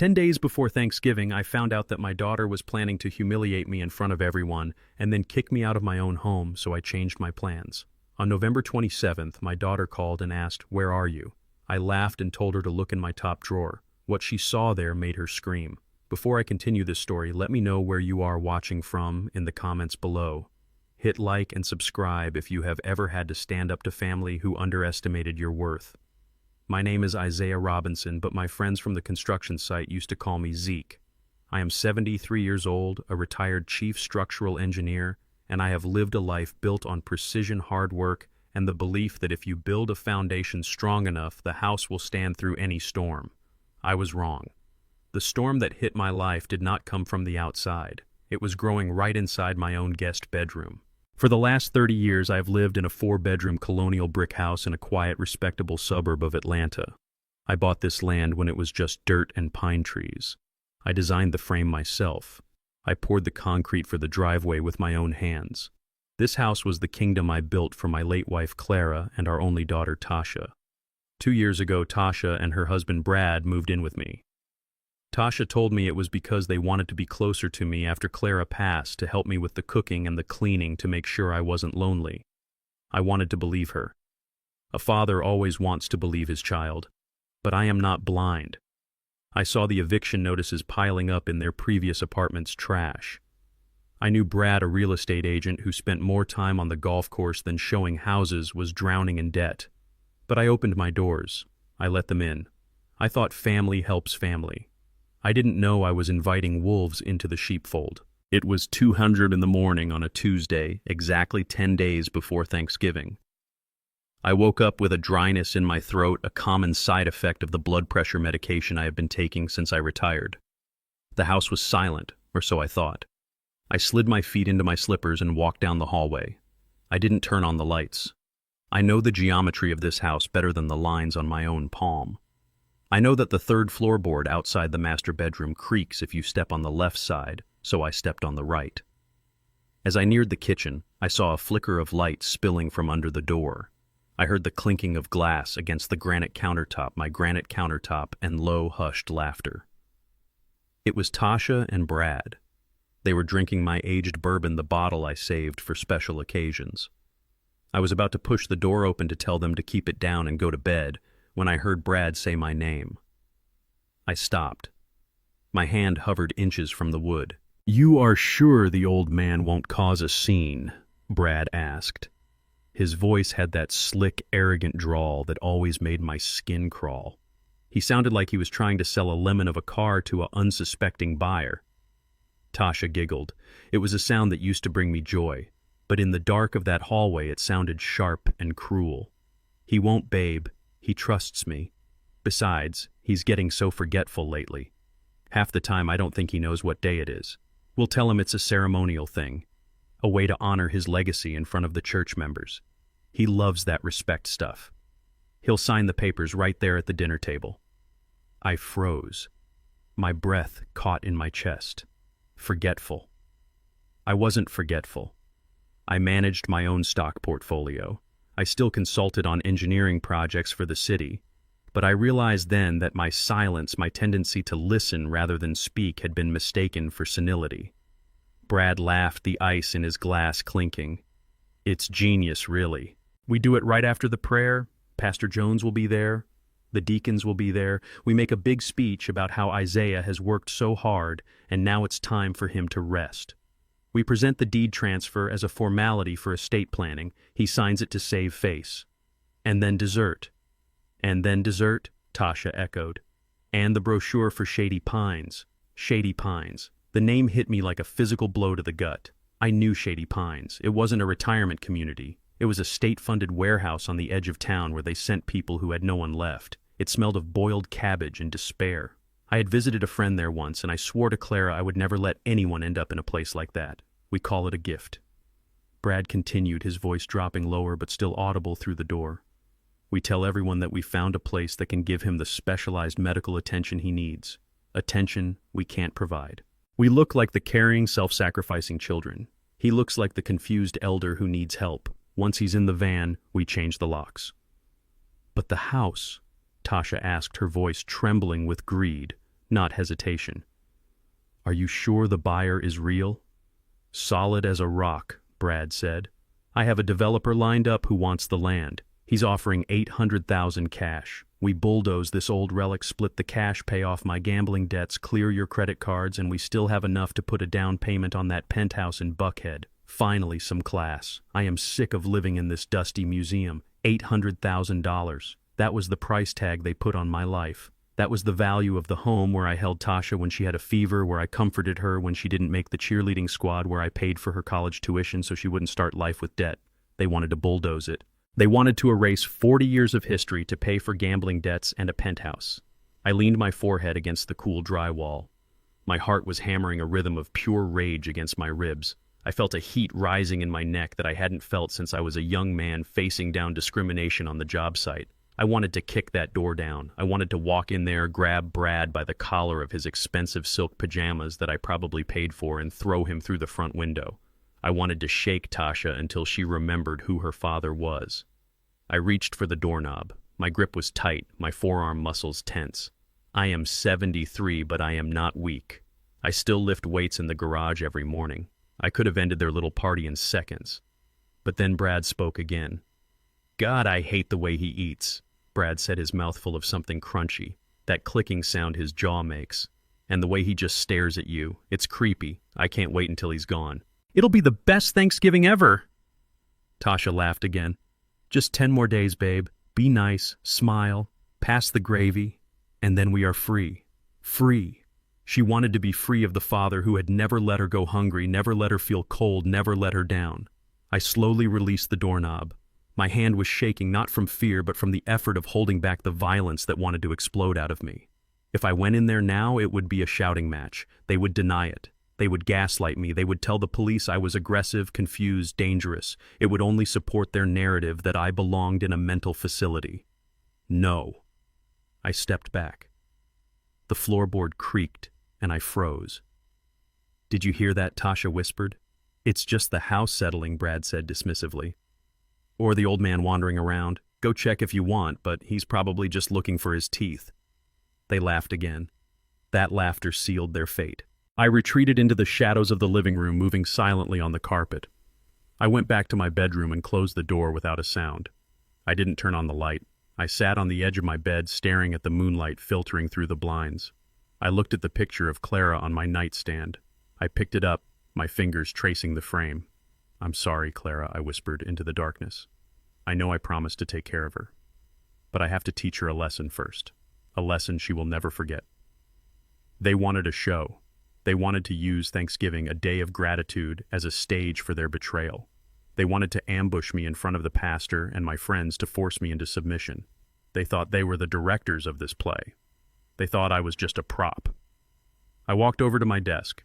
10 days before Thanksgiving, I found out that my daughter was planning to humiliate me in front of everyone and then kick me out of my own home, so I changed my plans. On November 27th, my daughter called and asked, "Where are you?" I laughed and told her to look in my top drawer. What she saw there made her scream. Before I continue this story, let me know where you are watching from in the comments below. Hit like and subscribe if you have ever had to stand up to family who underestimated your worth. My name is Isaiah Robinson, but my friends from the construction site used to call me Zeke. I am 73 years old, a retired chief structural engineer, and I have lived a life built on precision hard work and the belief that if you build a foundation strong enough, the house will stand through any storm. I was wrong. The storm that hit my life did not come from the outside. It was growing right inside my own guest bedroom. For the last 30 years, I have lived in a 4-bedroom colonial brick house in a quiet, respectable suburb of Atlanta. I bought this land when it was just dirt and pine trees. I designed the frame myself. I poured the concrete for the driveway with my own hands. This house was the kingdom I built for my late wife Clara and our only daughter Tasha. 2 years ago, Tasha and her husband Brad moved in with me. Tasha told me it was because they wanted to be closer to me after Clara passed, to help me with the cooking and the cleaning to make sure I wasn't lonely. I wanted to believe her. A father always wants to believe his child. But I am not blind. I saw the eviction notices piling up in their previous apartment's trash. I knew Brad, a real estate agent who spent more time on the golf course than showing houses, was drowning in debt. But I opened my doors. I let them in. I thought family helps family. I didn't know I was inviting wolves into the sheepfold. It was 200 in the morning on a Tuesday, exactly 10 days before Thanksgiving. I woke up with a dryness in my throat, a common side effect of the blood pressure medication I have been taking since I retired. The house was silent, or so I thought. I slid my feet into my slippers and walked down the hallway. I didn't turn on the lights. I know the geometry of this house better than the lines on my own palm. I know that the third floorboard outside the master bedroom creaks if you step on the left side, so I stepped on the right. As I neared the kitchen, I saw a flicker of light spilling from under the door. I heard the clinking of glass against the granite countertop, my granite countertop, and low, hushed laughter. It was Tasha and Brad. They were drinking my aged bourbon, the bottle I saved for special occasions. I was about to push the door open to tell them to keep it down and go to bed, when I heard Brad say my name. I stopped. My hand hovered inches from the wood. "You are sure the old man won't cause a scene?" Brad asked. His voice had that slick, arrogant drawl that always made my skin crawl. He sounded like he was trying to sell a lemon of a car to an unsuspecting buyer. Tasha giggled. It was a sound that used to bring me joy, but in the dark of that hallway it sounded sharp and cruel. "He won't, babe. He trusts me. Besides, he's getting so forgetful lately. Half the time I don't think he knows what day it is. We'll tell him it's a ceremonial thing, a way to honor his legacy in front of the church members. He loves that respect stuff. He'll sign the papers right there at the dinner table." I froze. My breath caught in my chest. Forgetful. I wasn't forgetful. I managed my own stock portfolio. I still consulted on engineering projects for the city, but I realized then that my silence, my tendency to listen rather than speak, had been mistaken for senility. Brad laughed, the ice in his glass clinking. "It's genius, really. We do it right after the prayer. Pastor Jones will be there. The deacons will be there. We make a big speech about how Isaiah has worked so hard, and now it's time for him to rest. We present the deed transfer as a formality for estate planning. He signs it to save face. And then dessert." "And then dessert?" Tasha echoed. "And the brochure for Shady Pines." Shady Pines. The name hit me like a physical blow to the gut. I knew Shady Pines. It wasn't a retirement community. It was a state-funded warehouse on the edge of town where they sent people who had no one left. It smelled of boiled cabbage and despair. I had visited a friend there once, and I swore to Clara I would never let anyone end up in a place like that. We call it a gift. Brad continued, his voice dropping lower but still audible through the door. "We tell everyone that we found a place that can give him the specialized medical attention he needs. Attention we can't provide. We look like the caring, self-sacrificing children. He looks like the confused elder who needs help. Once he's in the van, we change the locks." "But the house?" Tasha asked, her voice trembling with greed. not hesitation. "Are you sure the buyer is real?" "Solid as a rock," Brad said. "I have a developer lined up who wants the land. He's offering $800,000 cash. We bulldoze this old relic, split the cash, pay off my gambling debts, clear your credit cards, and we still have enough to put a down payment on that penthouse in Buckhead. Finally, some class. I am sick of living in this dusty museum. $800,000. That was the price tag they put on my life. That was the value of the home where I held Tasha when she had a fever, where I comforted her when she didn't make the cheerleading squad, where I paid for her college tuition so she wouldn't start life with debt. They wanted to bulldoze it. They wanted to erase 40 years of history to pay for gambling debts and a penthouse. I leaned my forehead against the cool drywall. My heart was hammering a rhythm of pure rage against my ribs. I felt a heat rising in my neck that I hadn't felt since I was a young man facing down discrimination on the job site. I wanted to kick that door down. I wanted to walk in there, grab Brad by the collar of his expensive silk pajamas that I probably paid for, and throw him through the front window. I wanted to shake Tasha until she remembered who her father was. I reached for the doorknob. My grip was tight, my forearm muscles tense. I am 73, but I am not weak. I still lift weights in the garage every morning. I could have ended their little party in seconds. But then Brad spoke again. "God, I hate the way he eats," Brad said, his mouth full of something crunchy, that clicking sound his jaw makes. "And the way he just stares at you. It's creepy. I can't wait until he's gone." "It'll be the best Thanksgiving ever." Tasha laughed again. "Just 10 more days, babe. Be nice, smile, pass the gravy, and then we are free. Free." She wanted to be free of the father who had never let her go hungry, never let her feel cold, never let her down. I slowly released the doorknob. My hand was shaking, not from fear, but from the effort of holding back the violence that wanted to explode out of me. If I went in there now, it would be a shouting match. They would deny it. They would gaslight me. They would tell the police I was aggressive, confused, dangerous. It would only support their narrative that I belonged in a mental facility. No. I stepped back. The floorboard creaked, and I froze. "Did you hear that?" Tasha whispered. "It's just the house settling," Brad said dismissively. "Or the old man wandering around. Go check if you want, but he's probably just looking for his teeth." They laughed again. That laughter sealed their fate. I retreated into the shadows of the living room, moving silently on the carpet. I went back to my bedroom and closed the door without a sound. I didn't turn on the light. I sat on the edge of my bed, staring at the moonlight filtering through the blinds. I looked at the picture of Clara on my nightstand. I picked it up, my fingers tracing the frame. "I'm sorry, Clara," I whispered into the darkness. "I know I promised to take care of her. But I have to teach her a lesson first. A lesson she will never forget." They wanted a show. They wanted to use Thanksgiving, a day of gratitude, as a stage for their betrayal. They wanted to ambush me in front of the pastor and my friends to force me into submission. They thought they were the directors of this play. They thought I was just a prop. I walked over to my desk.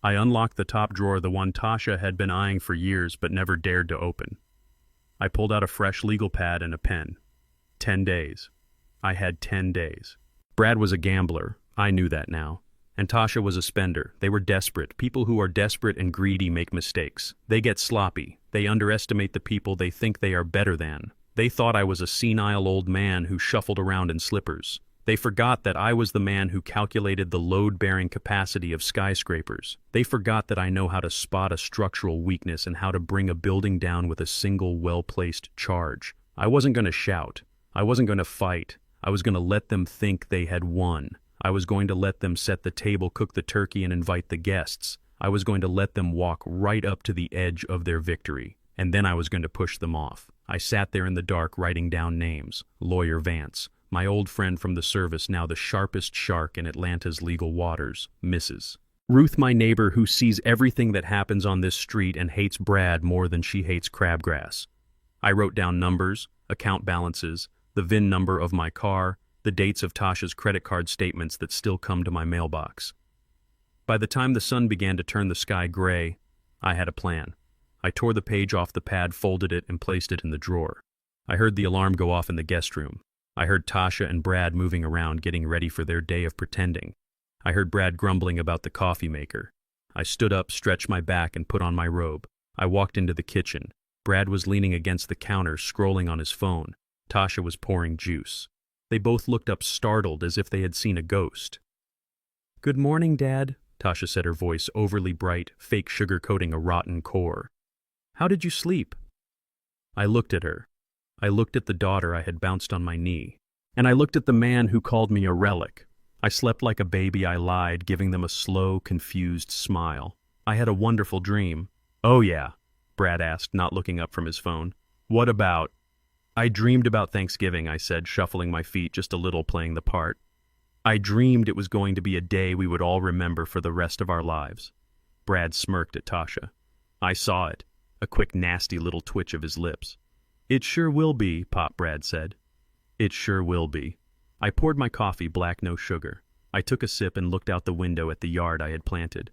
I unlocked the top drawer, the one Tasha had been eyeing for years but never dared to open. I pulled out a fresh legal pad and a pen. 10 days. I had 10 days. Brad was a gambler. I knew that now. And Tasha was a spender. They were desperate. People who are desperate and greedy make mistakes. They get sloppy. They underestimate the people they think they are better than. They thought I was a senile old man who shuffled around in slippers. They forgot that I was the man who calculated the load-bearing capacity of skyscrapers. They forgot that I know how to spot a structural weakness and how to bring a building down with a single well-placed charge. I wasn't going to shout. I wasn't going to fight. I was going to let them think they had won. I was going to let them set the table, cook the turkey, and invite the guests. I was going to let them walk right up to the edge of their victory, and then I was going to push them off. I sat there in the dark writing down names. Lawyer Vance, my old friend from the service, now the sharpest shark in Atlanta's legal waters, Mrs. Ruth, my neighbor who sees everything that happens on this street and hates Brad more than she hates crabgrass. I wrote down numbers, account balances, the VIN number of my car, the dates of Tasha's credit card statements that still come to my mailbox. By the time the sun began to turn the sky gray, I had a plan. I tore the page off the pad, folded it, and placed it in the drawer. I heard the alarm go off in the guest room. I heard Tasha and Brad moving around, getting ready for their day of pretending. I heard Brad grumbling about the coffee maker. I stood up, stretched my back, and put on my robe. I walked into the kitchen. Brad was leaning against the counter, scrolling on his phone. Tasha was pouring juice. They both looked up startled, as if they had seen a ghost. Good morning, Dad, Tasha said, her voice overly bright, fake sugar-coating a rotten core. How did you sleep? I looked at her. I looked at the daughter I had bounced on my knee. And I looked at the man who called me a relic. I slept like a baby, I lied, giving them a slow, confused smile. I had a wonderful dream. Oh yeah, Brad asked, not looking up from his phone. What about? I dreamed about Thanksgiving, I said, shuffling my feet just a little, playing the part. I dreamed it was going to be a day we would all remember for the rest of our lives. Brad smirked at Tasha. I saw it, a quick nasty little twitch of his lips. It sure will be, Pop, Brad said. It sure will be. I poured my coffee black, no sugar. I took a sip and looked out the window at the yard I had planted.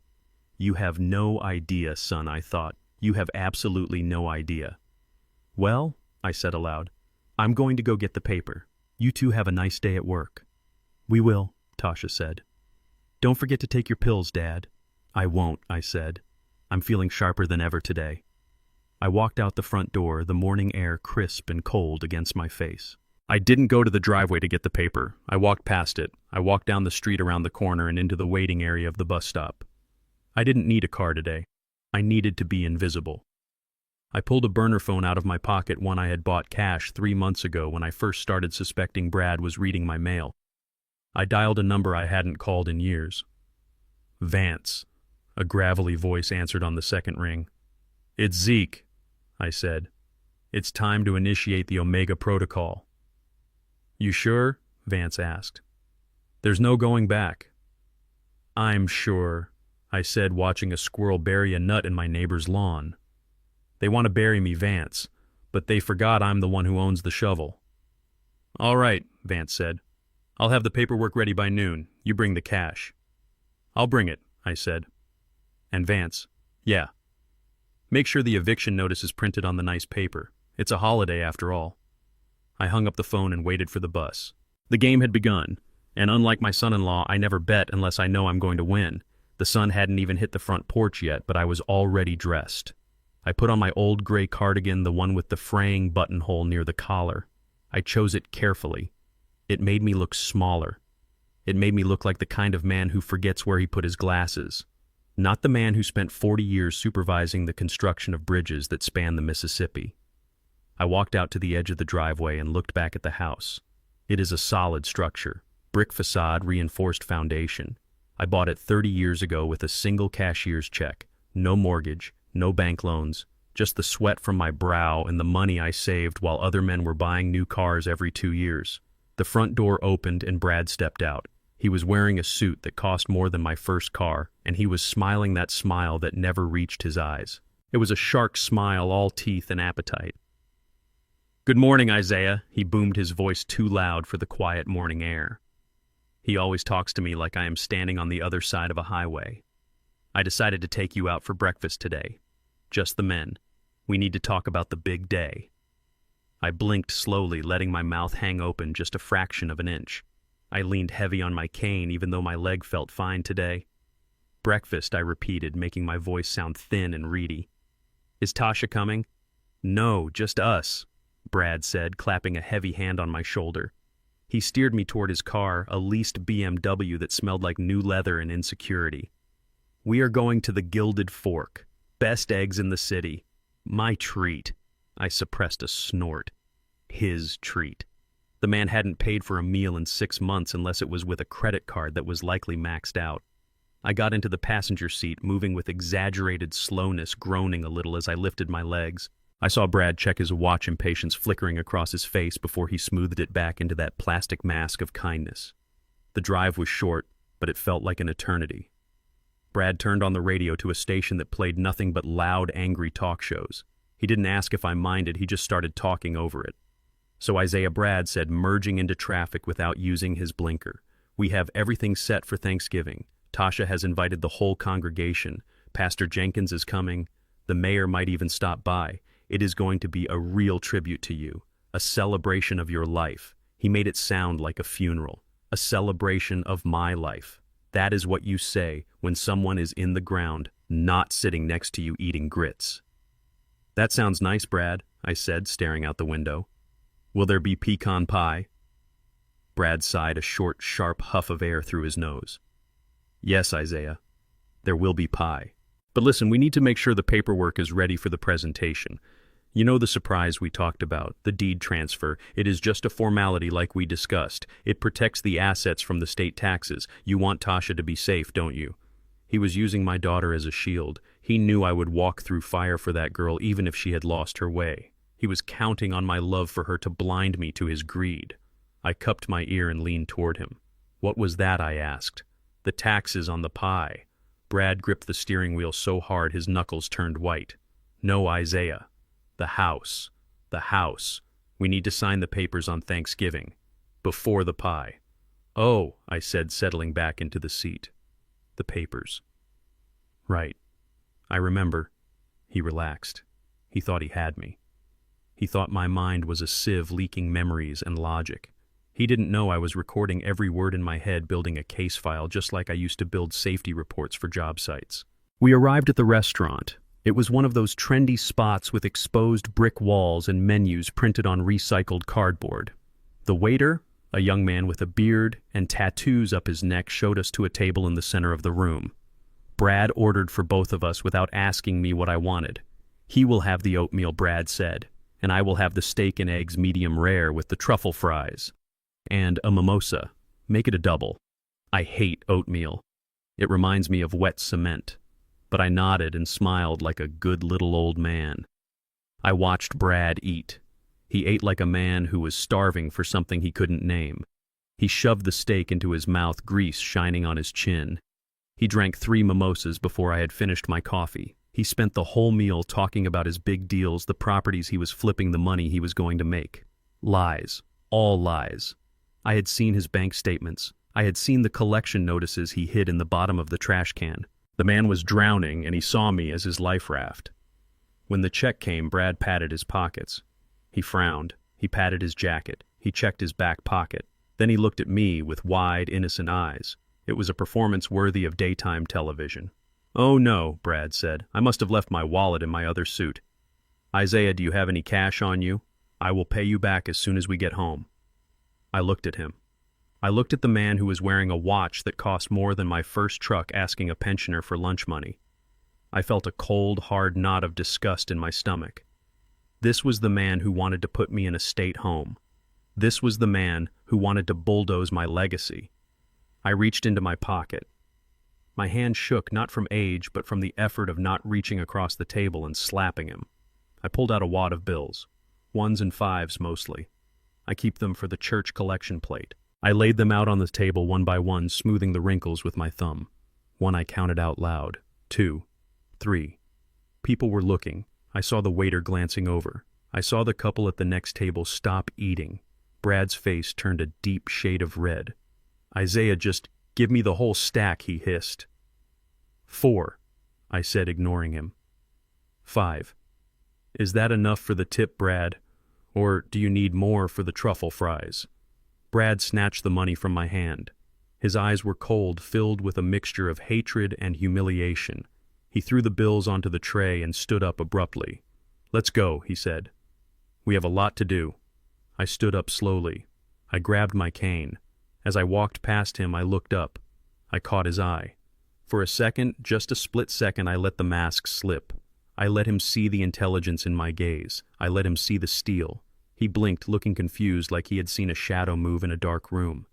You have no idea, son, I thought. You have absolutely no idea. Well, I said aloud, I'm going to go get the paper. You two have a nice day at work. We will, Tasha said. Don't forget to take your pills, Dad. I won't, I said. I'm feeling sharper than ever today. I walked out the front door, the morning air crisp and cold against my face. I didn't go to the driveway to get the paper. I walked past it. I walked down the street around the corner and into the waiting area of the bus stop. I didn't need a car today. I needed to be invisible. I pulled a burner phone out of my pocket, one I had bought cash 3 months ago when I first started suspecting Brad was reading my mail. I dialed a number I hadn't called in years. Vance, a gravelly voice answered on the second ring. It's Zeke, I said. It's time to initiate the Omega Protocol. You sure? Vance asked. There's no going back. I'm sure, I said, watching a squirrel bury a nut in my neighbor's lawn. They want to bury me, Vance, but they forgot I'm the one who owns the shovel. All right, Vance said. I'll have the paperwork ready by noon. You bring the cash. I'll bring it, I said. And Vance, yeah. Make sure the eviction notice is printed on the nice paper. It's a holiday after all. I hung up the phone and waited for the bus. The game had begun, and unlike my son-in-law, I never bet unless I know I'm going to win. The sun hadn't even hit the front porch yet, but I was already dressed. I put on my old gray cardigan, the one with the fraying buttonhole near the collar. I chose it carefully. It made me look smaller. It made me look like the kind of man who forgets where he put his glasses. Not the man who spent 40 years supervising the construction of bridges that span the Mississippi. I walked out to the edge of the driveway and looked back at the house. It is a solid structure, brick facade, reinforced foundation. I bought it 30 years ago with a single cashier's check, no mortgage, no bank loans, just the sweat from my brow and the money I saved while other men were buying new cars every 2 years. The front door opened and Brad stepped out. He was wearing a suit that cost more than my first car, and he was smiling that smile that never reached his eyes. It was a shark smile, all teeth and appetite. Good morning, Isaiah, he boomed, his voice too loud for the quiet morning air. He always talks to me like I am standing on the other side of a highway. I decided to take you out for breakfast today. Just the men. We need to talk about the big day. I blinked slowly, letting my mouth hang open just a fraction of an inch. I leaned heavy on my cane, even though my leg felt fine today. Breakfast, I repeated, making my voice sound thin and reedy. Is Tasha coming? No, just us, Brad said, clapping a heavy hand on my shoulder. He steered me toward his car, a leased BMW that smelled like new leather and insecurity. We are going to the Gilded Fork. Best eggs in the city. My treat. I suppressed a snort. His treat. The man hadn't paid for a meal in 6 months unless it was with a credit card that was likely maxed out. I got into the passenger seat, moving with exaggerated slowness, groaning a little as I lifted my legs. I saw Brad check his watch, impatience flickering across his face before he smoothed it back into that plastic mask of kindness. The drive was short, but it felt like an eternity. Brad turned on the radio to a station that played nothing but loud, angry talk shows. He didn't ask if I minded, he just started talking over it. So Isaiah, Brad said, merging into traffic without using his blinker. We have everything set for Thanksgiving. Tasha has invited the whole congregation. Pastor Jenkins is coming. The mayor might even stop by. It is going to be a real tribute to you, a celebration of your life. He made it sound like a funeral, a celebration of my life. That is what you say when someone is in the ground, not sitting next to you eating grits. That sounds nice, Brad, I said, staring out the window. Will there be pecan pie? Brad sighed, a short, sharp huff of air through his nose. Yes, Isaiah, there will be pie. But listen, we need to make sure the paperwork is ready for the presentation. You know the surprise we talked about, the deed transfer. It is just a formality like we discussed. It protects the assets from the state taxes. You want Tasha to be safe, don't you? He was using my daughter as a shield. He knew I would walk through fire for that girl even if she had lost her way. He was counting on my love for her to blind me to his greed. I cupped my ear and leaned toward him. What was that, I asked. The taxes on the pie. Brad gripped the steering wheel so hard his knuckles turned white. No, Isaiah. The house. The house. We need to sign the papers on Thanksgiving. Before the pie. Oh, I said, settling back into the seat. The papers. Right. I remember. He relaxed. He thought he had me. He thought my mind was a sieve leaking memories and logic. He didn't know I was recording every word in my head, building a case file just like I used to build safety reports for job sites. We arrived at the restaurant. It was one of those trendy spots with exposed brick walls and menus printed on recycled cardboard. The waiter, a young man with a beard and tattoos up his neck, showed us to a table in the center of the room. Brad ordered for both of us without asking me what I wanted. He will have the oatmeal, Brad said, and I will have the steak and eggs medium rare with the truffle fries. And a mimosa. Make it a double. I hate oatmeal. It reminds me of wet cement. But I nodded and smiled like a good little old man. I watched Brad eat. He ate like a man who was starving for something he couldn't name. He shoved the steak into his mouth, grease shining on his chin. He drank 3 mimosas before I had finished my coffee. He spent the whole meal talking about his big deals, the properties he was flipping, the money he was going to make. Lies. All lies. I had seen his bank statements. I had seen the collection notices he hid in the bottom of the trash can. The man was drowning, and he saw me as his life raft. When the check came, Brad patted his pockets. He frowned. He patted his jacket. He checked his back pocket. Then he looked at me with wide, innocent eyes. It was a performance worthy of daytime television. "Oh no," Brad said. "I must have left my wallet in my other suit. Isaiah, do you have any cash on you? I will pay you back as soon as we get home." I looked at him. I looked at the man who was wearing a watch that cost more than my first truck, asking a pensioner for lunch money. I felt a cold, hard knot of disgust in my stomach. This was the man who wanted to put me in a state home. This was the man who wanted to bulldoze my legacy. I reached into my pocket. My hand shook, not from age, but from the effort of not reaching across the table and slapping him. I pulled out a wad of bills, 1s and 5s mostly. I keep them for the church collection plate. I laid them out on the table one by one, smoothing the wrinkles with my thumb. 1 I counted out loud. 2, 3. People were looking. I saw the waiter glancing over. I saw the couple at the next table stop eating. Brad's face turned a deep shade of red. "Isaiah, just give me the whole stack," he hissed. 4, I said, ignoring him. 5. "Is that enough for the tip, Brad? Or do you need more for the truffle fries?" Brad snatched the money from my hand. His eyes were cold, filled with a mixture of hatred and humiliation. He threw the bills onto the tray and stood up abruptly. "Let's go," he said. "We have a lot to do." I stood up slowly. I grabbed my cane. As I walked past him, I looked up. I caught his eye. For a second, just a split second, I let the mask slip. I let him see the intelligence in my gaze. I let him see the steel. He blinked, looking confused, like he had seen a shadow move in a dark room.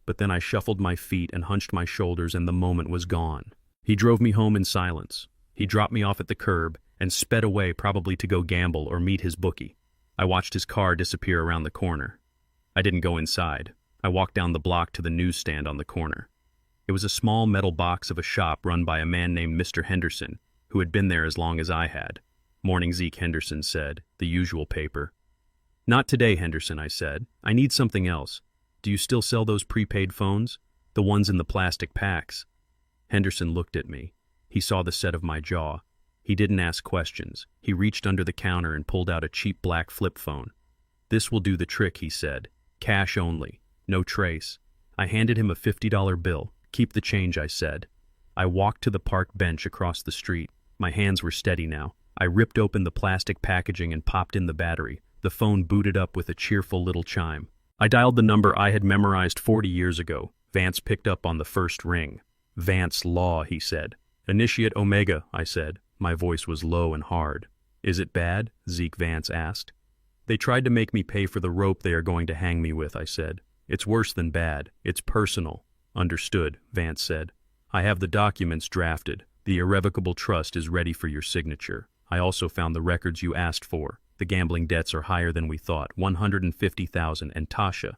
But then I shuffled my feet and hunched my shoulders, and the moment was gone. He drove me home in silence. He dropped me off at the curb and sped away, probably to go gamble or meet his bookie. I watched his car disappear around the corner. I didn't go inside. I walked down the block to the newsstand on the corner. It was a small metal box of a shop run by a man named Mr. Henderson, who had been there as long as I had. "Morning, Zeke," Henderson said, the usual paper. "Not today, Henderson," I said. "I need something else. Do you still sell those prepaid phones? The ones in the plastic packs?" Henderson looked at me. He saw the set of my jaw. He didn't ask questions. He reached under the counter and pulled out a cheap black flip phone. "This will do the trick," he said. "Cash only. No trace." I handed him a $50 bill. "Keep the change," I said. I walked to the park bench across the street. My hands were steady now. I ripped open the plastic packaging and popped in the battery. The phone booted up with a cheerful little chime. I dialed the number I had memorized 40 years ago. Vance picked up on the first ring. Vance Law, he said. Initiate Omega, I said. My voice was low and hard. Is it bad? Zeke Vance asked. They tried to make me pay for the rope they are going to hang me with, I said. It's worse than bad. It's personal. Understood, Vance said. I have the documents drafted. The irrevocable trust is ready for your signature. I also found the records you asked for. The gambling debts are higher than we thought, $150,000, and Tasha.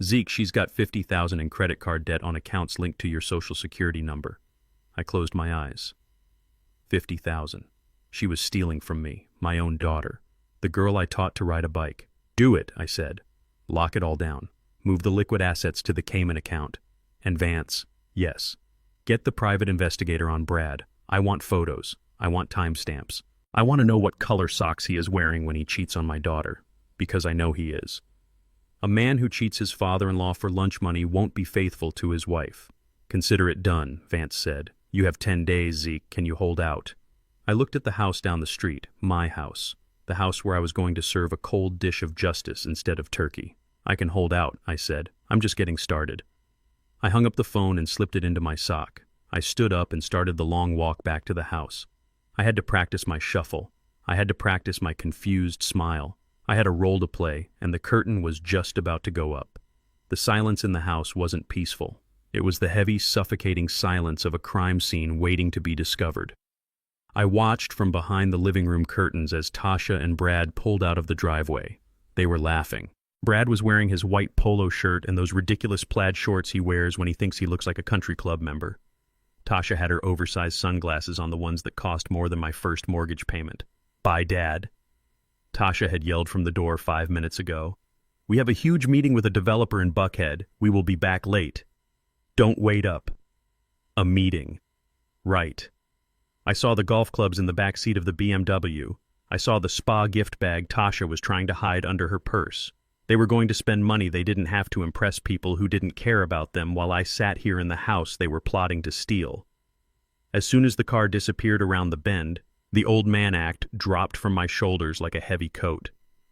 Zeke, she's got $50,000 in credit card debt on accounts linked to your social security number. I closed my eyes. $50,000. She was stealing from me, my own daughter, the girl I taught to ride a bike. Do it, I said. Lock it all down. Move the liquid assets to the Cayman account. And Vance, yes. Get the private investigator on Brad. I want photos. I want timestamps. I want to know what color socks he is wearing when he cheats on my daughter, because I know he is. A man who cheats his father-in-law for lunch money won't be faithful to his wife. Consider it done, Vance said. You have 10 days, Zeke. Can you hold out? I looked at the house down the street, my house, the house where I was going to serve a cold dish of justice instead of turkey. I can hold out, I said. I'm just getting started. I hung up the phone and slipped it into my sock. I stood up and started the long walk back to the house. I had to practice my shuffle. I had to practice my confused smile. I had a role to play, and the curtain was just about to go up. The silence in the house wasn't peaceful. It was the heavy, suffocating silence of a crime scene waiting to be discovered. I watched from behind the living room curtains as Tasha and Brad pulled out of the driveway. They were laughing. Brad was wearing his white polo shirt and those ridiculous plaid shorts he wears when he thinks he looks like a country club member. Tasha had her oversized sunglasses on, the ones that cost more than my first mortgage payment. Bye, Dad. Tasha had yelled from the door 5 minutes ago. We have a huge meeting with a developer in Buckhead. We will be back late. Don't wait up. A meeting. Right. I saw the golf clubs in the back seat of the BMW. I saw the spa gift bag Tasha was trying to hide under her purse. They were going to spend money they didn't have to impress people who didn't care about them while I sat here in the house they were plotting to steal. As soon as the car disappeared around the bend, the old man act dropped from my shoulders like a heavy coat.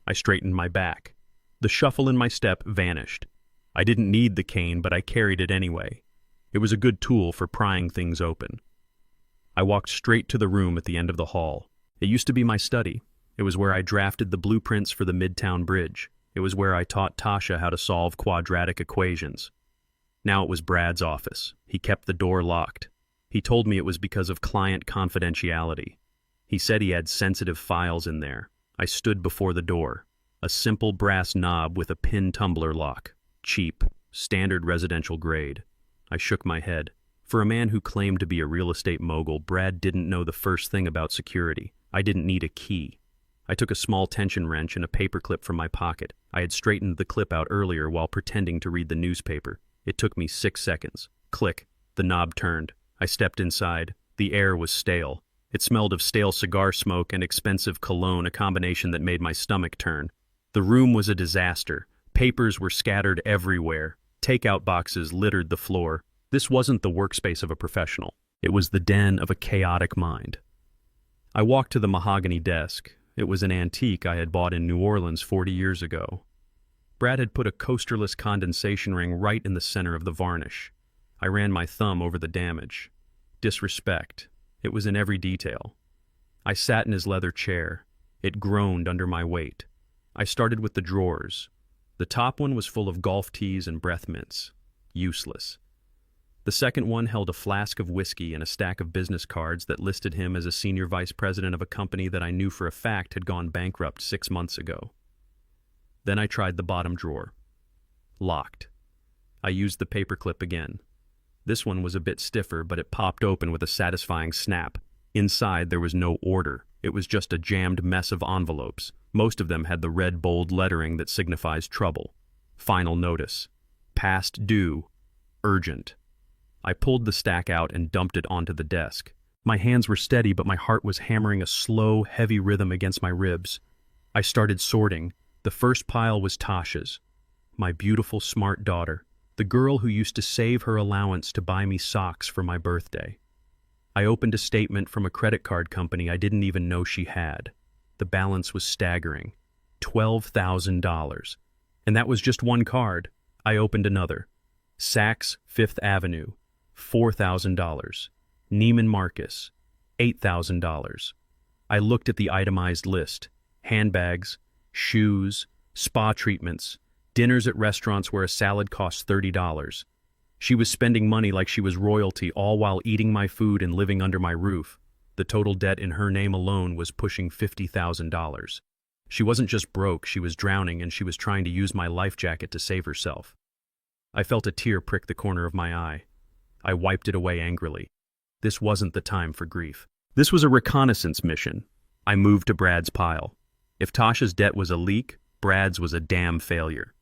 I straightened my back. The shuffle in my step vanished. I didn't need the cane, but I carried it anyway. It was a good tool for prying things open. I walked straight to the room at the end of the hall. It used to be my study. It was where I drafted the blueprints for the Midtown Bridge. It was where I taught Tasha how to solve quadratic equations. Now it was Brad's office. He kept the door locked. He told me it was because of client confidentiality. He said he had sensitive files in there. I stood before the door. A simple brass knob with a pin tumbler lock. Cheap, standard residential grade. I shook my head. For a man who claimed to be a real estate mogul, Brad didn't know the first thing about security. I didn't need a key. I took a small tension wrench and a paperclip from my pocket. I had straightened the clip out earlier while pretending to read the newspaper. It took me 6 seconds. Click. The knob turned. I stepped inside. The air was stale. It smelled of stale cigar smoke and expensive cologne, a combination that made my stomach turn. The room was a disaster. Papers were scattered everywhere. Takeout boxes littered the floor. This wasn't the workspace of a professional. It was the den of a chaotic mind. I walked to the mahogany desk. It was an antique I had bought in New Orleans 40 years ago. Brad had put a coasterless condensation ring right in the center of the varnish. I ran my thumb over the damage. Disrespect. It was in every detail. I sat in his leather chair. It groaned under my weight. I started with the drawers. The top one was full of golf tees and breath mints. Useless. The second one held a flask of whiskey and a stack of business cards that listed him as a senior vice president of a company that I knew for a fact had gone bankrupt 6 months ago. Then I tried the bottom drawer. Locked. I used the paperclip again. This one was a bit stiffer, but it popped open with a satisfying snap. Inside there was no order. It was just a jammed mess of envelopes. Most of them had the red bold lettering that signifies trouble. Final notice. Past due. Urgent. I pulled the stack out and dumped it onto the desk. My hands were steady, but my heart was hammering a slow, heavy rhythm against my ribs. I started sorting. The first pile was Tasha's. My beautiful, smart daughter. The girl who used to save her allowance to buy me socks for my birthday. I opened a statement from a credit card company I didn't even know she had. The balance was staggering. $12,000. And that was just one card. I opened another. Saks, Fifth Avenue. $4,000. Neiman Marcus, $8,000. I looked at the itemized list: handbags, shoes, spa treatments, dinners at restaurants where a salad costs $30. She was spending money like she was royalty, all while eating my food and living under my roof. The total debt in her name alone was pushing $50,000. She wasn't just broke, she was drowning, and she was trying to use my life jacket to save herself. I felt a tear prick the corner of my eye. I wiped it away angrily. This wasn't the time for grief. This was a reconnaissance mission. I moved to Brad's pile. If Tasha's debt was a leak, Brad's was a damn failure.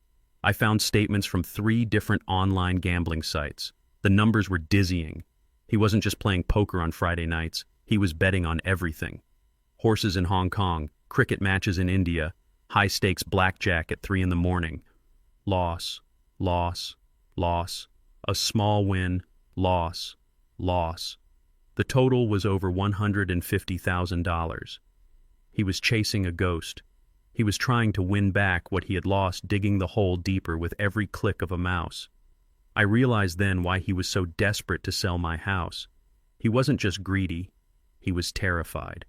I found statements from 3 different online gambling sites. The numbers were dizzying. He wasn't just playing poker on Friday nights, he was betting on everything. Horses in Hong Kong, cricket matches in India, high-stakes blackjack at 3 in the morning. Loss, loss, loss. A small win, loss, loss. The total was over $150,000. He was chasing a ghost. He was trying to win back what he had lost, digging the hole deeper with every click of a mouse. I realized then why he was so desperate to sell my house. He wasn't just greedy, he was terrified.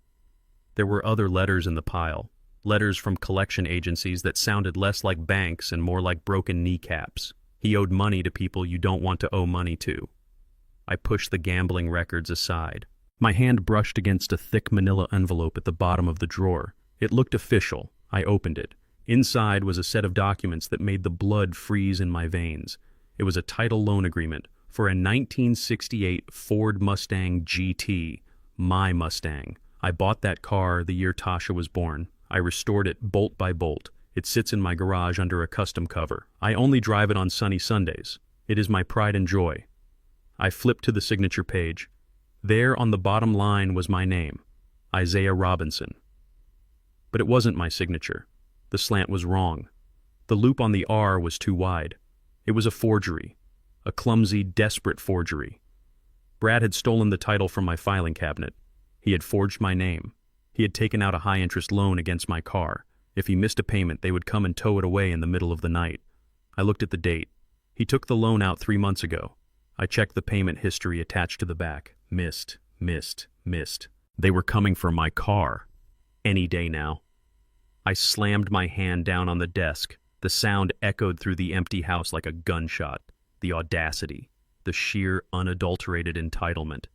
There were other letters in the pile, letters from collection agencies that sounded less like banks and more like broken kneecaps. He owed money to people you don't want to owe money to. I pushed the gambling records aside. My hand brushed against a thick manila envelope at the bottom of the drawer. It looked official. I opened it. Inside was a set of documents that made the blood freeze in my veins. It was a title loan agreement for a 1968 Ford Mustang GT, my Mustang. I bought that car the year Tasha was born. I restored it bolt by bolt. It sits in my garage under a custom cover. I only drive it on sunny Sundays. It is my pride and joy. I flipped to the signature page. There on the bottom line was my name, Isaiah Robinson. But it wasn't my signature. The slant was wrong. The loop on the R was too wide. It was a forgery. A clumsy, desperate forgery. Brad had stolen the title from my filing cabinet. He had forged my name. He had taken out a high-interest loan against my car. If he missed a payment, they would come and tow it away in the middle of the night. I looked at the date. He took the loan out 3 months ago. I checked the payment history attached to the back. Missed, missed, missed. They were coming for my car. Any day now. I slammed my hand down on the desk. The sound echoed through the empty house like a gunshot. The audacity. The sheer, unadulterated entitlement.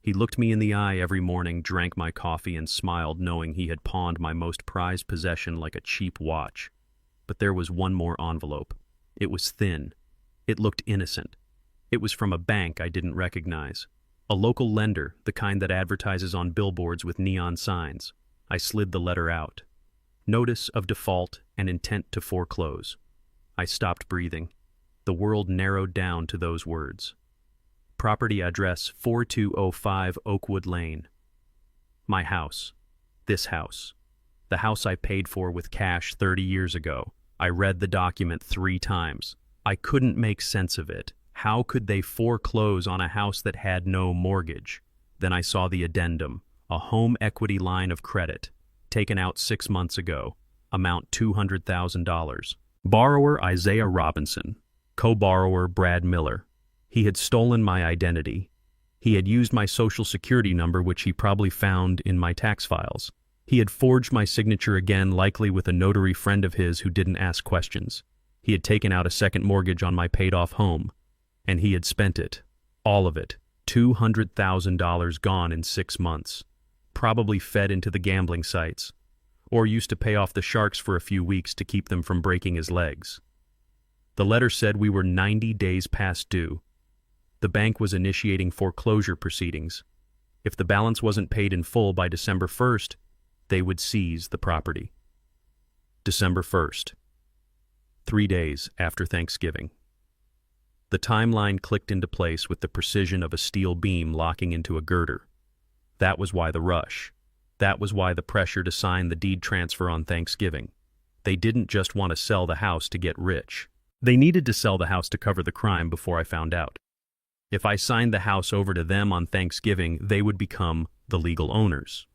He looked me in the eye every morning, drank my coffee, and smiled, knowing he had pawned my most prized possession like a cheap watch. But there was one more envelope. It was thin. It looked innocent. It was from a bank I didn't recognize. A local lender, the kind that advertises on billboards with neon signs. I slid the letter out. Notice of default and intent to foreclose. I stopped breathing. The world narrowed down to those words. Property address 4205 Oakwood Lane. My house. This house. The house I paid for with cash 30 years ago. I read the document 3 times. I couldn't make sense of it. How could they foreclose on a house that had no mortgage? Then I saw the addendum, a home equity line of credit, taken out 6 months ago, amount $200,000. Borrower Isaiah Robinson, co-borrower Brad Miller. He had stolen my identity. He had used my social security number, which he probably found in my tax files. He had forged my signature again, likely with a notary friend of his who didn't ask questions. He had taken out a second mortgage on my paid-off home. And he had spent it. All of it. $200,000 gone in 6 months. Probably fed into the gambling sites. Or used to pay off the sharks for a few weeks to keep them from breaking his legs. The letter said we were 90 days past due. The bank was initiating foreclosure proceedings. If the balance wasn't paid in full by December 1st, they would seize the property. December 1st. 3 days after Thanksgiving. The timeline clicked into place with the precision of a steel beam locking into a girder. That was why the rush. That was why the pressure to sign the deed transfer on Thanksgiving. They didn't just want to sell the house to get rich. They needed to sell the house to cover the crime before I found out. If I signed the house over to them on Thanksgiving, they would become the legal owners.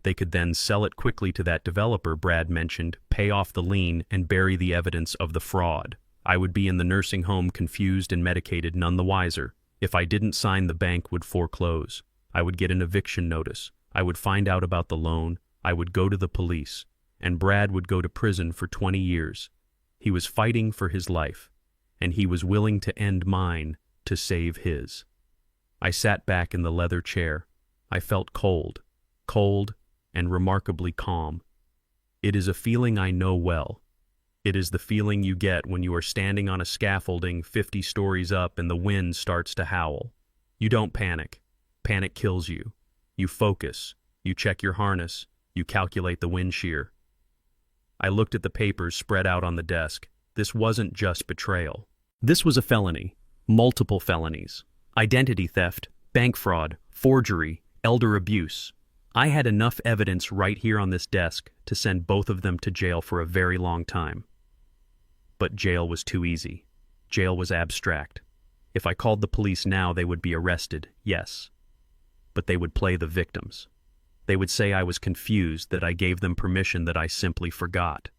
They could then sell it quickly to that developer Brad mentioned, pay off the lien, and bury the evidence of the fraud. I would be in the nursing home, confused and medicated, none the wiser. If I didn't sign, the bank would foreclose. I would get an eviction notice. I would find out about the loan. I would go to the police. And Brad would go to prison for 20 years. He was fighting for his life, and he was willing to end mine to save his. I sat back in the leather chair. I felt cold and remarkably calm. It is a feeling I know well. It is the feeling you get when you are standing on a scaffolding 50 stories up and the wind starts to howl. You don't panic. Panic kills you. You focus. You check your harness. You calculate the wind shear. I looked at the papers spread out on the desk. This wasn't just betrayal. This was a felony. Multiple felonies. Identity theft, bank fraud, forgery, elder abuse. I had enough evidence right here on this desk to send both of them to jail for a very long time. But jail was too easy. Jail was abstract. If I called the police now, they would be arrested, yes. But they would play the victims. They would say I was confused, that I gave them permission that I simply forgot.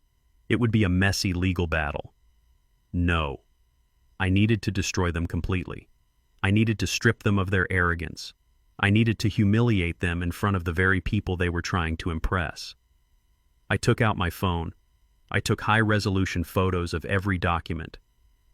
It would be a messy legal battle. No. I needed to destroy them completely. I needed to strip them of their arrogance. I needed to humiliate them in front of the very people they were trying to impress. I took out my phone. I took high-resolution photos of every document.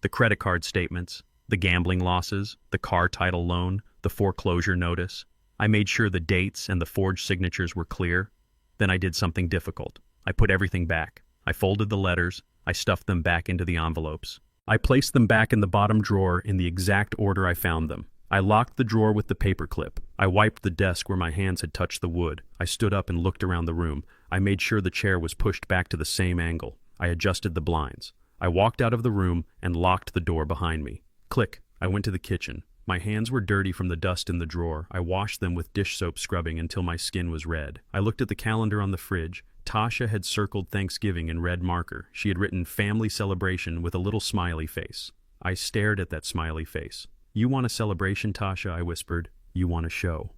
The credit card statements, the gambling losses, the car title loan, the foreclosure notice. I made sure the dates and the forged signatures were clear. Then I did something difficult. I put everything back. I folded the letters. I stuffed them back into the envelopes. I placed them back in the bottom drawer in the exact order I found them. I locked the drawer with the paperclip. I wiped the desk where my hands had touched the wood. I stood up and looked around the room. I made sure the chair was pushed back to the same angle. I adjusted the blinds. I walked out of the room and locked the door behind me. Click. I went to the kitchen. My hands were dirty from the dust in the drawer. I washed them with dish soap scrubbing until my skin was red. I looked at the calendar on the fridge. Tasha had circled Thanksgiving in red marker. She had written family celebration with a little smiley face. I stared at that smiley face. "You want a celebration, Tasha?" I whispered. "You want a show."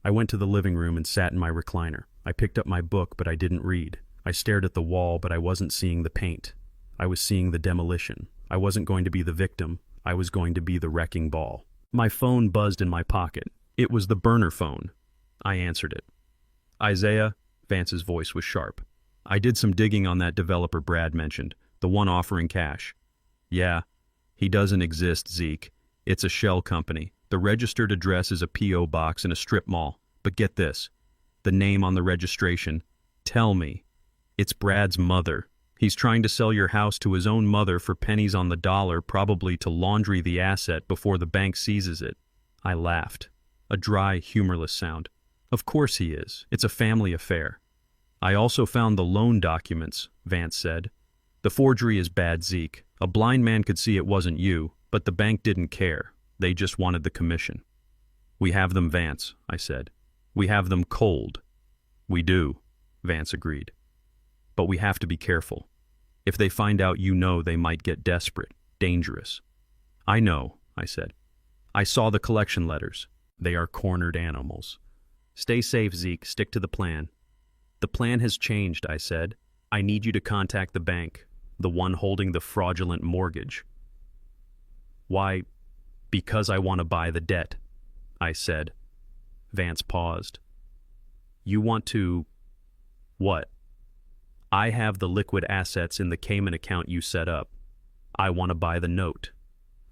I went to the living room and sat in my recliner. I picked up my book, but I didn't read. I stared at the wall, but I wasn't seeing the paint. I was seeing the demolition. I wasn't going to be the victim. I was going to be the wrecking ball. My phone buzzed in my pocket. It was the burner phone. I answered it. "Isaiah?" Vance's voice was sharp. "I did some digging on that developer Brad mentioned, the one offering cash." "Yeah, he doesn't exist, Zeke. It's a shell company. The registered address is a P.O. box in a strip mall. But get this, the name on the registration. Tell me, it's Brad's mother. He's trying to sell your house to his own mother for pennies on the dollar, probably to laundry the asset before the bank seizes it." I laughed. A dry, humorless sound. "Of course he is. It's a family affair." "I also found the loan documents," Vance said. "The forgery is bad, Zeke. A blind man could see it wasn't you, but the bank didn't care. They just wanted the commission." "We have them, Vance," I said. "We have them cold." "We do," Vance agreed. "But we have to be careful. If they find out you know, they might get desperate, dangerous." "I know," I said. "I saw the collection letters. They are cornered animals." "Stay safe, Zeke. Stick to the plan." "The plan has changed," I said. "I need you to contact the bank, the one holding the fraudulent mortgage." "Why?" "Because I want to buy the debt," I said. Vance paused. "You want to... what?" "I have the liquid assets in the Cayman account you set up. I want to buy the note.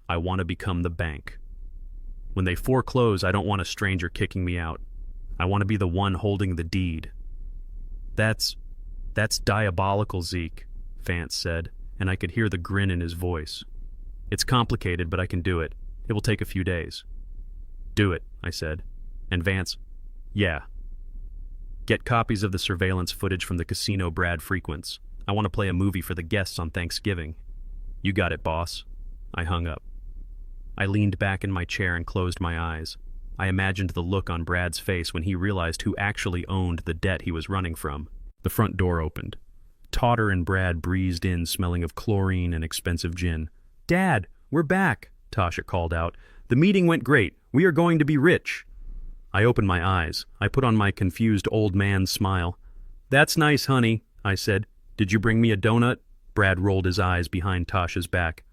I want to become the bank. When they foreclose, I don't want a stranger kicking me out. I want to be the one holding the deed." That's diabolical, Zeke," Vance said, and I could hear the grin in his voice. "It's complicated, but I can do it. It will take a few days." "Do it," I said. And Vance, "Yeah. Get copies of the surveillance footage from the casino Brad frequents. I want to play a movie for the guests on Thanksgiving." "You got it, boss." I hung up. I leaned back in my chair and closed my eyes. I imagined the look on Brad's face when he realized who actually owned the debt he was running from. The front door opened. Totter and Brad breezed in, smelling of chlorine and expensive gin. "Dad, we're back," Tasha called out. "The meeting went great. We are going to be rich." I opened my eyes. I put on my confused old man smile. "That's nice, honey," I said. "Did you bring me a donut?" Brad rolled his eyes behind Tasha's back.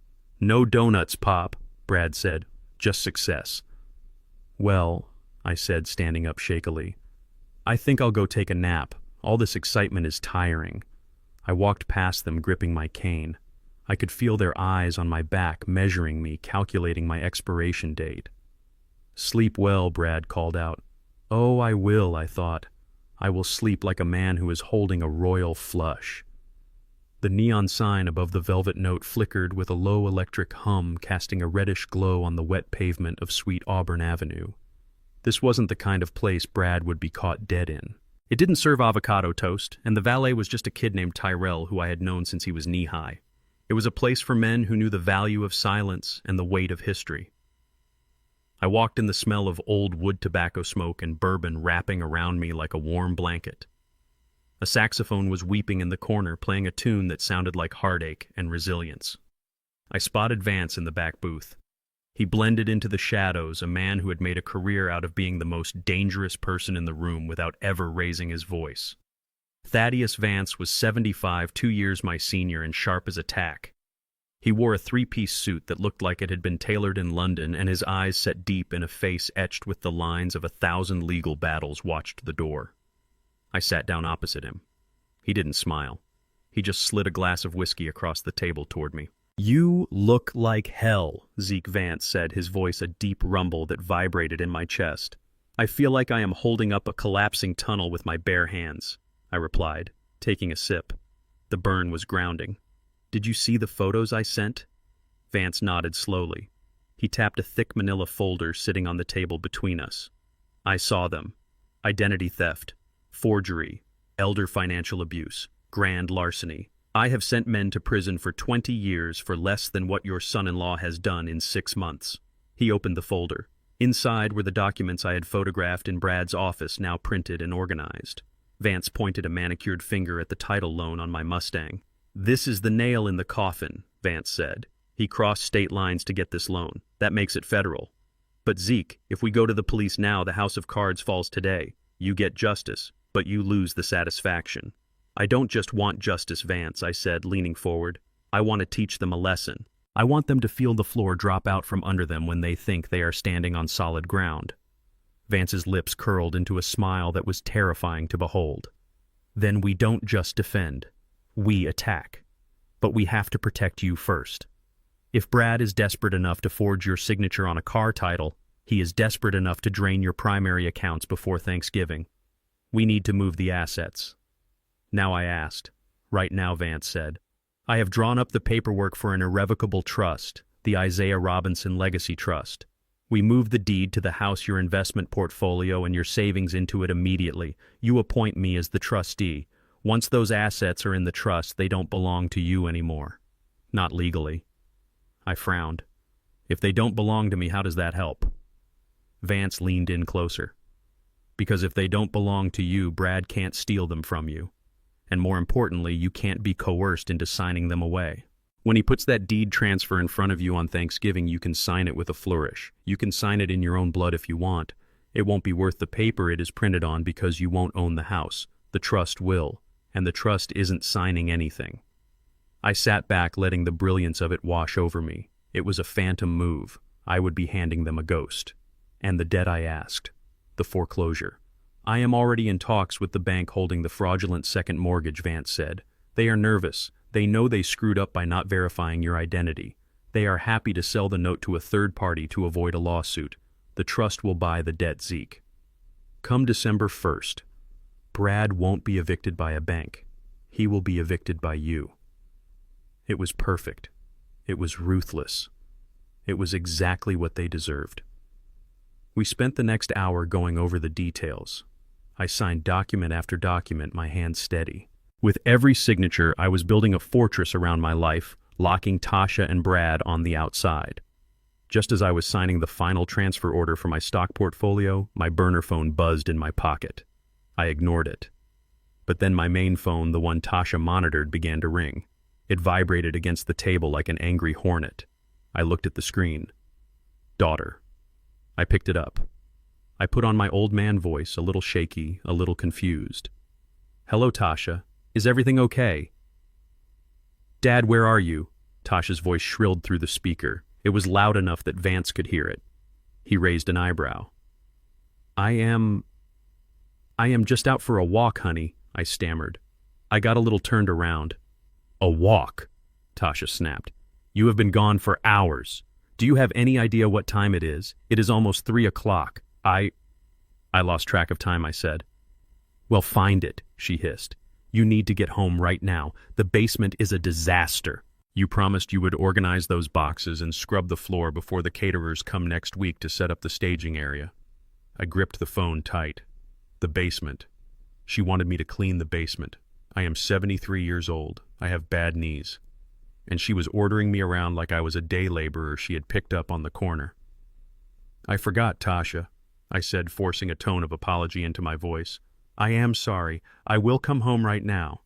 "No donuts, Pop," Brad said. "Just success." Well, I said, standing up shakily, I think I'll go take a nap. All this excitement is tiring. I walked past them, gripping my cane. I could feel their eyes on my back, measuring me, calculating my expiration date. Sleep well, Brad called out. Oh, I will, I thought. I will sleep like a man who is holding a royal flush. The neon sign above the velvet note flickered with a low electric hum, casting a reddish glow on the wet pavement of Sweet Auburn Avenue. This wasn't the kind of place Brad would be caught dead in. It didn't serve avocado toast, and the valet was just a kid named Tyrell who I had known since he was knee-high. It was a place for men who knew the value of silence and the weight of history. I walked in the smell of old wood tobacco smoke and bourbon wrapping around me like a warm blanket. A saxophone was weeping in the corner, playing a tune that sounded like heartache and resilience. I spotted Vance in the back booth. He blended into the shadows, a man who had made a career out of being the most dangerous person in the room without ever raising his voice. Thaddeus Vance was 75, 2 years my senior, and sharp as a tack. He wore a three-piece suit that looked like it had been tailored in London, and his eyes set deep in a face etched with the lines of 1,000 legal battles watched the door. I sat down opposite him. He didn't smile. He just slid a glass of whiskey across the table toward me. You look like hell, Zeke Vance said, his voice a deep rumble that vibrated in my chest. I feel like I am holding up a collapsing tunnel with my bare hands, I replied, taking a sip. The burn was grounding. Did you see the photos I sent? Vance nodded slowly. He tapped a thick manila folder sitting on the table between us. I saw them. Identity theft, forgery, elder financial abuse, grand larceny. I have sent men to prison for 20 years for less than what your son-in-law has done in 6 months. He opened the folder. Inside were the documents I had photographed in Brad's office, now printed and organized. Vance pointed a manicured finger at the title loan on my Mustang. This is the nail in the coffin, Vance said. He crossed state lines to get this loan. That makes it federal. But Zeke, if we go to the police now, the house of cards falls today. You get justice, but you lose the satisfaction. I don't just want justice, Vance, I said, leaning forward. I want to teach them a lesson. I want them to feel the floor drop out from under them when they think they are standing on solid ground. Vance's lips curled into a smile that was terrifying to behold. Then we don't just defend. We attack. But we have to protect you first. If Brad is desperate enough to forge your signature on a car title, he is desperate enough to drain your primary accounts before Thanksgiving. We need to move the assets. Now I asked. Right now, Vance said. I have drawn up the paperwork for an irrevocable trust, the Isaiah Robinson Legacy Trust. We move the deed to the house, your investment portfolio, and your savings into it immediately. You appoint me as the trustee. Once those assets are in the trust, they don't belong to you anymore. Not legally. I frowned. If they don't belong to me, how does that help? Vance leaned in closer. Because if they don't belong to you, Brad can't steal them from you. And more importantly, you can't be coerced into signing them away. When he puts that deed transfer in front of you on Thanksgiving, you can sign it with a flourish. You can sign it in your own blood if you want. It won't be worth the paper it is printed on because you won't own the house. The trust will. And the trust isn't signing anything. I sat back, letting the brilliance of it wash over me. It was a phantom move. I would be handing them a ghost. And the debt I asked. The foreclosure. I am already in talks with the bank holding the fraudulent second mortgage, Vance said. They are nervous. They know they screwed up by not verifying your identity. They are happy to sell the note to a third party to avoid a lawsuit. The trust will buy the debt, Zeke. Come December 1st, Brad won't be evicted by a bank. He will be evicted by you. It was perfect. It was ruthless. It was exactly what they deserved. We spent the next hour going over the details. I signed document after document, my hands steady. With every signature, I was building a fortress around my life, locking Tasha and Brad on the outside. Just as I was signing the final transfer order for my stock portfolio, my burner phone buzzed in my pocket. I ignored it. But then my main phone, the one Tasha monitored, began to ring. It vibrated against the table like an angry hornet. I looked at the screen. Daughter. I picked it up. I put on my old man voice, a little shaky, a little confused. Hello, Tasha. Is everything okay? Dad, where are you? Tasha's voice shrilled through the speaker. It was loud enough that Vance could hear it. He raised an eyebrow. I am... I am just out for a walk, honey, I stammered. I got a little turned around. A walk? Tasha snapped. You have been gone for hours. Do you have any idea what time it is? It is almost 3 o'clock. I lost track of time, I said. Well, find it, she hissed. You need to get home right now. The basement is a disaster. You promised you would organize those boxes and scrub the floor before the caterers come next week to set up the staging area. I gripped the phone tight. The basement. She wanted me to clean the basement. I am 73 years old. I have bad knees. And she was ordering me around like I was a day laborer she had picked up on the corner. I forgot, Tasha, I said, forcing a tone of apology into my voice. I am sorry. I will come home right now.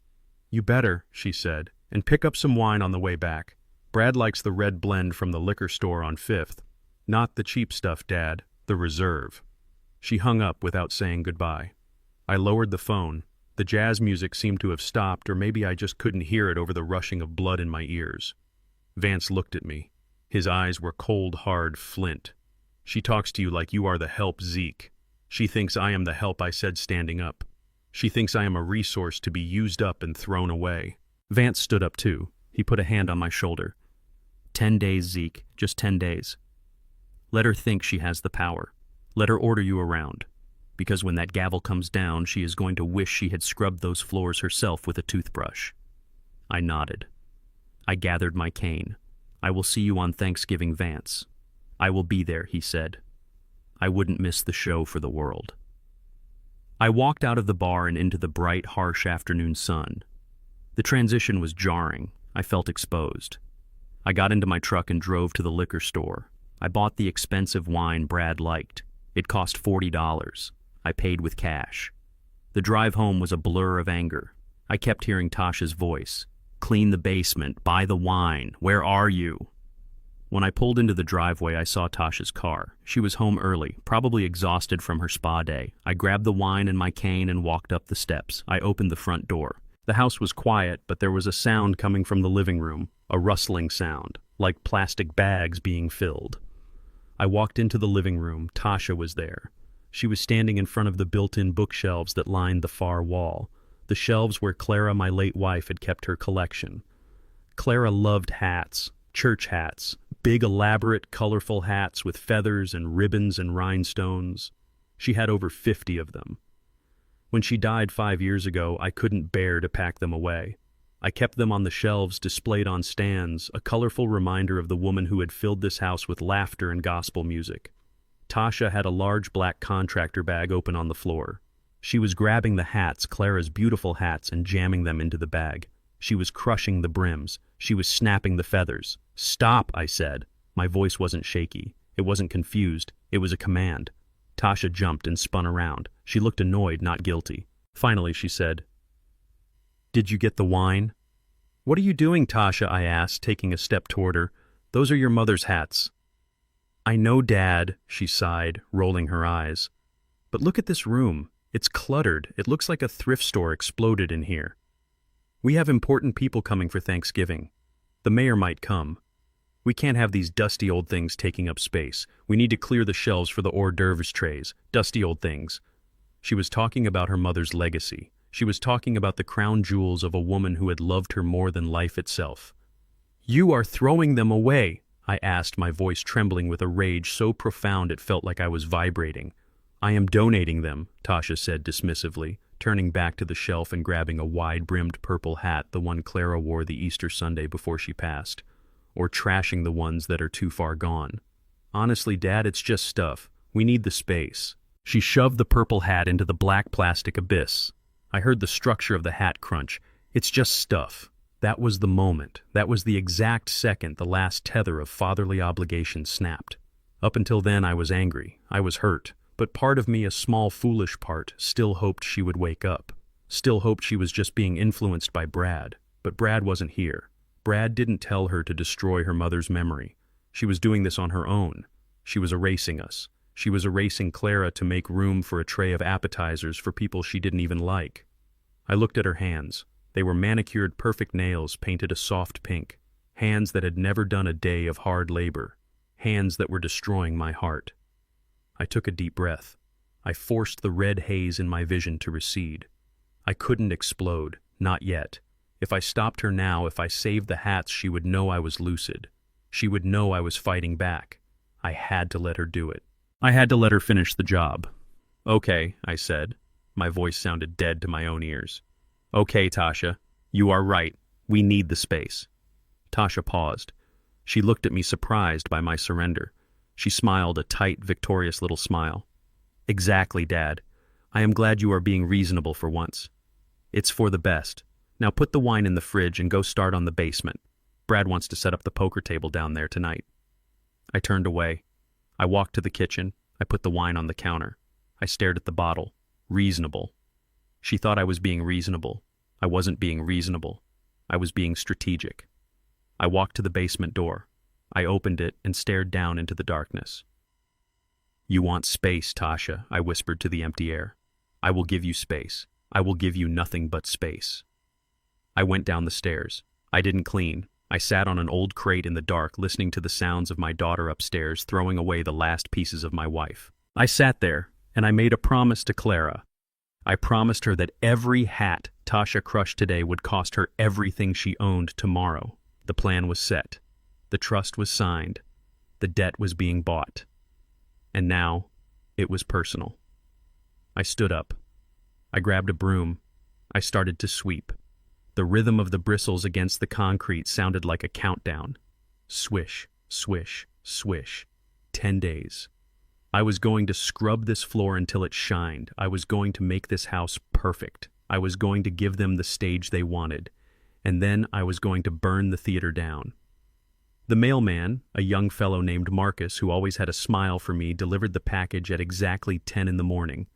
You better, she said, and pick up some wine on the way back. Brad likes the red blend from the liquor store on 5th. Not the cheap stuff, Dad, the reserve. She hung up without saying goodbye. I lowered the phone. The jazz music seemed to have stopped, or maybe I just couldn't hear it over the rushing of blood in my ears. Vance looked at me. His eyes were cold, hard flint. She talks to you like you are the help, Zeke. She thinks I am the help, I said, standing up. She thinks I am a resource to be used up and thrown away. Vance stood up too. He put a hand on my shoulder. 10 days, Zeke. Just 10 days. Let her think she has the power. Let her order you around. Because when that gavel comes down, she is going to wish she had scrubbed those floors herself with a toothbrush. I nodded. I gathered my cane. I will see you on Thanksgiving, Vance. I will be there, he said. I wouldn't miss the show for the world. I walked out of the bar and into the bright, harsh afternoon sun. The transition was jarring. I felt exposed. I got into my truck and drove to the liquor store. I bought the expensive wine Brad liked. It cost $40. I paid with cash. The drive home was a blur of anger. I kept hearing Tasha's voice. Clean the basement, buy the wine, where are you? When I pulled into the driveway, I saw Tasha's car. She was home early, probably exhausted from her spa day. I grabbed the wine and my cane and walked up the steps. I opened the front door. The house was quiet, but there was a sound coming from the living room, a rustling sound, like plastic bags being filled. I walked into the living room. Tasha was there. She was standing in front of the built-in bookshelves that lined the far wall, the shelves where Clara, my late wife, had kept her collection. Clara loved hats, church hats, big elaborate colorful hats with feathers and ribbons and rhinestones. She had over 50 of them. When she died 5 years ago, I couldn't bear to pack them away. I kept them on the shelves, displayed on stands, a colorful reminder of the woman who had filled this house with laughter and gospel music. Tasha had a large black contractor bag open on the floor. She was grabbing the hats, Clara's beautiful hats, and jamming them into the bag. She was crushing the brims. She was snapping the feathers. Stop, I said. My voice wasn't shaky. It wasn't confused. It was a command. Tasha jumped and spun around. She looked annoyed, not guilty. Finally, she said, Did you get the wine? What are you doing, Tasha? I asked, taking a step toward her. Those are your mother's hats. I know, Dad, she sighed, rolling her eyes. But look at this room. It's cluttered. It looks like a thrift store exploded in here. We have important people coming for Thanksgiving. The mayor might come. We can't have these dusty old things taking up space. We need to clear the shelves for the hors d'oeuvres trays. Dusty old things. She was talking about her mother's legacy. She was talking about the crown jewels of a woman who had loved her more than life itself. You are throwing them away, I asked, my voice trembling with a rage so profound it felt like I was vibrating. I am donating them, Tasha said dismissively, turning back to the shelf and grabbing a wide-brimmed purple hat, the one Clara wore the Easter Sunday before she passed, or trashing the ones that are too far gone. Honestly, Dad, it's just stuff. We need the space. She shoved the purple hat into the black plastic abyss. I heard the structure of the hat crunch. It's just stuff. That was the moment. That was the exact second the last tether of fatherly obligation snapped. Up until then, I was angry. I was hurt. But part of me, a small, foolish part, still hoped she would wake up. Still hoped she was just being influenced by Brad. But Brad wasn't here. Brad didn't tell her to destroy her mother's memory. She was doing this on her own. She was erasing us. She was erasing Clara to make room for a tray of appetizers for people she didn't even like. I looked at her hands. They were manicured perfect nails painted a soft pink. Hands that had never done a day of hard labor. Hands that were destroying my heart. I took a deep breath. I forced the red haze in my vision to recede. I couldn't explode, not yet. If I stopped her now, if I saved the hats, she would know I was lucid. She would know I was fighting back. I had to let her do it. I had to let her finish the job. "Okay," I said. My voice sounded dead to my own ears. "Okay, Tasha, you are right. We need the space." Tasha paused. She looked at me surprised by my surrender. She smiled a tight, victorious little smile. "Exactly, Dad. I am glad you are being reasonable for once. It's for the best. Now put the wine in the fridge and go start on the basement. Brad wants to set up the poker table down there tonight." I turned away. I walked to the kitchen. I put the wine on the counter. I stared at the bottle. Reasonable. She thought I was being reasonable. I wasn't being reasonable. I was being strategic. I walked to the basement door. I opened it and stared down into the darkness. "You want space, Tasha," I whispered to the empty air. "I will give you space. I will give you nothing but space." I went down the stairs. I didn't clean. I sat on an old crate in the dark, listening to the sounds of my daughter upstairs, throwing away the last pieces of my wife. I sat there, and I made a promise to Clara. I promised her that every hat Tasha crushed today would cost her everything she owned tomorrow. The plan was set. The trust was signed. The debt was being bought. And now, it was personal. I stood up. I grabbed a broom. I started to sweep. The rhythm of the bristles against the concrete sounded like a countdown. Swish, swish, swish. 10 days. I was going to scrub this floor until it shined. I was going to make this house perfect. I was going to give them the stage they wanted. And then I was going to burn the theater down. The mailman, a young fellow named Marcus, who always had a smile for me, delivered the package at exactly 10 in the morning.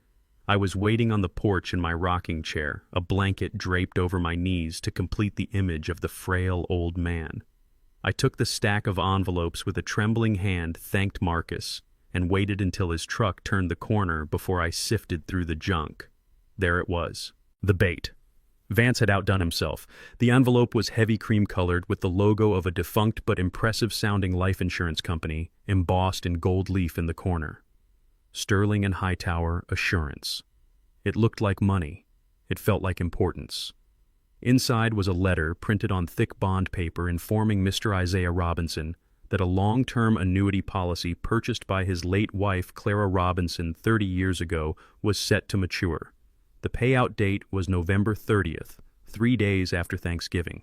I was waiting on the porch in my rocking chair, a blanket draped over my knees to complete the image of the frail old man. I took the stack of envelopes with a trembling hand, thanked Marcus, and waited until his truck turned the corner before I sifted through the junk. There it was. The bait. Vance had outdone himself. The envelope was heavy cream-colored with the logo of a defunct but impressive-sounding life insurance company embossed in gold leaf in the corner. Sterling and Hightower Assurance. It looked like money. It felt like importance. Inside was a letter printed on thick bond paper informing Mr. Isaiah Robinson that a long-term annuity policy purchased by his late wife Clara Robinson 30 years ago was set to mature. The payout date was November 30th, 3 days after Thanksgiving.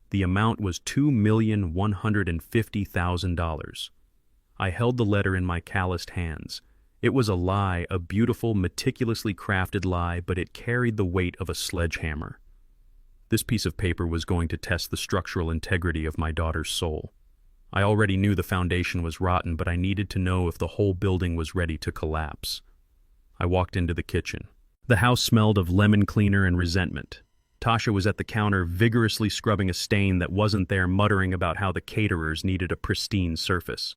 The amount was $2,150,000. I held the letter in my calloused hands. It was a lie, a beautiful, meticulously crafted lie, but it carried the weight of a sledgehammer. This piece of paper was going to test the structural integrity of my daughter's soul. I already knew the foundation was rotten, but I needed to know if the whole building was ready to collapse. I walked into the kitchen. The house smelled of lemon cleaner and resentment. Tasha was at the counter vigorously scrubbing a stain that wasn't there, muttering about how the caterers needed a pristine surface.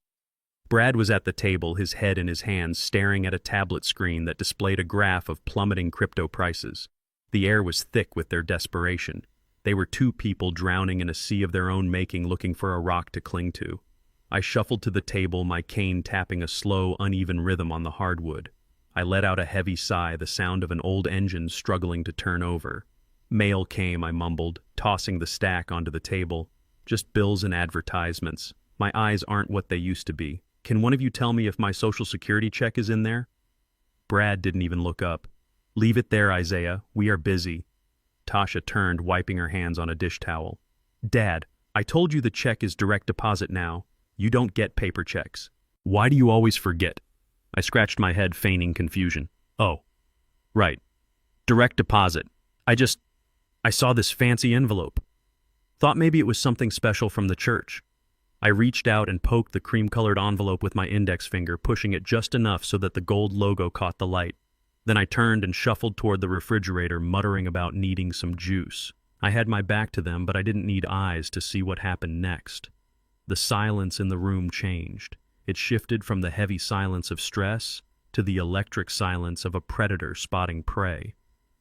Brad was at the table, his head in his hands, staring at a tablet screen that displayed a graph of plummeting crypto prices. The air was thick with their desperation. They were two people drowning in a sea of their own making, looking for a rock to cling to. I shuffled to the table, my cane tapping a slow, uneven rhythm on the hardwood. I let out a heavy sigh, the sound of an old engine struggling to turn over. Mail came, I mumbled, tossing the stack onto the table. Just bills and advertisements. My eyes aren't what they used to be. Can one of you tell me if my Social Security check is in there? Brad didn't even look up. Leave it there, Isaiah. We are busy. Tasha turned, wiping her hands on a dish towel. Dad, I told you the check is direct deposit now. You don't get paper checks. Why do you always forget? I scratched my head, feigning confusion. Oh, right. Direct deposit. I saw this fancy envelope. Thought maybe it was something special from the church. I reached out and poked the cream-colored envelope with my index finger, pushing it just enough so that the gold logo caught the light. Then I turned and shuffled toward the refrigerator, muttering about needing some juice. I had my back to them, but I didn't need eyes to see what happened next. The silence in the room changed. It shifted from the heavy silence of stress to the electric silence of a predator spotting prey.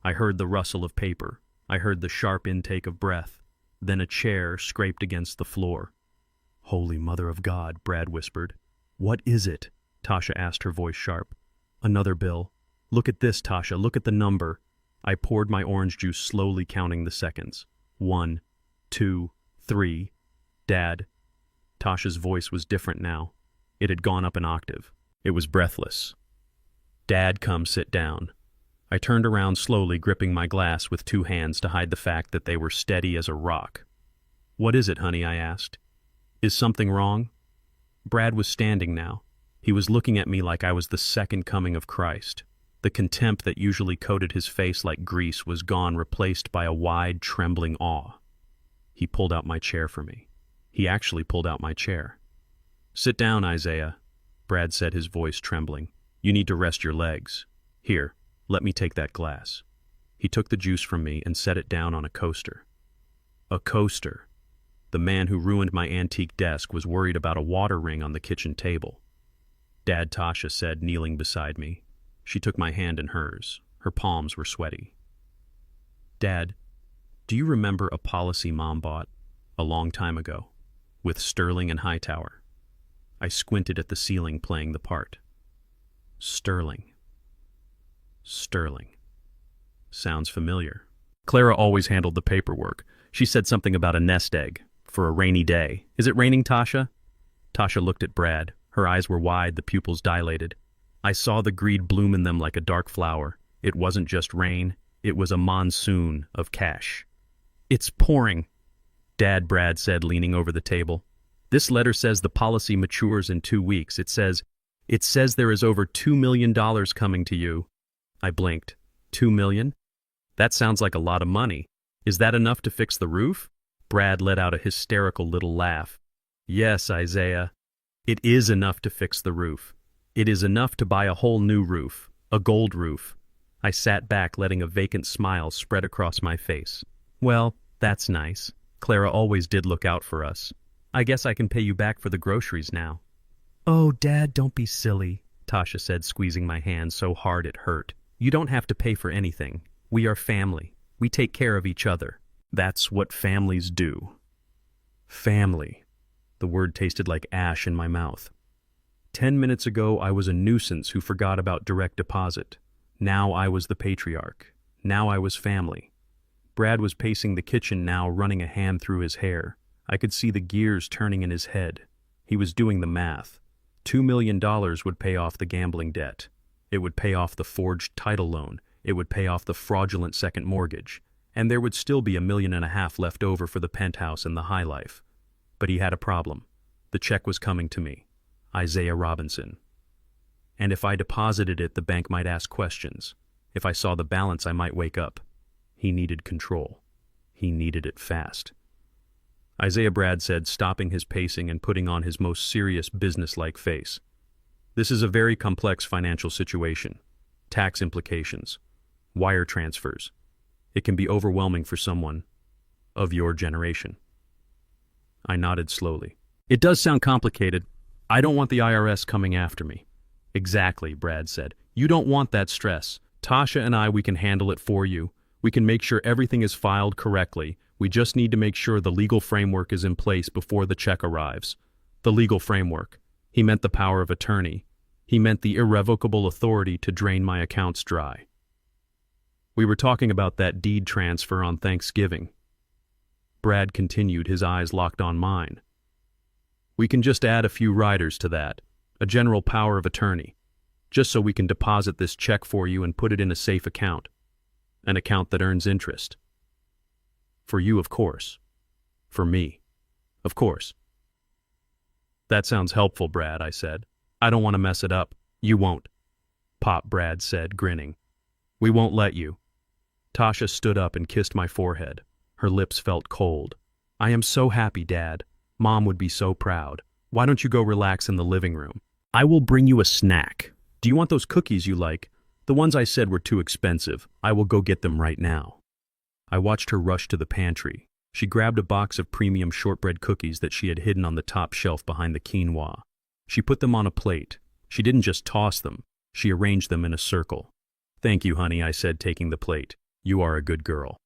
I heard the rustle of paper. I heard the sharp intake of breath. Then a chair scraped against the floor. Holy Mother of God, Brad whispered. What is it? Tasha asked, her voice sharp. Another bill. Look at this, Tasha, look at the number. I poured my orange juice, slowly counting the seconds. 1, 2, 3. Dad. Tasha's voice was different now. It had gone up an octave. It was breathless. Dad, come sit down. I turned around slowly, gripping my glass with 2 hands to hide the fact that they were steady as a rock. What is it, honey? I asked. Is something wrong? Brad was standing now. He was looking at me like I was the second coming of Christ. The contempt that usually coated his face like grease was gone, replaced by a wide, trembling awe. He pulled out my chair for me. He actually pulled out my chair. Sit down, Isaiah, Brad said, his voice trembling. You need to rest your legs. Here, let me take that glass. He took the juice from me and set it down on a coaster. A coaster. The man who ruined my antique desk was worried about a water ring on the kitchen table. Dad, Tasha said, kneeling beside me. She took my hand in hers. Her palms were sweaty. Dad, do you remember a policy Mom bought a long time ago with Sterling and Hightower? I squinted at the ceiling, playing the part. Sterling. Sterling. Sounds familiar. Clara always handled the paperwork. She said something about a nest egg for a rainy day. Is it raining, Tasha? Tasha looked at Brad. Her eyes were wide, the pupils dilated. I saw the greed bloom in them like a dark flower. It wasn't just rain, it was a monsoon of cash. It's pouring, Dad, Brad said, leaning over the table. This letter says the policy matures in 2 weeks. It says there is over $2 million coming to you. I blinked. $2 million? That sounds like a lot of money. Is that enough to fix the roof? Brad let out a hysterical little laugh. Yes, Isaiah. It is enough to fix the roof. It is enough to buy a whole new roof, a gold roof. I sat back, letting a vacant smile spread across my face. Well, that's nice. Clara always did look out for us. I guess I can pay you back for the groceries now. Oh, Dad, don't be silly, Tasha said, squeezing my hand so hard it hurt. You don't have to pay for anything. We are family. We take care of each other. That's what families do. Family. The word tasted like ash in my mouth. 10 minutes ago, I was a nuisance who forgot about direct deposit. Now I was the patriarch. Now I was family. Brad was pacing the kitchen now, running a hand through his hair. I could see the gears turning in his head. He was doing the math. $2 million would pay off the gambling debt. It would pay off the forged title loan. It would pay off the fraudulent second mortgage. And there would still be $1.5 million left over for the penthouse and the high life. But he had a problem. The check was coming to me. Isaiah Robinson. And if I deposited it, the bank might ask questions. If I saw the balance, I might wake up. He needed control. He needed it fast. Isaiah, Brad said, stopping his pacing and putting on his most serious business-like face. This is a very complex financial situation. Tax implications. Wire transfers. It can be overwhelming for someone of your generation. I nodded slowly. It does sound complicated. I don't want the IRS coming after me. Exactly, Brad said. You don't want that stress. Tasha and we can handle it for you. We can make sure everything is filed correctly. We just need to make sure the legal framework is in place before the check arrives. The legal framework. He meant the power of attorney. He meant the irrevocable authority to drain my accounts dry. We were talking about that deed transfer on Thanksgiving. Brad continued, his eyes locked on mine. We can just add a few riders to that, a general power of attorney, just so we can deposit this check for you and put it in a safe account, an account that earns interest. For you, of course. For me, of course. That sounds helpful, Brad, I said. I don't want to mess it up. You won't, Pop, Brad said, grinning. We won't let you. Tasha stood up and kissed my forehead. Her lips felt cold. I am so happy, Dad. Mom would be so proud. Why don't you go relax in the living room? I will bring you a snack. Do you want those cookies you like? The ones I said were too expensive. I will go get them right now. I watched her rush to the pantry. She grabbed a box of premium shortbread cookies that she had hidden on the top shelf behind the quinoa. She put them on a plate. She didn't just toss them. She arranged them in a circle. Thank you, honey, I said, taking the plate. You are a good girl.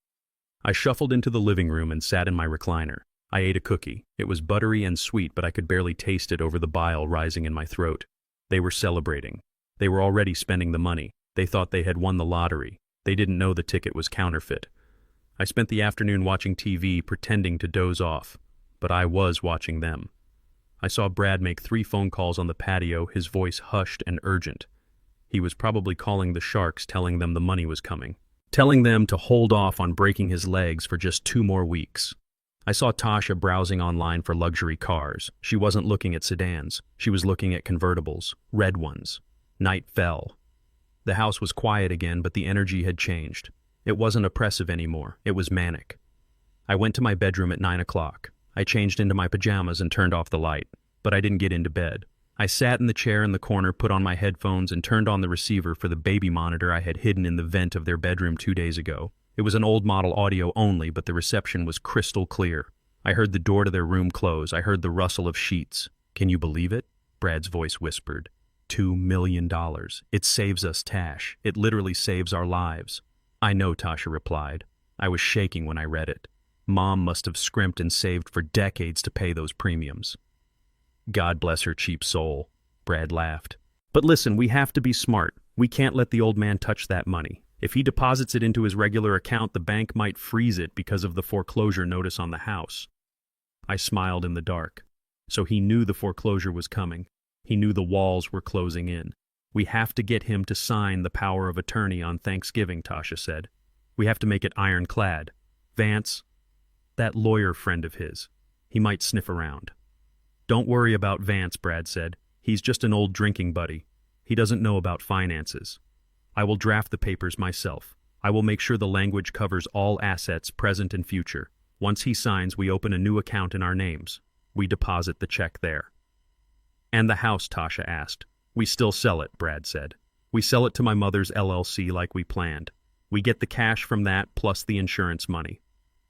I shuffled into the living room and sat in my recliner. I ate a cookie. It was buttery and sweet, but I could barely taste it over the bile rising in my throat. They were celebrating. They were already spending the money. They thought they had won the lottery. They didn't know the ticket was counterfeit. I spent the afternoon watching TV, pretending to doze off, but I was watching them. I saw Brad make 3 phone calls on the patio, his voice hushed and urgent. He was probably calling the Sharks, telling them the money was coming, telling them to hold off on breaking his legs for just 2 more weeks. I saw Tasha browsing online for luxury cars. She wasn't looking at sedans. She was looking at convertibles, red ones. Night fell. The house was quiet again, but the energy had changed. It wasn't oppressive anymore. It was manic. I went to my bedroom at 9 o'clock. I changed into my pajamas and turned off the light, but I didn't get into bed. I sat in the chair in the corner, put on my headphones, and turned on the receiver for the baby monitor I had hidden in the vent of their bedroom 2 days ago. It was an old model audio only, but the reception was crystal clear. I heard the door to their room close. I heard the rustle of sheets. "Can you believe it?" Brad's voice whispered. $2 million. It saves us, Tash. It literally saves our lives. "I know," Tasha replied. I was shaking when I read it. Mom must have scrimped and saved for decades to pay those premiums. "God bless her cheap soul," Brad laughed. "But listen, we have to be smart. We can't let the old man touch that money. If he deposits it into his regular account, the bank might freeze it because of the foreclosure notice on the house." I smiled in the dark. So he knew the foreclosure was coming. He knew the walls were closing in. "We have to get him to sign the power of attorney on Thanksgiving," Tasha said. "We have to make it ironclad. Vance, that lawyer friend of his, he might sniff around." "Don't worry about Vance," Brad said. "He's just an old drinking buddy. He doesn't know about finances. I will draft the papers myself. I will make sure the language covers all assets, present and future. Once he signs, we open a new account in our names. We deposit the check there." "And the house?" Tasha asked. "We still sell it," Brad said. "We sell it to my mother's LLC like we planned. We get the cash from that plus the insurance money.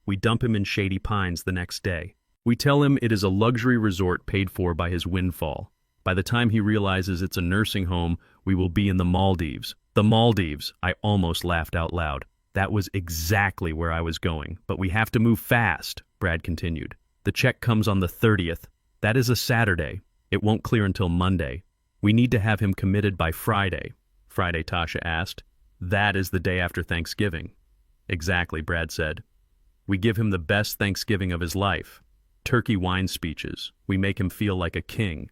We dump him in Shady Pines the next day. We tell him it is a luxury resort paid for by his windfall. By the time he realizes it's a nursing home, we will be in the Maldives." The Maldives! I almost laughed out loud. That was exactly where I was going. "But we have to move fast," Brad continued. "The check comes on the 30th. That is a Saturday. It won't clear until Monday. We need to have him committed by Friday." "Friday?" Tasha asked. "That is the day after Thanksgiving." "Exactly," Brad said. "We give him the best Thanksgiving of his life. Turkey wine speeches. We make him feel like a king.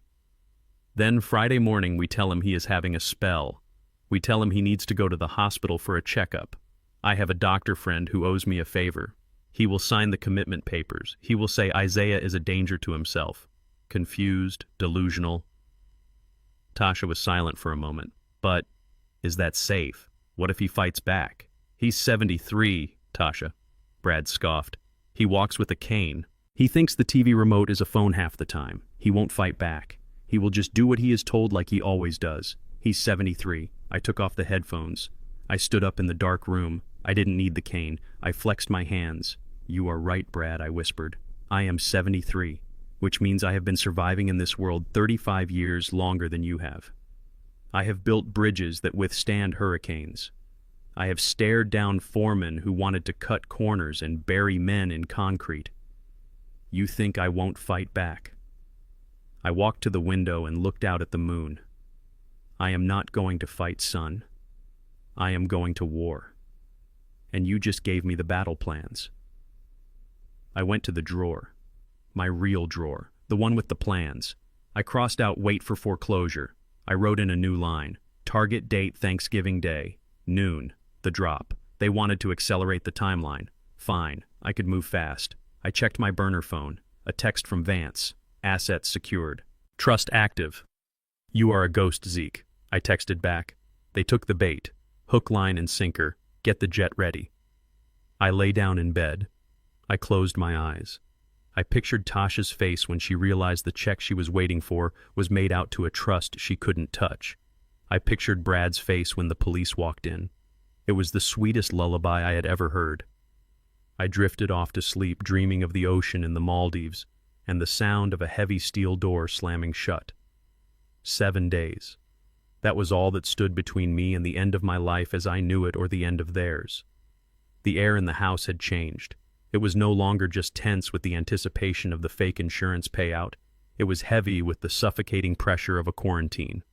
Then Friday morning we tell him he is having a spell. We tell him he needs to go to the hospital for a checkup. I have a doctor friend who owes me a favor. He will sign the commitment papers. He will say Isaiah is a danger to himself. Confused, delusional." Tasha was silent for a moment. "But is that safe? What if he fights back?" "He's 73, Tasha." Brad scoffed. "He walks with a cane. He thinks the TV remote is a phone half the time. He won't fight back. He will just do what he is told like he always does. He's 73. I took off the headphones. I stood up in the dark room. I didn't need the cane. I flexed my hands. "You are right, Brad," I whispered. "I am 73, which means I have been surviving in this world 35 years longer than you have. I have built bridges that withstand hurricanes. I have stared down foremen who wanted to cut corners and bury men in concrete. You think I won't fight back?" I walked to the window and looked out at the moon. "I am not going to fight, son. I am going to war. And you just gave me the battle plans." I went to the drawer. My real drawer. The one with the plans. I crossed out "wait for foreclosure." I wrote in a new line. "Target date Thanksgiving Day. Noon. The drop." They wanted to accelerate the timeline. Fine. I could move fast. I checked my burner phone. A text from Vance. "Assets secured. Trust active." "You are a ghost, Zeke." I texted back. They took the bait. Hook, line, and sinker. Get the jet ready. I lay down in bed. I closed my eyes. I pictured Tasha's face when she realized the check she was waiting for was made out to a trust she couldn't touch. I pictured Brad's face when the police walked in. It was the sweetest lullaby I had ever heard. I drifted off to sleep, dreaming of the ocean in the Maldives and the sound of a heavy steel door slamming shut. 7 days. That was all that stood between me and the end of my life as I knew it or the end of theirs. The air in the house had changed. It was no longer just tense with the anticipation of the fake insurance payout. It was heavy with the suffocating pressure of a quarantine.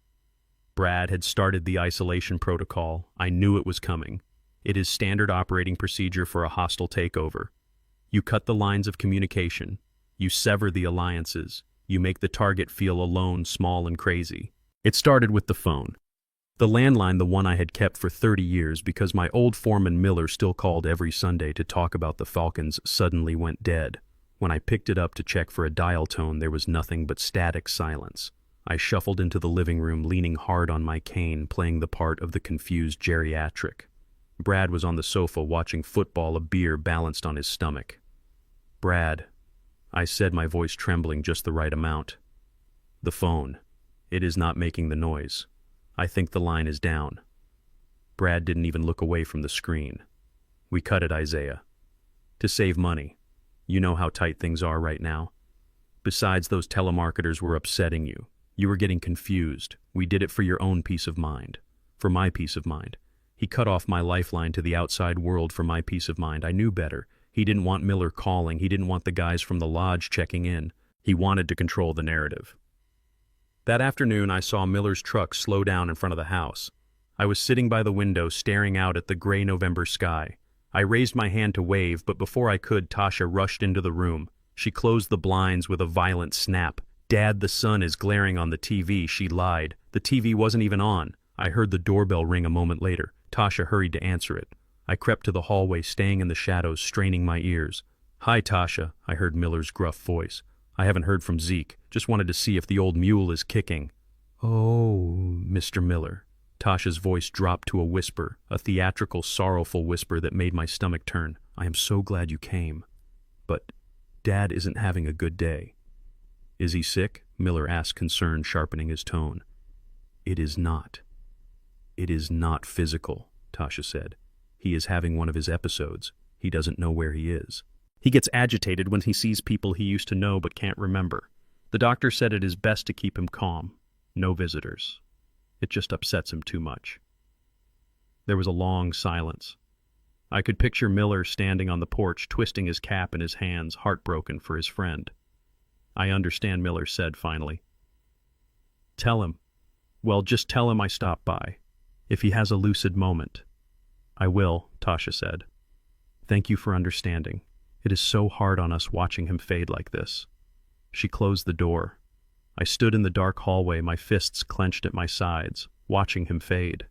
Brad had started the isolation protocol. I knew it was coming. It is standard operating procedure for a hostile takeover. You cut the lines of communication. You sever the alliances. You make the target feel alone, small, and crazy. It started with the phone. The landline, the one I had kept for 30 years because my old foreman Miller still called every Sunday to talk about the Falcons, suddenly went dead. When I picked it up to check for a dial tone, there was nothing but static silence. I shuffled into the living room, leaning hard on my cane, playing the part of the confused geriatric. Brad was on the sofa watching football, a beer balanced on his stomach. "Brad," I said, my voice trembling just the right amount. "The phone. It is not making the noise. I think the line is down." Brad didn't even look away from the screen. "We cut it, Isaiah. To save money. You know how tight things are right now. Besides, those telemarketers were upsetting you. You were getting confused. We did it for your own peace of mind. For my peace of mind." He cut off my lifeline to the outside world for my peace of mind. I knew better. He didn't want Miller calling. He didn't want the guys from the lodge checking in. He wanted to control the narrative. That afternoon, I saw Miller's truck slow down in front of the house. I was sitting by the window, staring out at the gray November sky. I raised my hand to wave, but before I could, Tasha rushed into the room. She closed the blinds with a violent snap. "Dad, the sun is glaring on the TV," she lied. "The TV wasn't even on." I heard the doorbell ring a moment later. Tasha hurried to answer it. I crept to the hallway, staying in the shadows, straining my ears. "Hi, Tasha," I heard Miller's gruff voice. "I haven't heard from Zeke. Just wanted to see if the old mule is kicking." "Oh, Mr. Miller." Tasha's voice dropped to a whisper, a theatrical, sorrowful whisper that made my stomach turn. "I am so glad you came. But Dad isn't having a good day." "Is he sick?" Miller asked, concern sharpening his tone. "It is not. It is not physical," Tasha said. "He is having one of his episodes. He doesn't know where he is. He gets agitated when he sees people he used to know but can't remember. The doctor said it is best to keep him calm. No visitors. It just upsets him too much." There was a long silence. I could picture Miller standing on the porch, twisting his cap in his hands, heartbroken for his friend. "I understand," Miller said finally. "Tell him. Well, just tell him I stopped by. If he has a lucid moment." "I will," Tasha said. "Thank you for understanding. It is so hard on us watching him fade like this." She closed the door. I stood in the dark hallway, my fists clenched at my sides, watching him fade.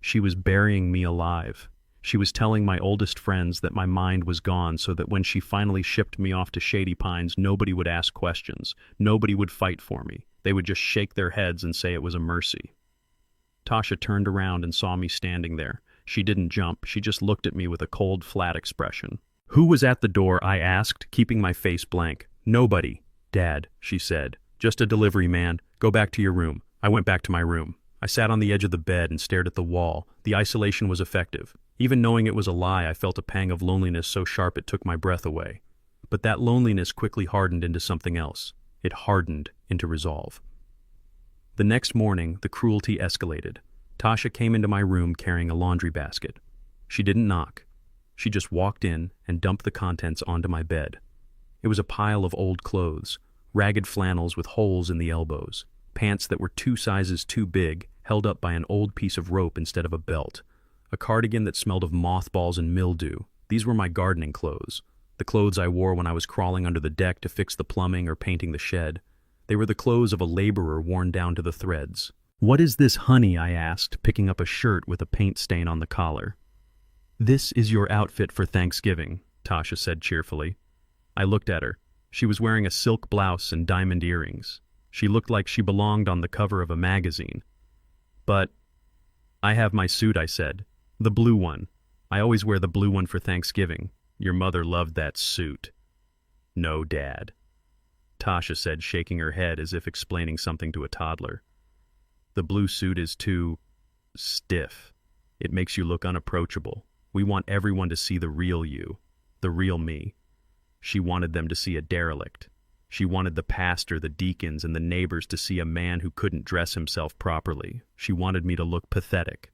She was burying me alive. She was telling my oldest friends that my mind was gone so that when she finally shipped me off to Shady Pines, nobody would ask questions. Nobody would fight for me. They would just shake their heads and say it was a mercy. Tasha turned around and saw me standing there. She didn't jump. She just looked at me with a cold, flat expression. "Who was at the door?" I asked, keeping my face blank. "Nobody, Dad," she said. "Just a delivery man. Go back to your room." I went back to my room. I sat on the edge of the bed and stared at the wall. The isolation was effective. Even knowing it was a lie, I felt a pang of loneliness so sharp it took my breath away. But that loneliness quickly hardened into something else. It hardened into resolve. The next morning, the cruelty escalated. Tasha came into my room carrying a laundry basket. She didn't knock. She just walked in and dumped the contents onto my bed. It was a pile of old clothes, ragged flannels with holes in the elbows, pants that were 2 sizes too big, held up by an old piece of rope instead of a belt, a cardigan that smelled of mothballs and mildew. These were my gardening clothes, the clothes I wore when I was crawling under the deck to fix the plumbing or painting the shed. They were the clothes of a laborer worn down to the threads. "What is this, honey?" I asked, picking up a shirt with a paint stain on the collar. "This is your outfit for Thanksgiving," Tasha said cheerfully. I looked at her. She was wearing a silk blouse and diamond earrings. She looked like she belonged on the cover of a magazine. "But I have my suit," I said. "The blue one. I always wear the blue one for Thanksgiving. Your mother loved that suit." "No, Dad," Tasha said, shaking her head as if explaining something to a toddler. "The blue suit is too stiff. It makes you look unapproachable. We want everyone to see the real you, the real me." She wanted them to see a derelict. She wanted the pastor, the deacons, and the neighbors to see a man who couldn't dress himself properly. She wanted me to look pathetic.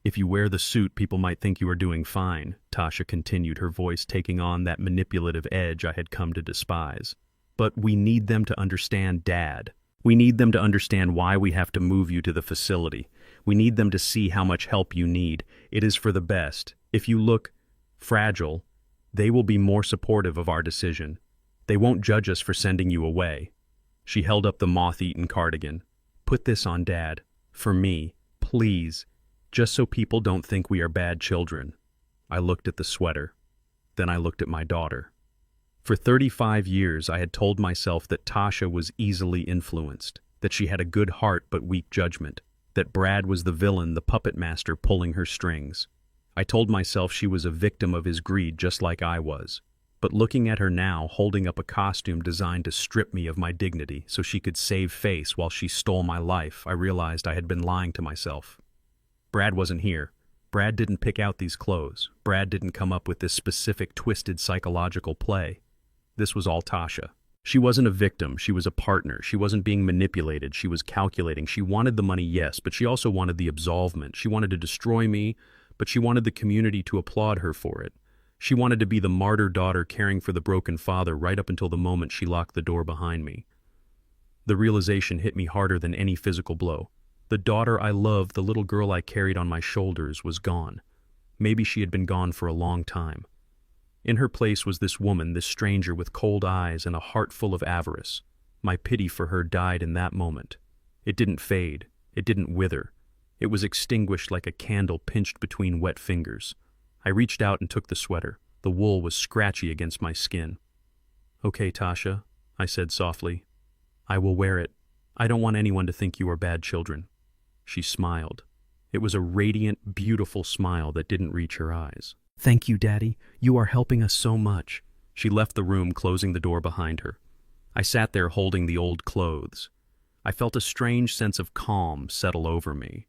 "If you wear the suit, people might think you are doing fine," Tasha continued, her voice taking on that manipulative edge I had come to despise. "But we need them to understand, Dad. We need them to understand why we have to move you to the facility. We need them to see how much help you need. It is for the best. If you look fragile, they will be more supportive of our decision. They won't judge us for sending you away." She held up the moth-eaten cardigan. "Put this on, Dad. For me. Please. Just so people don't think we are bad children." I looked at the sweater. Then I looked at my daughter. For 35 years, I had told myself that Tasha was easily influenced, that she had a good heart but weak judgment, that Brad was the villain, the puppet master pulling her strings. I told myself she was a victim of his greed just like I was. But looking at her now, holding up a costume designed to strip me of my dignity so she could save face while she stole my life, I realized I had been lying to myself. Brad wasn't here. Brad didn't pick out these clothes. Brad didn't come up with this specific twisted psychological play. This was all Tasha. She wasn't a victim, she was a partner. She wasn't being manipulated, she was calculating. She wanted the money, yes, but she also wanted the absolvement. She wanted to destroy me, but she wanted the community to applaud her for it. She wanted to be the martyr daughter caring for the broken father right up until the moment she locked the door behind me. The realization hit me harder than any physical blow. The daughter I loved, the little girl I carried on my shoulders, was gone. Maybe she had been gone for a long time. In her place was this woman, this stranger with cold eyes and a heart full of avarice. My pity for her died in that moment. It didn't fade. It didn't wither. It was extinguished like a candle pinched between wet fingers. I reached out and took the sweater. The wool was scratchy against my skin. "Okay, Tasha," I said softly. "I will wear it. I don't want anyone to think you are bad children." She smiled. It was a radiant, beautiful smile that didn't reach her eyes. "Thank you, Daddy. You are helping us so much." She left the room, closing the door behind her. I sat there holding the old clothes. I felt a strange sense of calm settle over me.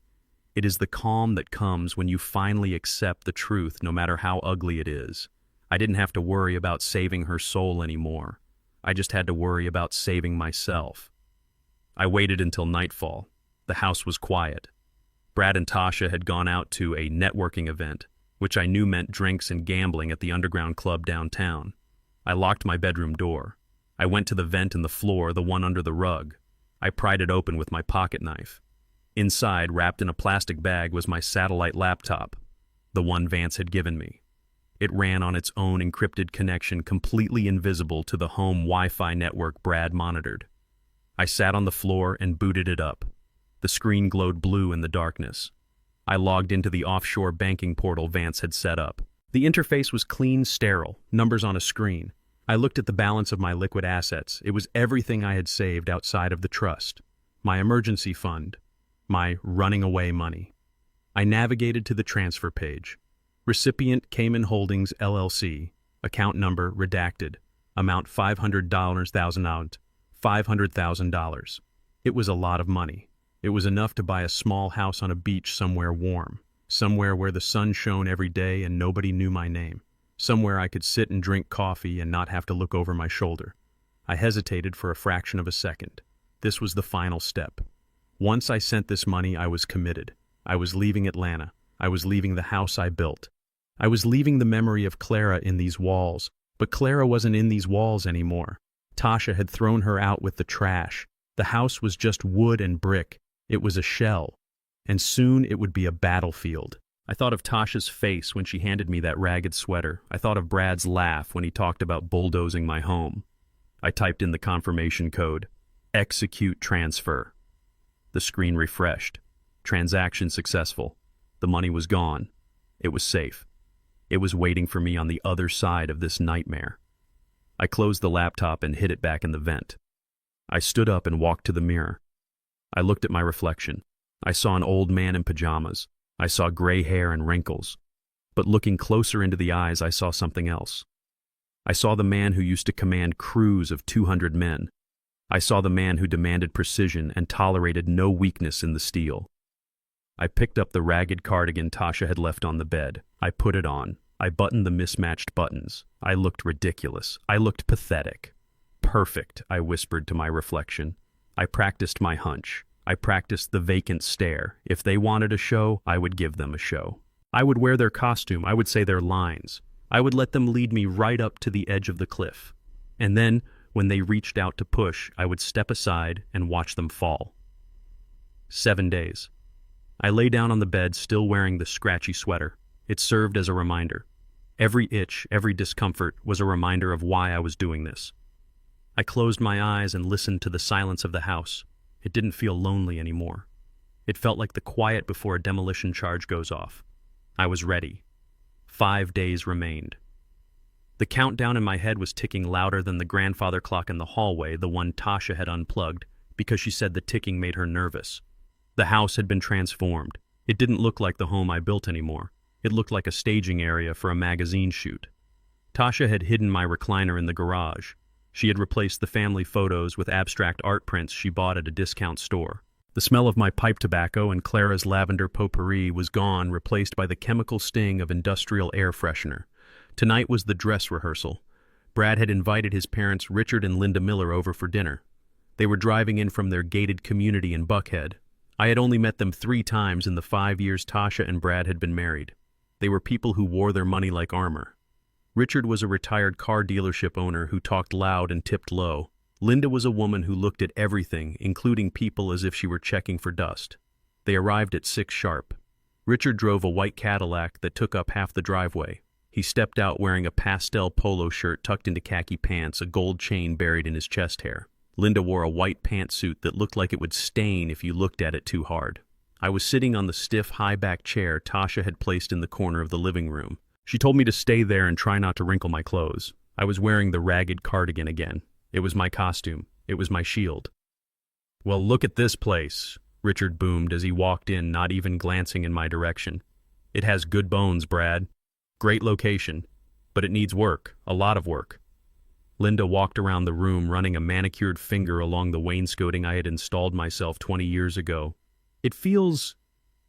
It is the calm that comes when you finally accept the truth, no matter how ugly it is. I didn't have to worry about saving her soul anymore. I just had to worry about saving myself. I waited until nightfall. The house was quiet. Brad and Tasha had gone out to a networking event, which I knew meant drinks and gambling at the underground club downtown. I locked my bedroom door. I went to the vent in the floor, the one under the rug. I pried it open with my pocket knife. Inside, wrapped in a plastic bag, was my satellite laptop, the one Vance had given me. It ran on its own encrypted connection, completely invisible to the home Wi-Fi network Brad monitored. I sat on the floor and booted it up. The screen glowed blue in the darkness. I logged into the offshore banking portal Vance had set up. The interface was clean, sterile, numbers on a screen. I looked at the balance of my liquid assets. It was everything I had saved outside of the trust. My emergency fund. My running away money. I navigated to the transfer page. Recipient Cayman Holdings, LLC. Account number redacted. Amount $500,000. It was a lot of money. It was enough to buy a small house on a beach somewhere warm. Somewhere where the sun shone every day and nobody knew my name. Somewhere I could sit and drink coffee and not have to look over my shoulder. I hesitated for a fraction of a second. This was the final step. Once I sent this money, I was committed. I was leaving Atlanta. I was leaving the house I built. I was leaving the memory of Clara in these walls. But Clara wasn't in these walls anymore. Tasha had thrown her out with the trash. The house was just wood and brick. It was a shell. And soon it would be a battlefield. I thought of Tasha's face when she handed me that ragged sweater. I thought of Brad's laugh when he talked about bulldozing my home. I typed in the confirmation code. Execute transfer. The screen refreshed. Transaction successful. The money was gone. It was safe. It was waiting for me on the other side of this nightmare. I closed the laptop and hid it back in the vent. I stood up and walked to the mirror. I looked at my reflection. I saw an old man in pajamas. I saw gray hair and wrinkles. But looking closer into the eyes, I saw something else. I saw the man who used to command crews of 200 men. I saw the man who demanded precision and tolerated no weakness in the steel. I picked up the ragged cardigan Tasha had left on the bed. I put it on. I buttoned the mismatched buttons. I looked ridiculous. I looked pathetic. Perfect, I whispered to my reflection. I practiced my hunch. I practiced the vacant stare. If they wanted a show, I would give them a show. I would wear their costume. I would say their lines. I would let them lead me right up to the edge of the cliff. And then, When they reached out to push, I would step aside and watch them fall. 7 days. I lay down on the bed, still wearing the scratchy sweater. It served as a reminder. Every itch, every discomfort was a reminder of why I was doing this. I closed my eyes and listened to the silence of the house. It didn't feel lonely anymore. It felt like the quiet before a demolition charge goes off. I was ready. 5 days remained. The countdown in my head was ticking louder than the grandfather clock in the hallway, the one Tasha had unplugged, because she said the ticking made her nervous. The house had been transformed. It didn't look like the home I built anymore. It looked like a staging area for a magazine shoot. Tasha had hidden my recliner in the garage. She had replaced the family photos with abstract art prints she bought at a discount store. The smell of my pipe tobacco and Clara's lavender potpourri was gone, replaced by the chemical sting of industrial air freshener. Tonight was the dress rehearsal. Brad had invited his parents Richard and Linda Miller over for dinner. They were driving in from their gated community in Buckhead. I had only met them 3 times in the 5 years Tasha and Brad had been married. They were people who wore their money like armor. Richard was a retired car dealership owner who talked loud and tipped low. Linda was a woman who looked at everything, including people, as if she were checking for dust. They arrived at 6 sharp. Richard drove a white Cadillac that took up half the driveway. He stepped out wearing a pastel polo shirt tucked into khaki pants, a gold chain buried in his chest hair. Linda wore a white pantsuit that looked like it would stain if you looked at it too hard. I was sitting on the stiff, high-back chair Tasha had placed in the corner of the living room. She told me to stay there and try not to wrinkle my clothes. I was wearing the ragged cardigan again. It was my costume. It was my shield. "Well, look at this place," Richard boomed as he walked in, not even glancing in my direction. "It has good bones, Brad. Great location. But it needs work. A lot of work." Linda walked around the room, running a manicured finger along the wainscoting I had installed myself 20 years ago. "It feels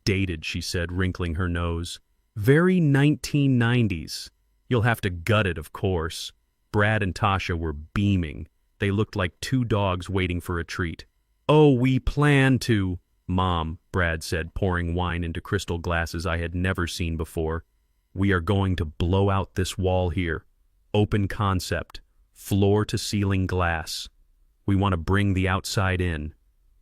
dated," she said, wrinkling her nose. "Very 1990s. You'll have to gut it, of course." Brad and Tasha were beaming. They looked like 2 dogs waiting for a treat. "Oh, we plan to..." "Mom," Brad said, pouring wine into crystal glasses I had never seen before. "We are going to blow out this wall here. Open concept. Floor-to-ceiling glass. We want to bring the outside in."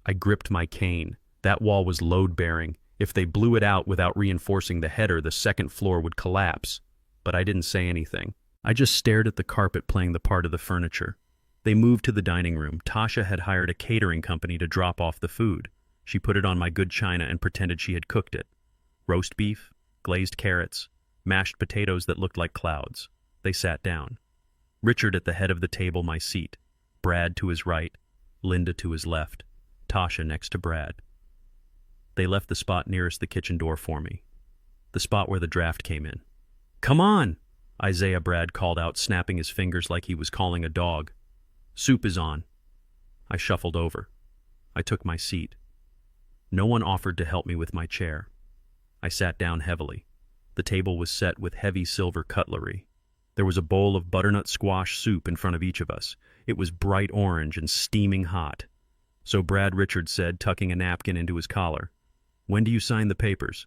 I gripped my cane. That wall was load-bearing. If they blew it out without reinforcing the header, the second floor would collapse. But I didn't say anything. I just stared at the carpet playing the part of the furniture. They moved to the dining room. Tasha had hired a catering company to drop off the food. She put it on my good china and pretended she had cooked it. Roast beef, glazed carrots, mashed potatoes that looked like clouds. They sat down. Richard at the head of the table, my seat. Brad to his right, Linda to his left, Tasha next to Brad. They left the spot nearest the kitchen door for me, the spot where the draft came in. "Come on," Isaiah Brad called out, snapping his fingers like he was calling a dog. "Soup is on." I shuffled over. I took my seat. No one offered to help me with my chair. I sat down heavily. The table was set with heavy silver cutlery. There was a bowl of butternut squash soup in front of each of us. It was bright orange and steaming hot. "So Brad," Richard said, tucking a napkin into his collar. "When do you sign the papers?"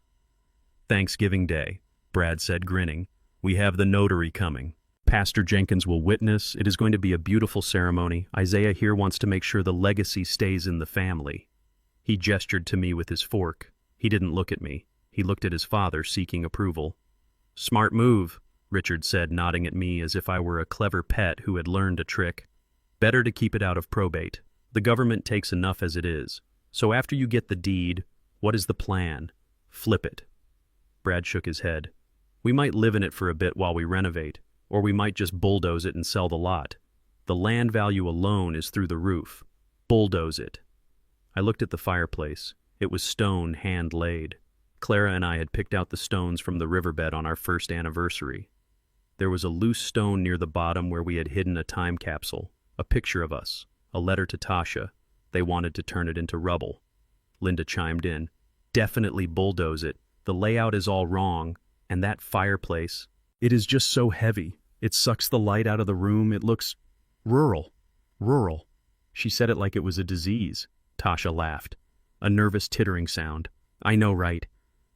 "Thanksgiving Day," Brad said, grinning. "We have the notary coming. Pastor Jenkins will witness. It is going to be a beautiful ceremony. Isaiah here wants to make sure the legacy stays in the family." He gestured to me with his fork. He didn't look at me. He looked at his father, seeking approval. "Smart move," Richard said, nodding at me as if I were a clever pet who had learned a trick. "Better to keep it out of probate. The government takes enough as it is. So after you get the deed, what is the plan? Flip it." Brad shook his head. "We might live in it for a bit while we renovate, or we might just bulldoze it and sell the lot. The land value alone is through the roof. Bulldoze it." I looked at the fireplace. It was stone, hand-laid. Clara and I had picked out the stones from the riverbed on our first anniversary. There was a loose stone near the bottom where we had hidden a time capsule, a picture of us, a letter to Tasha. They wanted to turn it into rubble. Linda chimed in. "Definitely bulldoze it. The layout is all wrong, and that fireplace, it is just so heavy. It sucks the light out of the room. It looks rural. Rural." She said it like it was a disease. Tasha laughed. A nervous tittering sound. "I know, right?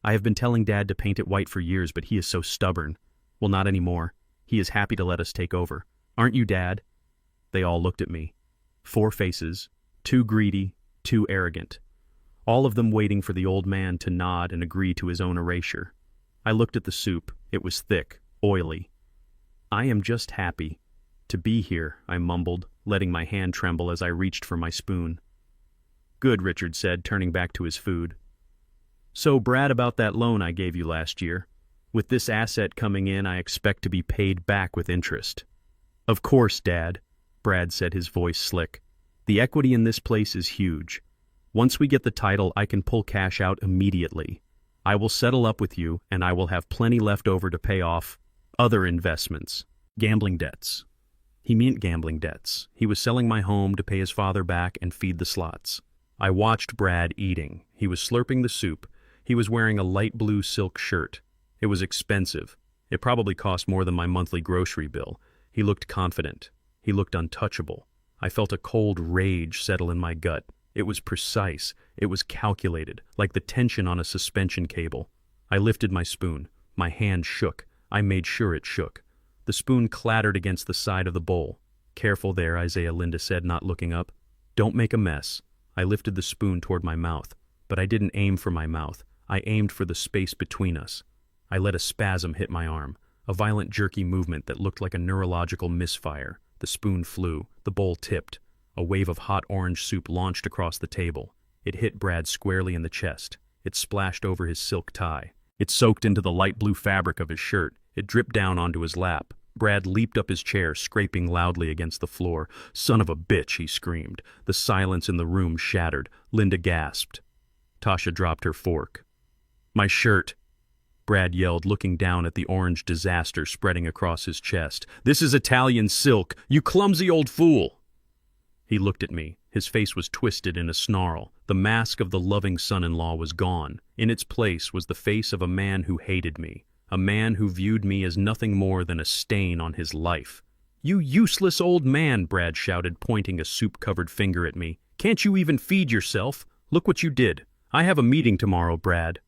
I have been telling Dad to paint it white for years, but he is so stubborn. Well, not anymore. He is happy to let us take over. Aren't you, Dad?" They all looked at me. 4 faces, 2 greedy, 2 arrogant. All of them waiting for the old man to nod and agree to his own erasure. I looked at the soup. It was thick, oily. "I am just happy to be here," I mumbled, letting my hand tremble as I reached for my spoon. "Good," Richard said, turning back to his food. "So, Brad, about that loan I gave you last year. With this asset coming in, I expect to be paid back with interest." "Of course, Dad," Brad said, his voice slick. "The equity in this place is huge. Once we get the title, I can pull cash out immediately. I will settle up with you, and I will have plenty left over to pay off other investments. Gambling debts." He meant gambling debts. He was selling my home to pay his father back and feed the slots. I watched Brad eating. He was slurping the soup. He was wearing a light blue silk shirt. It was expensive. It probably cost more than my monthly grocery bill. He looked confident. He looked untouchable. I felt a cold rage settle in my gut. It was precise. It was calculated, like the tension on a suspension cable. I lifted my spoon. My hand shook. I made sure it shook. The spoon clattered against the side of the bowl. "Careful there," Isaiah Linda said, not looking up. "Don't make a mess." I lifted the spoon toward my mouth, but I didn't aim for my mouth. I aimed for the space between us. I let a spasm hit my arm, a violent jerky movement that looked like a neurological misfire. The spoon flew. The bowl tipped. A wave of hot orange soup launched across the table. It hit Brad squarely in the chest. It splashed over his silk tie. It soaked into the light blue fabric of his shirt. It dripped down onto his lap. Brad leaped up his chair, scraping loudly against the floor. "Son of a bitch," he screamed. The silence in the room shattered. Linda gasped. Tasha dropped her fork. "My shirt," Brad yelled, looking down at the orange disaster spreading across his chest. "This is Italian silk, you clumsy old fool!" He looked at me. His face was twisted in a snarl. The mask of the loving son-in-law was gone. In its place was the face of a man who hated me, a man who viewed me as nothing more than a stain on his life. "You useless old man," Brad shouted, pointing a soup-covered finger at me. "Can't you even feed yourself? Look what you did. I have a meeting tomorrow, Brad."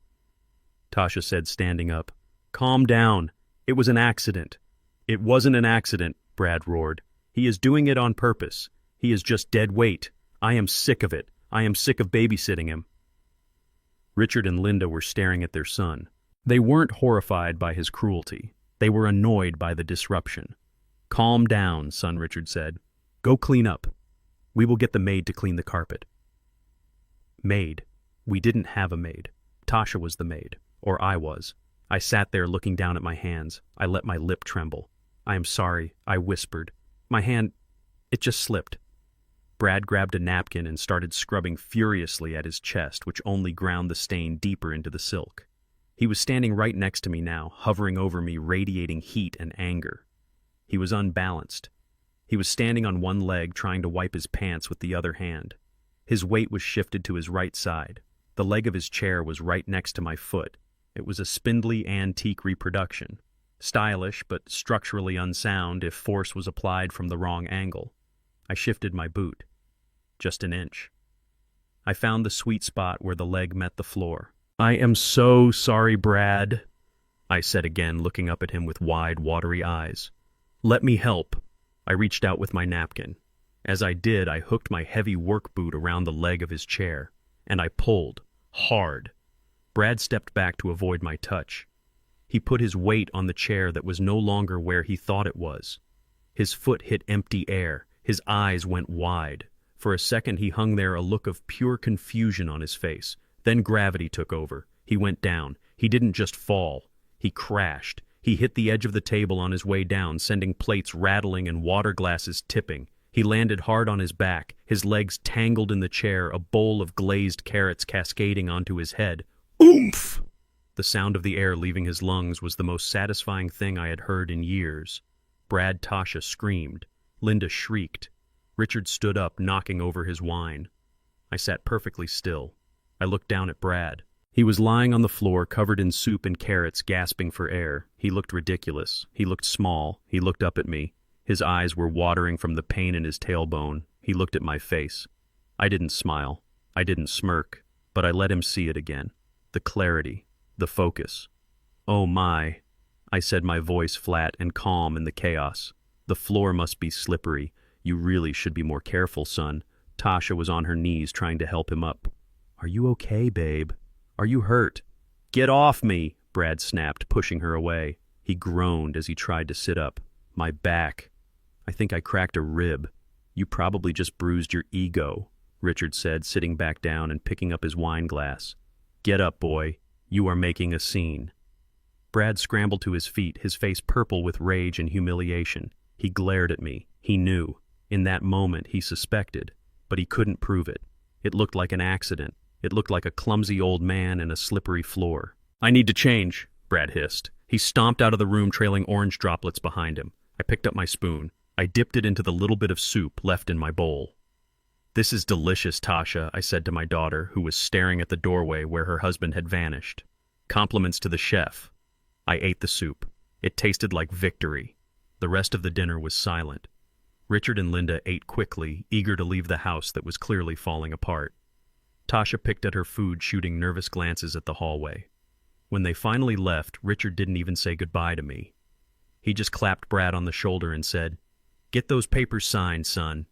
Tasha said, standing up. "Calm down. It was an accident." "It wasn't an accident," Brad roared. "He is doing it on purpose. He is just dead weight. I am sick of it. I am sick of babysitting him." Richard and Linda were staring at their son. They weren't horrified by his cruelty. They were annoyed by the disruption. "Calm down, son," Richard said. "Go clean up. We will get the maid to clean the carpet." Maid. We didn't have a maid. Tasha was the maid. Or I was. I sat there looking down at my hands. I let my lip tremble. "I am sorry," I whispered. My hand, it just slipped. Brad grabbed a napkin and started scrubbing furiously at his chest, which only ground the stain deeper into the silk. He was standing right next to me now, hovering over me, radiating heat and anger. He was unbalanced. He was standing on one leg, trying to wipe his pants with the other hand. His weight was shifted to his right side. The leg of his chair was right next to my foot. It was a spindly, antique reproduction. Stylish, but structurally unsound if force was applied from the wrong angle. I shifted my boot. Just an inch. I found the sweet spot where the leg met the floor. "I am so sorry, Brad," I said again, looking up at him with wide, watery eyes. "Let me help." I reached out with my napkin. As I did, I hooked my heavy work boot around the leg of his chair, and I pulled, hard. Brad stepped back to avoid my touch. He put his weight on the chair that was no longer where he thought it was. His foot hit empty air. His eyes went wide. For a second he hung there, a look of pure confusion on his face. Then gravity took over. He went down. He didn't just fall. He crashed. He hit the edge of the table on his way down, sending plates rattling and water glasses tipping. He landed hard on his back, his legs tangled in the chair, a bowl of glazed carrots cascading onto his head. Oomph! The sound of the air leaving his lungs was the most satisfying thing I had heard in years. Brad Tasha screamed. Linda shrieked. Richard stood up, knocking over his wine. I sat perfectly still. I looked down at Brad. He was lying on the floor, covered in soup and carrots, gasping for air. He looked ridiculous. He looked small. He looked up at me. His eyes were watering from the pain in his tailbone. He looked at my face. I didn't smile. I didn't smirk. But I let him see it again. The clarity. The focus. "Oh my," I said, my voice flat and calm in the chaos. "The floor must be slippery. You really should be more careful, son. Tasha was on her knees trying to help him up. Are you okay, babe? Are you hurt? Get off me, Brad snapped, pushing her away. He groaned as he tried to sit up. My back. I think I cracked a rib. You probably just bruised your ego, Richard said, sitting back down and picking up his wine glass. Get up, boy. You are making a scene. Brad scrambled to his feet, his face purple with rage and humiliation. He glared at me. He knew. In that moment, he suspected. But he couldn't prove it. It looked like an accident. It looked like a clumsy old man and a slippery floor. I need to change, Brad hissed. He stomped out of the room, trailing orange droplets behind him. I picked up my spoon. I dipped it into the little bit of soup left in my bowl. This is delicious, Tasha, I said to my daughter, who was staring at the doorway where her husband had vanished. Compliments to the chef. I ate the soup. It tasted like victory. The rest of the dinner was silent. Richard and Linda ate quickly, eager to leave the house that was clearly falling apart. Tasha picked at her food, shooting nervous glances at the hallway. When they finally left, Richard didn't even say goodbye to me. He just clapped Brad on the shoulder and said, "Get those papers signed, son.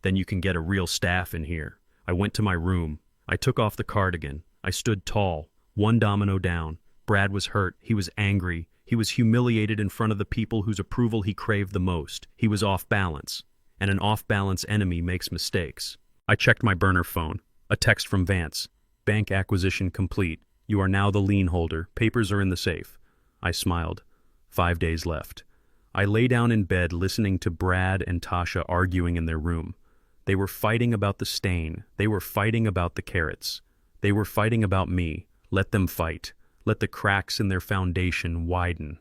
Then you can get a real staff in here." I went to my room. I took off the cardigan. I stood tall, one domino down. Brad was hurt. He was angry. He was humiliated in front of the people whose approval he craved the most. He was off balance, and an off-balance enemy makes mistakes. I checked my burner phone. A text from Vance. Bank acquisition complete. You are now the lien holder. Papers are in the safe. I smiled. 5 days left. I lay down in bed listening to Brad and Tasha arguing in their room. They were fighting about the stain. They were fighting about the carrots. They were fighting about me. Let them fight. Let the cracks in their foundation widen.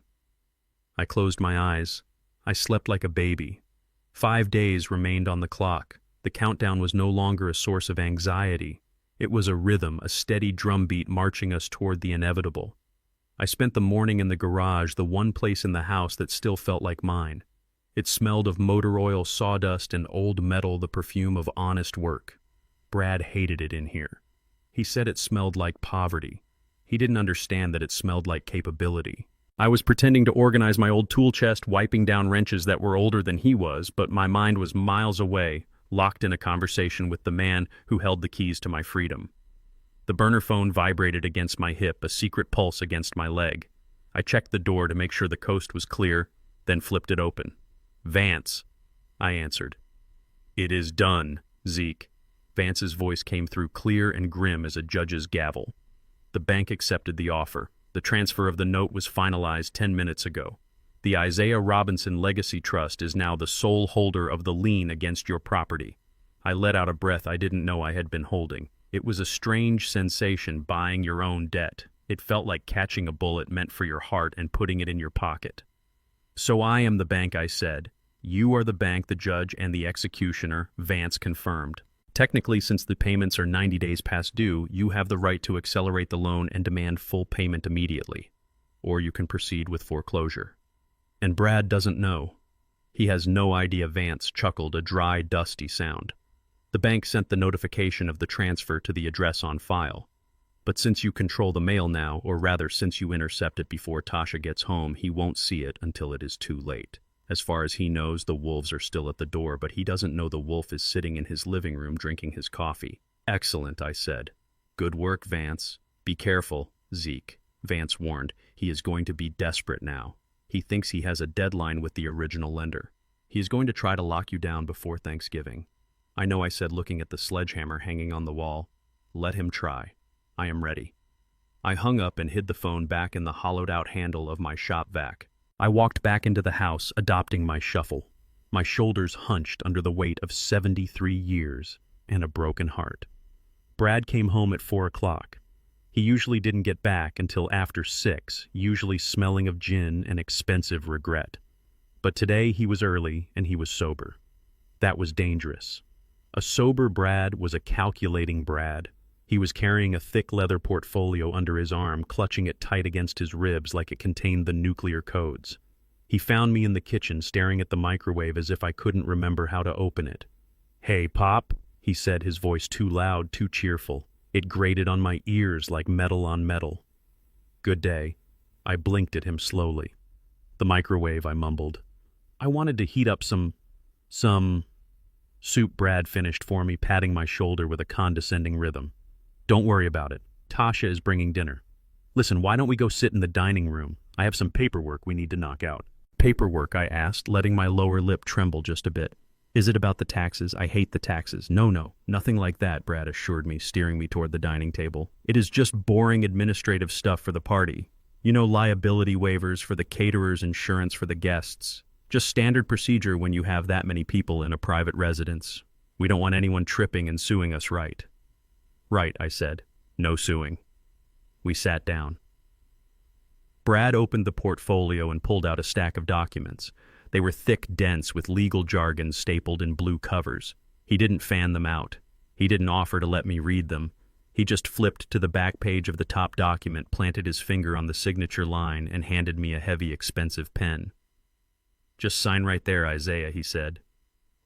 I closed my eyes. I slept like a baby. 5 days remained on the clock. The countdown was no longer a source of anxiety. It was a rhythm, a steady drumbeat marching us toward the inevitable. I spent the morning in the garage, the one place in the house that still felt like mine. It smelled of motor oil, sawdust, and old metal, the perfume of honest work. Brad hated it in here. He said it smelled like poverty. He didn't understand that it smelled like capability. I was pretending to organize my old tool chest, wiping down wrenches that were older than he was, but my mind was miles away, locked in a conversation with the man who held the keys to my freedom. The burner phone vibrated against my hip, a secret pulse against my leg. I checked the door to make sure the coast was clear, then flipped it open. "Vance," I answered. "It is done, Zeke." Vance's voice came through clear and grim as a judge's gavel. The bank accepted the offer. The transfer of the note was finalized 10 minutes ago. The Isaiah Robinson Legacy Trust is now the sole holder of the lien against your property. I let out a breath I didn't know I had been holding. It was a strange sensation, buying your own debt. It felt like catching a bullet meant for your heart and putting it in your pocket. "So I am the bank," I said. "You are the bank, the judge, and the executioner," Vance confirmed. "Technically, since the payments are 90 days past due, you have the right to accelerate the loan and demand full payment immediately. Or you can proceed with foreclosure." And Brad doesn't know. He has no idea. Vance chuckled, a dry, dusty sound. "The bank sent the notification of the transfer to the address on file. But since you control the mail now, or rather since you intercept it before Tasha gets home, he won't see it until it is too late. As far as he knows, the wolves are still at the door, but he doesn't know the wolf is sitting in his living room drinking his coffee." "Excellent," I said. "Good work, Vance. Be careful, Zeke," Vance warned. "He is going to be desperate now. He thinks he has a deadline with the original lender. He is going to try to lock you down before Thanksgiving." "I know," I said, looking at the sledgehammer hanging on the wall. "Let him try. I am ready." I hung up and hid the phone back in the hollowed-out handle of my shop vac. I walked back into the house, adopting my shuffle. My shoulders hunched under the weight of 73 years and a broken heart. Brad came home at 4 o'clock. He usually didn't get back until after 6, usually smelling of gin and expensive regret. But today he was early and he was sober. That was dangerous. A sober Brad was a calculating Brad. He was carrying a thick leather portfolio under his arm, clutching it tight against his ribs like it contained the nuclear codes. He found me in the kitchen, staring at the microwave as if I couldn't remember how to open it. "Hey, Pop," he said, his voice too loud, too cheerful. It grated on my ears like metal on metal. "Good day." I blinked at him slowly. "The microwave," I mumbled. "I wanted to heat up some Soup, Brad finished for me, patting my shoulder with a condescending rhythm. Don't worry about it. Tasha is bringing dinner. Listen, why don't we go sit in the dining room? I have some paperwork we need to knock out. Paperwork, I asked, letting my lower lip tremble just a bit. Is it about the taxes? I hate the taxes. No, nothing like that, Brad assured me, steering me toward the dining table. It is just boring administrative stuff for the party. You know, liability waivers for the caterers, insurance for the guests. Just standard procedure when you have that many people in a private residence. We don't want anyone tripping and suing us, right? Right, I said. No suing. We sat down. Brad opened the portfolio and pulled out a stack of documents. They were thick, dense, with legal jargon stapled in blue covers. He didn't fan them out. He didn't offer to let me read them. He just flipped to the back page of the top document, planted his finger on the signature line, and handed me a heavy, expensive pen. Just sign right there, Isaiah, he said.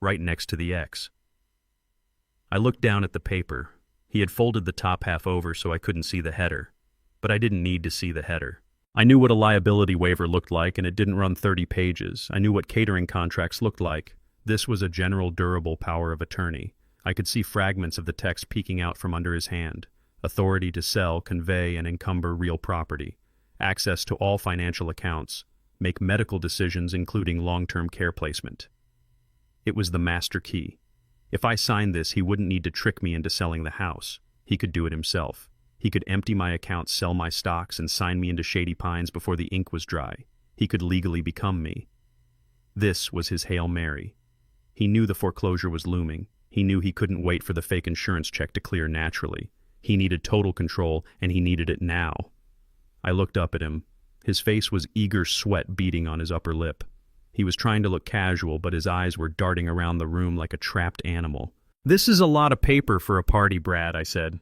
Right next to the X. I looked down at the paper. He had folded the top half over so I couldn't see the header. But I didn't need to see the header. I knew what a liability waiver looked like, and it didn't run 30 pages. I knew what catering contracts looked like. This was a general durable power of attorney. I could see fragments of the text peeking out from under his hand. Authority to sell, convey, and encumber real property. Access to all financial accounts. Make medical decisions, including long-term care placement. It was the master key. If I signed this, he wouldn't need to trick me into selling the house. He could do it himself. He could empty my account, sell my stocks, and sign me into Shady Pines before the ink was dry. He could legally become me. This was his Hail Mary. He knew the foreclosure was looming. He knew he couldn't wait for the fake insurance check to clear naturally. He needed total control, and he needed it now. I looked up at him. His face was eager sweat beading on his upper lip. He was trying to look casual, but his eyes were darting around the room like a trapped animal. This is a lot of paper for a party, Brad, I said.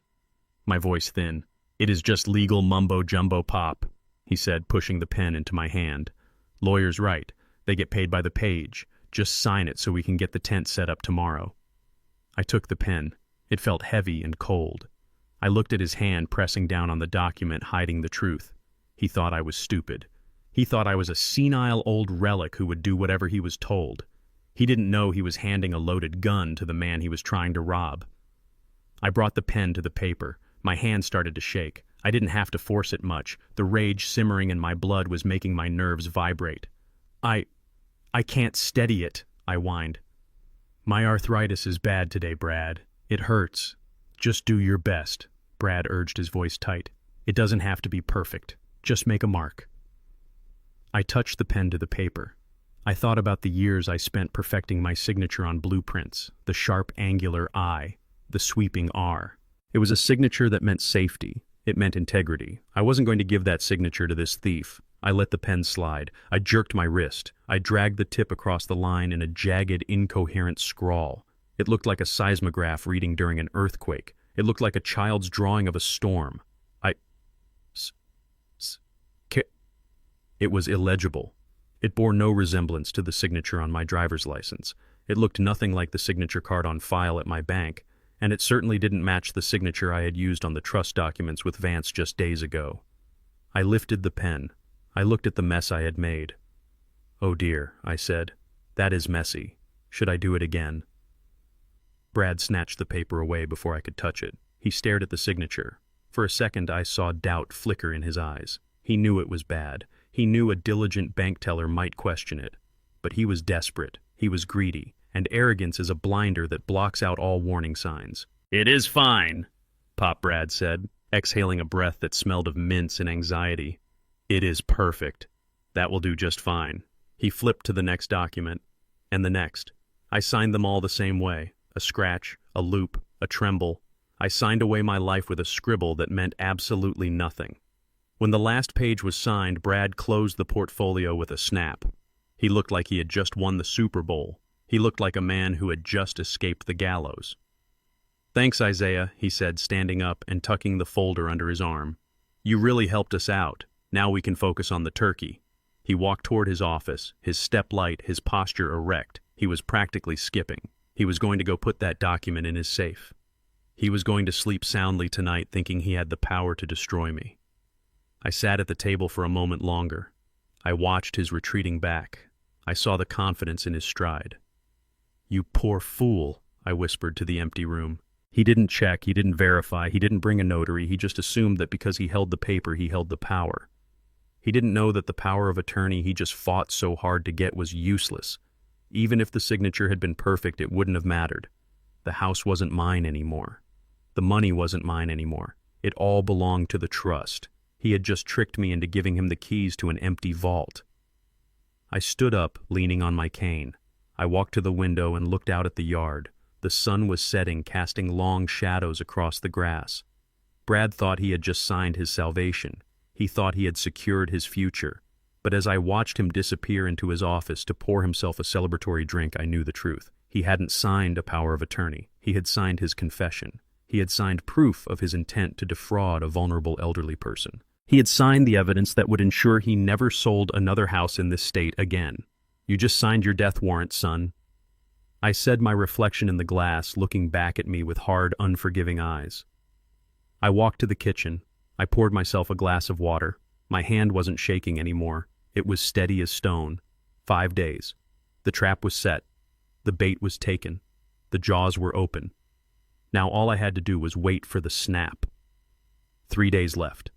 My voice thin. It is just legal mumbo-jumbo pop, he said, pushing the pen into my hand. Lawyers right. They get paid by the page. Just sign it so we can get the tent set up tomorrow. I took the pen. It felt heavy and cold. I looked at his hand pressing down on the document, hiding the truth. He thought I was stupid. He thought I was a senile old relic who would do whatever he was told. He didn't know he was handing a loaded gun to the man he was trying to rob. I brought the pen to the paper. My hand started to shake. I didn't have to force it much. The rage simmering in my blood was making my nerves vibrate. I can't steady it, I whined. My arthritis is bad today, Brad. It hurts. Just do your best, Brad urged, his voice tight. It doesn't have to be perfect. Just make a mark. I touched the pen to the paper. I thought about the years I spent perfecting my signature on blueprints, the sharp angular I, the sweeping R. It was a signature that meant safety. It meant integrity. I wasn't going to give that signature to this thief. I let the pen slide. I jerked my wrist. I dragged the tip across the line in a jagged, incoherent scrawl. It looked like a seismograph reading during an earthquake. It looked like a child's drawing of a storm. It was illegible. It bore no resemblance to the signature on my driver's license. It looked nothing like the signature card on file at my bank, and it certainly didn't match the signature I had used on the trust documents with Vance just days ago. I lifted the pen. I looked at the mess I had made. Oh dear, I said. That is messy. Should I do it again? Brad snatched the paper away before I could touch it. He stared at the signature. For a second I saw doubt flicker in his eyes. He knew it was bad. He knew a diligent bank teller might question it. But he was desperate. He was greedy. And arrogance is a blinder that blocks out all warning signs. It is fine, Pop Brad said, exhaling a breath that smelled of mints and anxiety. It is perfect. That will do just fine. He flipped to the next document, and the next. I signed them all the same way. A scratch, a loop, a tremble. I signed away my life with a scribble that meant absolutely nothing. When the last page was signed, Brad closed the portfolio with a snap. He looked like he had just won the Super Bowl. He looked like a man who had just escaped the gallows. Thanks, Isaiah, he said, standing up and tucking the folder under his arm. You really helped us out. Now we can focus on the turkey. He walked toward his office, his step light, his posture erect. He was practically skipping. He was going to go put that document in his safe. He was going to sleep soundly tonight, thinking he had the power to destroy me. I sat at the table for a moment longer. I watched his retreating back. I saw the confidence in his stride. You poor fool, I whispered to the empty room. He didn't check, he didn't verify, he didn't bring a notary, he just assumed that because he held the paper, he held the power. He didn't know that the power of attorney he just fought so hard to get was useless. Even if the signature had been perfect, it wouldn't have mattered. The house wasn't mine anymore. The money wasn't mine anymore. It all belonged to the trust. He had just tricked me into giving him the keys to an empty vault. I stood up, leaning on my cane. I walked to the window and looked out at the yard. The sun was setting, casting long shadows across the grass. Brad thought he had just signed his salvation. He thought he had secured his future. But as I watched him disappear into his office to pour himself a celebratory drink, I knew the truth. He hadn't signed a power of attorney. He had signed his confession. He had signed proof of his intent to defraud a vulnerable elderly person. He had signed the evidence that would ensure he never sold another house in this state again. You just signed your death warrant, son. I said, my reflection in the glass looking back at me with hard, unforgiving eyes. I walked to the kitchen. I poured myself a glass of water. My hand wasn't shaking anymore. It was steady as stone. 5 days. The trap was set. The bait was taken. The jaws were open. Now all I had to do was wait for the snap. 3 days left.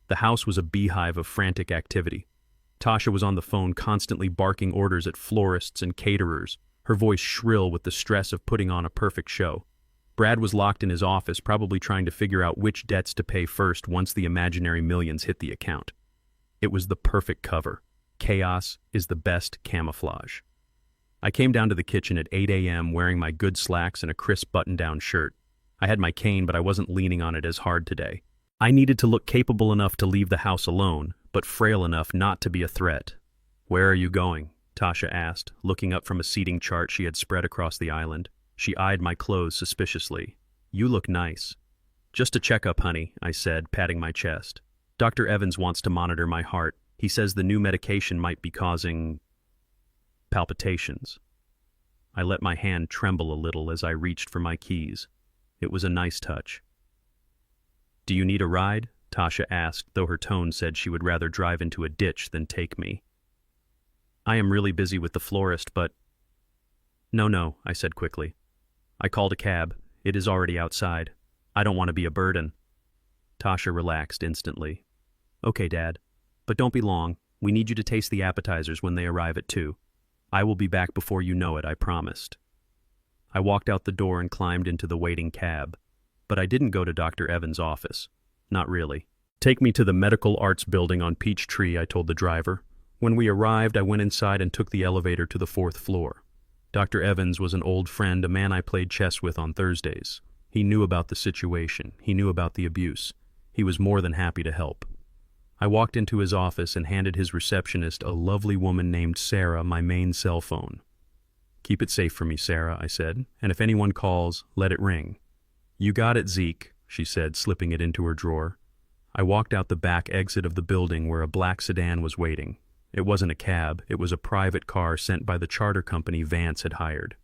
The house was a beehive of frantic activity. Tasha was on the phone constantly barking orders at florists and caterers, her voice shrill with the stress of putting on a perfect show. Brad was locked in his office, probably trying to figure out which debts to pay first once the imaginary millions hit the account. It was the perfect cover. Chaos is the best camouflage. I came down to the kitchen at 8 a.m. wearing my good slacks and a crisp button-down shirt. I had my cane, but I wasn't leaning on it as hard today. I needed to look capable enough to leave the house alone, but frail enough not to be a threat. "Where are you going?" Tasha asked, looking up from a seating chart she had spread across the island. She eyed my clothes suspiciously. "You look nice." "Just a checkup, honey," I said, patting my chest. "Dr. Evans wants to monitor my heart. He says the new medication might be causing palpitations." I let my hand tremble a little as I reached for my keys. It was a nice touch. "Do you need a ride?" Tasha asked, though her tone said she would rather drive into a ditch than take me. "I am really busy with the florist, but—" No, I said quickly. "I called a cab. It is already outside. I don't want to be a burden." Tasha relaxed instantly. "Okay, Dad. But don't be long. We need you to taste the appetizers when they arrive at 2. I will be back before you know it, I promised." I walked out the door and climbed into the waiting cab. But I didn't go to Dr. Evans' office. Not really. "Take me to the Medical Arts Building on Peachtree," I told the driver. When we arrived, I went inside and took the elevator to the 4th floor. Dr. Evans was an old friend, a man I played chess with on Thursdays. He knew about the situation. He knew about the abuse. He was more than happy to help. I walked into his office and handed his receptionist, a lovely woman named Sarah, my main cell phone. "Keep it safe for me, Sarah," I said, "and if anyone calls, let it ring." "You got it, Zeke," she said, slipping it into her drawer. I walked out the back exit of the building where a black sedan was waiting. It wasn't a cab, it was a private car sent by the charter company Vance had hired.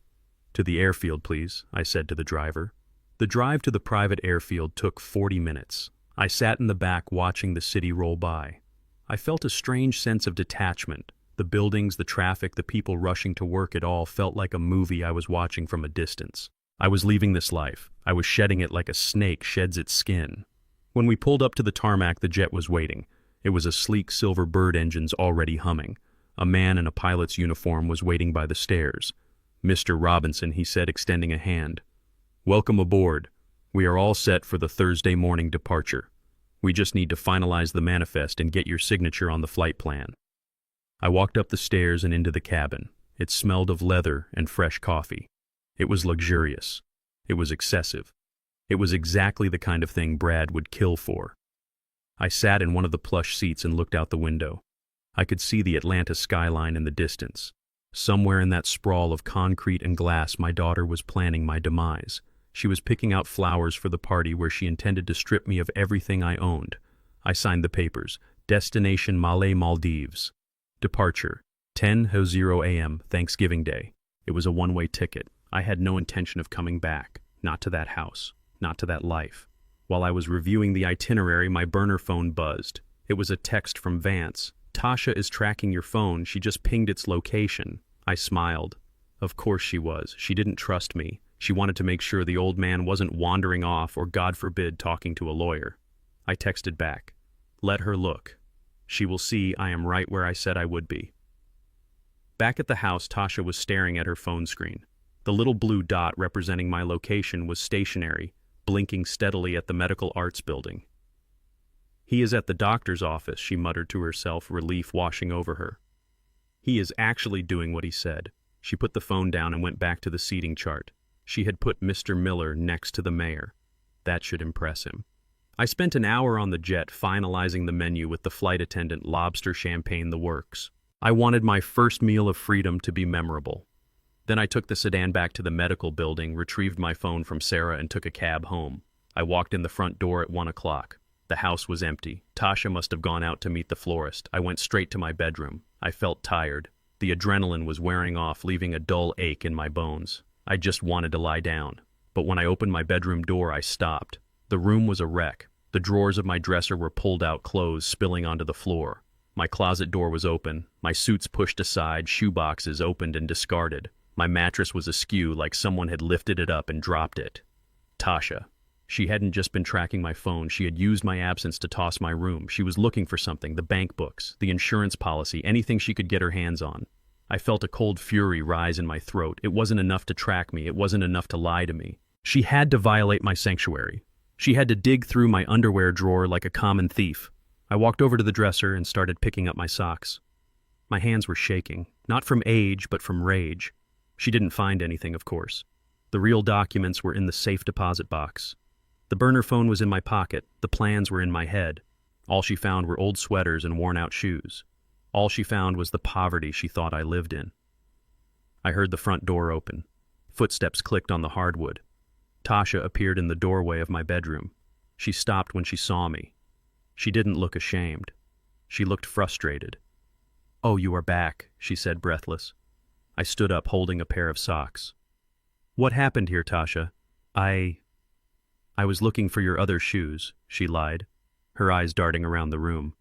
"To the airfield, please," I said to the driver. The drive to the private airfield took 40 minutes. I sat in the back watching the city roll by. I felt a strange sense of detachment. The buildings, the traffic, the people rushing to work, it all felt like a movie I was watching from a distance. I was leaving this life. I was shedding it like a snake sheds its skin. When we pulled up to the tarmac, the jet was waiting. It was a sleek silver bird engines already humming. A man in a pilot's uniform was waiting by the stairs. "Mr. Robinson," he said, extending a hand. "Welcome aboard. We are all set for the Thursday morning departure. We just need to finalize the manifest and get your signature on the flight plan." I walked up the stairs and into the cabin. It smelled of leather and fresh coffee. It was luxurious. It was excessive. It was exactly the kind of thing Brad would kill for. I sat in one of the plush seats and looked out the window. I could see the Atlanta skyline in the distance. Somewhere in that sprawl of concrete and glass, my daughter was planning my demise. She was picking out flowers for the party where she intended to strip me of everything I owned. I signed the papers. Destination Malé, Maldives. Departure 10:00 a.m. Thanksgiving Day. It was a one-way ticket. I had no intention of coming back. Not to that house. Not to that life. While I was reviewing the itinerary, my burner phone buzzed. It was a text from Vance. "Tasha is tracking your phone. She just pinged its location." I smiled. Of course she was. She didn't trust me. She wanted to make sure the old man wasn't wandering off or, God forbid, talking to a lawyer. I texted back. Let her look. She will see I am right where I said I would be. Back at the house, Tasha was staring at her phone screen. The little blue dot representing my location was stationary, blinking steadily at the medical arts building. He is at the doctor's office, she muttered to herself, relief washing over her. He is actually doing what he said. She put the phone down and went back to the seating chart. She had put Mr. Miller next to the mayor. That should impress him. I spent an hour on the jet finalizing the menu with the flight attendant, lobster, champagne, the works. I wanted my first meal of freedom to be memorable. Then I took the sedan back to the medical building, retrieved my phone from Sarah, and took a cab home. I walked in the front door at 1 o'clock. The house was empty. Tasha must have gone out to meet the florist. I went straight to my bedroom. I felt tired. The adrenaline was wearing off, leaving a dull ache in my bones. I just wanted to lie down. But when I opened my bedroom door, I stopped. The room was a wreck. The drawers of my dresser were pulled out, clothes spilling onto the floor. My closet door was open, my suits pushed aside, shoeboxes opened and discarded. My mattress was askew, like someone had lifted it up and dropped it. Tasha. She hadn't just been tracking my phone, she had used my absence to toss my room. She was looking for something, the bank books, the insurance policy, anything she could get her hands on. I felt a cold fury rise in my throat. It wasn't enough to track me, it wasn't enough to lie to me. She had to violate my sanctuary. She had to dig through my underwear drawer like a common thief. I walked over to the dresser and started picking up my socks. My hands were shaking, not from age, but from rage. She didn't find anything, of course. The real documents were in the safe deposit box. The burner phone was in my pocket. The plans were in my head. All she found were old sweaters and worn-out shoes. All she found was the poverty she thought I lived in. I heard the front door open. Footsteps clicked on the hardwood. Tasha appeared in the doorway of my bedroom. She stopped when she saw me. She didn't look ashamed. She looked frustrated. "Oh, you are back," she said, breathless. I stood up, holding a pair of socks. "What happened here, Tasha? I was looking for your other shoes," she lied, her eyes darting around the room.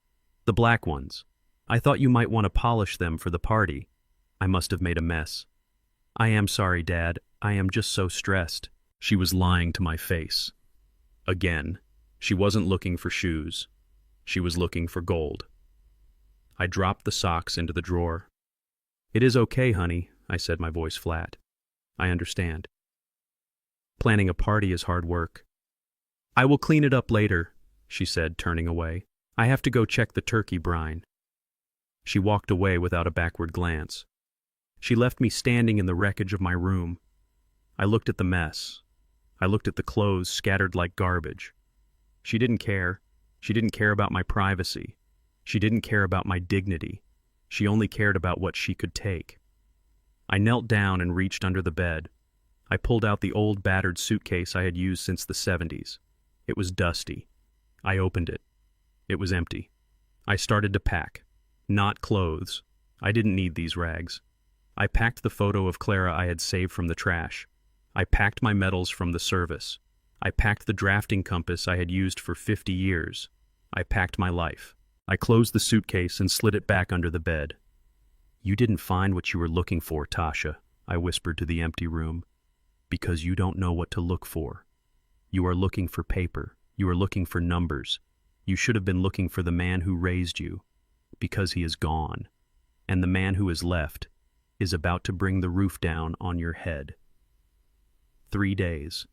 "The black ones. I thought you might want to polish them for the party. I must have made a mess. I am sorry, Dad. I am just so stressed." She was lying to my face. Again, she wasn't looking for shoes. She was looking for gold. I dropped the socks into the drawer. "It is okay, honey," I said, my voice flat. "I understand. Planning a party is hard work." "I will clean it up later," she said, turning away. "I have to go check the turkey brine." She walked away without a backward glance. She left me standing in the wreckage of my room. I looked at the mess. I looked at the clothes scattered like garbage. She didn't care. She didn't care about my privacy. She didn't care about my dignity. She only cared about what she could take. I knelt down and reached under the bed. I pulled out the old battered suitcase I had used since the 70s. It was dusty. I opened it. It was empty. I started to pack. Not clothes. I didn't need these rags. I packed the photo of Clara I had saved from the trash. I packed my medals from the service. I packed the drafting compass I had used for 50 years. I packed my life. I closed the suitcase and slid it back under the bed. "You didn't find what you were looking for, Tasha," I whispered to the empty room. "Because you don't know what to look for. You are looking for paper. You are looking for numbers. You should have been looking for the man who raised you, because he is gone. And the man who is left is about to bring the roof down on your head." 3 days.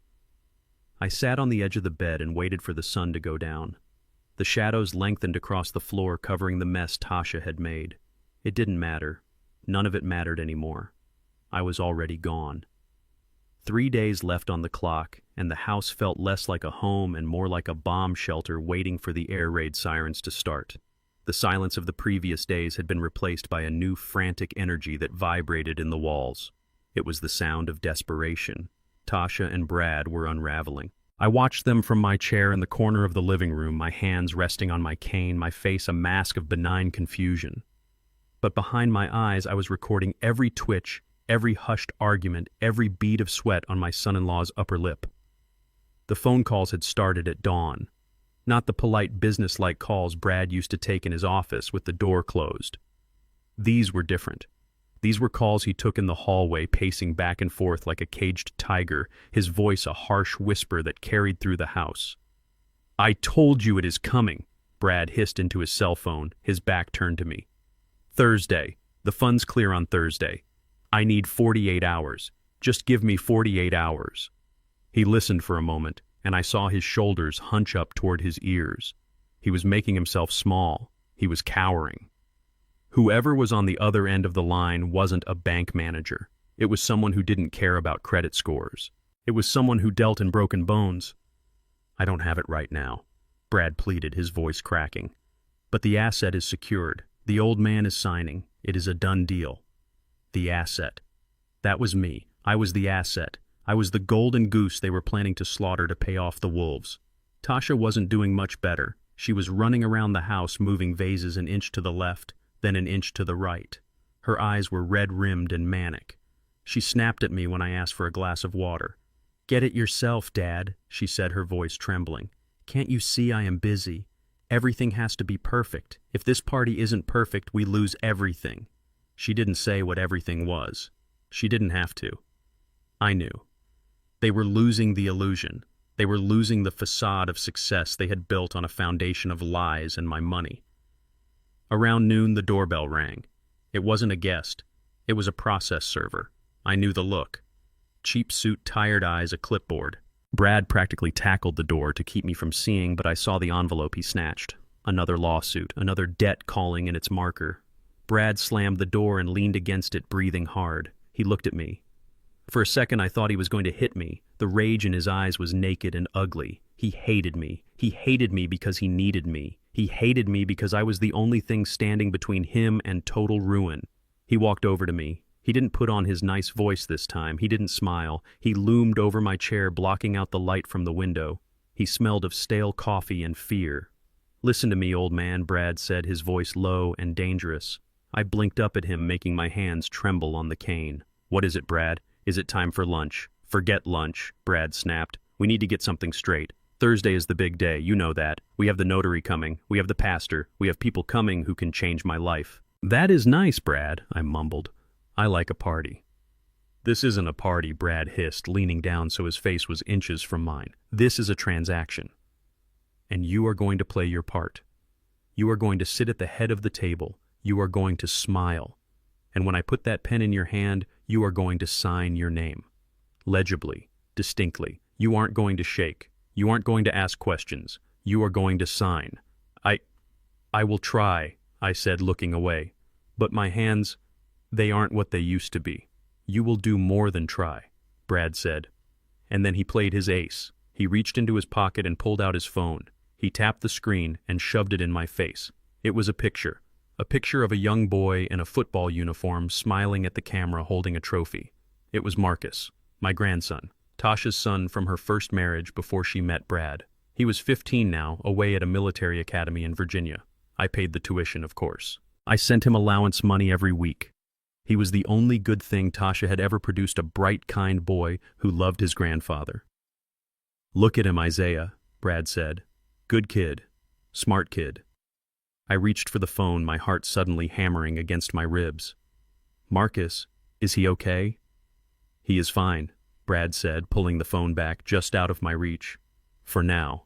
I sat on the edge of the bed and waited for the sun to go down. The shadows lengthened across the floor, covering the mess Tasha had made. It didn't matter. None of it mattered anymore. I was already gone. 3 days left on the clock, and the house felt less like a home and more like a bomb shelter waiting for the air raid sirens to start. The silence of the previous days had been replaced by a new frantic energy that vibrated in the walls. It was the sound of desperation. Tasha and Brad were unraveling. I watched them from my chair in the corner of the living room, my hands resting on my cane, my face a mask of benign confusion. But behind my eyes, I was recording every twitch, every hushed argument, every bead of sweat on my son-in-law's upper lip. The phone calls had started at dawn. Not the polite business-like calls Brad used to take in his office with the door closed. These were different. These were calls he took in the hallway, pacing back and forth like a caged tiger, his voice a harsh whisper that carried through the house. "I told you it is coming," Brad hissed into his cell phone, his back turned to me. "Thursday. The funds clear on Thursday. I need 48 hours. Just give me 48 hours." He listened for a moment, and I saw his shoulders hunch up toward his ears. He was making himself small. He was cowering. Whoever was on the other end of the line wasn't a bank manager. It was someone who didn't care about credit scores. It was someone who dealt in broken bones. "I don't have it right now," Brad pleaded, his voice cracking. "But the asset is secured. The old man is signing. It is a done deal." The asset. That was me. I was the asset. I was the golden goose they were planning to slaughter to pay off the wolves. Tasha wasn't doing much better. She was running around the house, moving vases an inch to the left, then an inch to the right. Her eyes were red-rimmed and manic. She snapped at me when I asked for a glass of water. "Get it yourself, Dad," she said, her voice trembling. "Can't you see I am busy? Everything has to be perfect. If this party isn't perfect, we lose everything." She didn't say what everything was. She didn't have to. I knew. They were losing the illusion. They were losing the facade of success they had built on a foundation of lies and my money. Around noon, the doorbell rang. It wasn't a guest. It was a process server. I knew the look. Cheap suit, tired eyes, a clipboard. Brad practically tackled the door to keep me from seeing, but I saw the envelope he snatched. Another lawsuit, another debt calling in its marker. Brad slammed the door and leaned against it, breathing hard. He looked at me. For a second, I thought he was going to hit me. The rage in his eyes was naked and ugly. He hated me. He hated me because he needed me. He hated me because I was the only thing standing between him and total ruin. He walked over to me. He didn't put on his nice voice this time. He didn't smile. He loomed over my chair, blocking out the light from the window. He smelled of stale coffee and fear. "Listen to me, old man," Brad said, his voice low and dangerous. I blinked up at him, making my hands tremble on the cane. "What is it, Brad? Is it time for lunch?" "Forget lunch," Brad snapped. "We need to get something straight. Thursday is the big day, you know that. We have the notary coming. We have the pastor. We have people coming who can change my life." "That is nice, Brad," I mumbled. "I like a party." "This isn't a party," Brad hissed, leaning down so his face was inches from mine. "This is a transaction. And you are going to play your part. You are going to sit at the head of the table. You are going to smile. And when I put that pen in your hand, you are going to sign your name. Legibly, distinctly. You aren't going to shake. You aren't going to ask questions. You are going to sign." I will try," I said, looking away. "But my hands, they aren't what they used to be." "You will do more than try," Brad said. And then he played his ace. He reached into his pocket and pulled out his phone. He tapped the screen and shoved it in my face. It was a picture of a young boy in a football uniform smiling at the camera holding a trophy. It was Marcus, my grandson, Tasha's son from her first marriage before she met Brad. He was 15 now, away at a military academy in Virginia. I paid the tuition, of course. I sent him allowance money every week. He was the only good thing Tasha had ever produced, a bright, kind boy who loved his grandfather. "Look at him, Isaiah," Brad said. "Good kid. Smart kid." I reached for the phone, my heart suddenly hammering against my ribs. "Marcus, is he okay?" "He is fine," Brad said, pulling the phone back just out of my reach. "For now.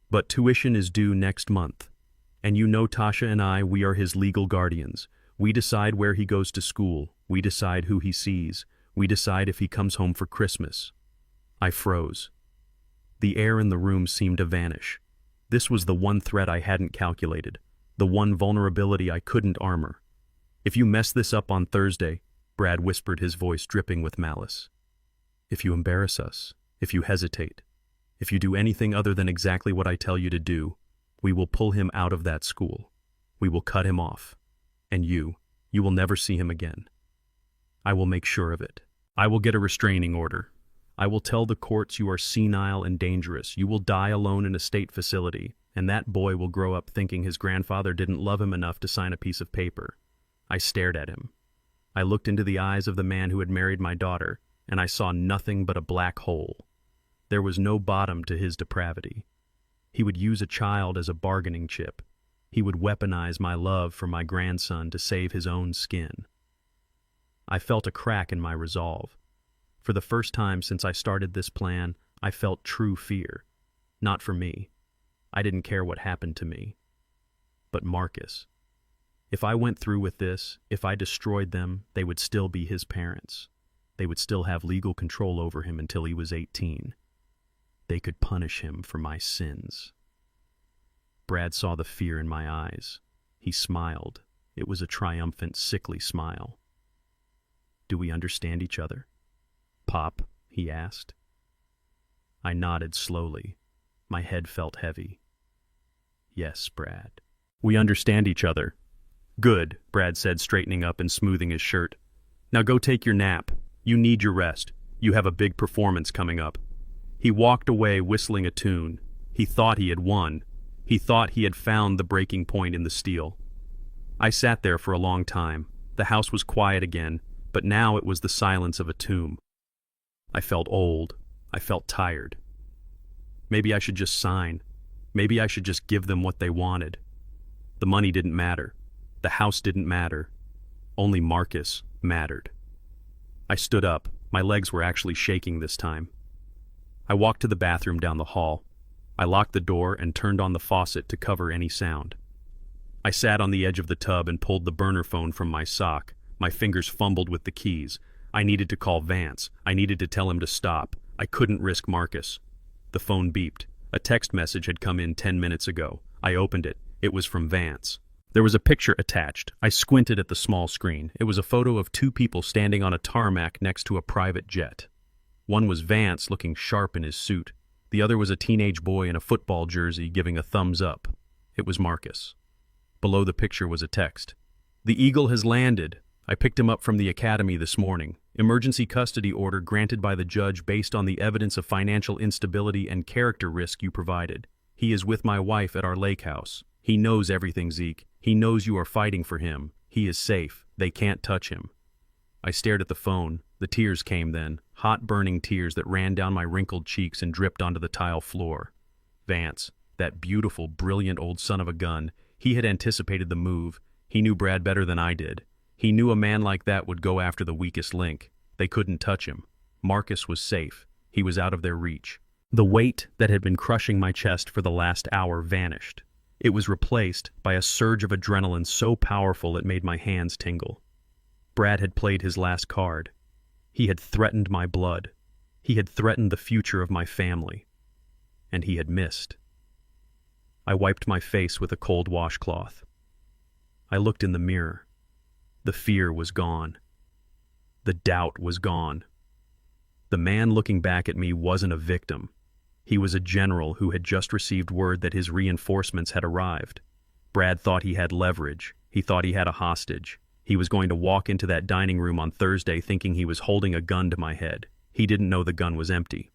But tuition is due next month. And you know Tasha and I, we are his legal guardians. We decide where he goes to school. We decide who he sees. We decide if he comes home for Christmas." I froze. The air in the room seemed to vanish. This was the one threat I hadn't calculated. The one vulnerability I couldn't armor. "If you mess this up on Thursday," Brad whispered, his voice dripping with malice. "If you embarrass us, if you hesitate, if you do anything other than exactly what I tell you to do, we will pull him out of that school. We will cut him off. And you will never see him again. I will make sure of it. I will get a restraining order. I will tell the courts you are senile and dangerous. You will die alone in a state facility. And that boy will grow up thinking his grandfather didn't love him enough to sign a piece of paper." I stared at him. I looked into the eyes of the man who had married my daughter, and I saw nothing but a black hole. There was no bottom to his depravity. He would use a child as a bargaining chip. He would weaponize my love for my grandson to save his own skin. I felt a crack in my resolve. For the first time since I started this plan, I felt true fear. Not for me. I didn't care what happened to me. But Marcus. If I went through with this, if I destroyed them, they would still be his parents. They would still have legal control over him until he was 18. They could punish him for my sins. Brad saw the fear in my eyes. He smiled. It was a triumphant, sickly smile. "Do we understand each other, Pop?" he asked. I nodded slowly. My head felt heavy. "Yes, Brad. We understand each other." "Good," Brad said, straightening up and smoothing his shirt. "Now go take your nap. You need your rest. You have a big performance coming up." He walked away whistling a tune. He thought he had won. He thought he had found the breaking point in the steel. I sat there for a long time. The house was quiet again, but now it was the silence of a tomb. I felt old. I felt tired. Maybe I should just sign. Maybe I should just give them what they wanted. The money didn't matter. The house didn't matter. Only Marcus mattered. I stood up. My legs were actually shaking this time. I walked to the bathroom down the hall. I locked the door and turned on the faucet to cover any sound. I sat on the edge of the tub and pulled the burner phone from my sock. My fingers fumbled with the keys. I needed to call Vance. I needed to tell him to stop. I couldn't risk Marcus. The phone beeped. A text message had come in 10 minutes ago. I opened it. It was from Vance. There was a picture attached. I squinted at the small screen. It was a photo of two people standing on a tarmac next to a private jet. One was Vance, looking sharp in his suit. The other was a teenage boy in a football jersey giving a thumbs up. It was Marcus. Below the picture was a text. "The Eagle has landed. I picked him up from the academy this morning. Emergency custody order granted by the judge based on the evidence of financial instability and character risk you provided. He is with my wife at our lake house. He knows everything, Zeke. He knows you are fighting for him. He is safe. They can't touch him." I stared at the phone. The tears came then, hot burning tears that ran down my wrinkled cheeks and dripped onto the tile floor. Vance, that beautiful, brilliant old son of a gun, he had anticipated the move. He knew Brad better than I did. He knew a man like that would go after the weakest link. They couldn't touch him. Marcus was safe. He was out of their reach. The weight that had been crushing my chest for the last hour vanished. It was replaced by a surge of adrenaline so powerful it made my hands tingle. Brad had played his last card. He had threatened my blood. He had threatened the future of my family. And he had missed. I wiped my face with a cold washcloth. I looked in the mirror. The fear was gone. The doubt was gone. The man looking back at me wasn't a victim. He was a general who had just received word that his reinforcements had arrived. Brad thought he had leverage. He thought he had a hostage. He was going to walk into that dining room on Thursday thinking he was holding a gun to my head. He didn't know the gun was empty.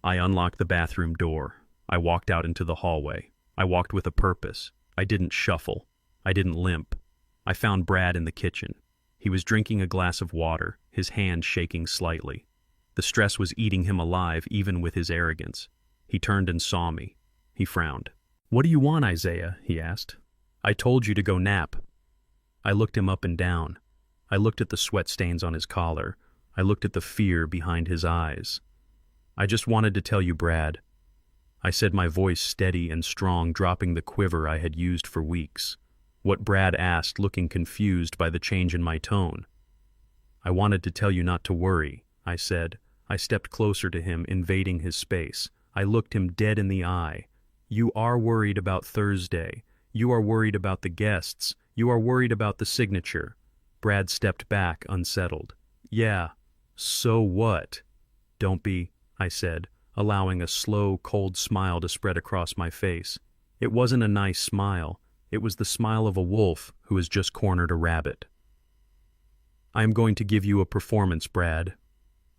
I unlocked the bathroom door. I walked out into the hallway. I walked with a purpose. I didn't shuffle. I didn't limp. I found Brad in the kitchen. He was drinking a glass of water, his hand shaking slightly. The stress was eating him alive even with his arrogance. He turned and saw me. He frowned. "What do you want, Isaiah?" he asked. "I told you to go nap." I looked him up and down. I looked at the sweat stains on his collar. I looked at the fear behind his eyes. "I just wanted to tell you, Brad." I said, my voice steady and strong, dropping the quiver I had used for weeks. What Brad asked, looking confused by the change in my tone. "I wanted to tell you not to worry," I said. I stepped closer to him, invading his space. I looked him dead in the eye. "You are worried about Thursday. You are worried about the guests. You are worried about the signature." Brad stepped back, unsettled. "Yeah, so what?" "Don't be," I said, allowing a slow, cold smile to spread across my face. It wasn't a nice smile. It was the smile of a wolf who has just cornered a rabbit. "I am going to give you a performance, Brad.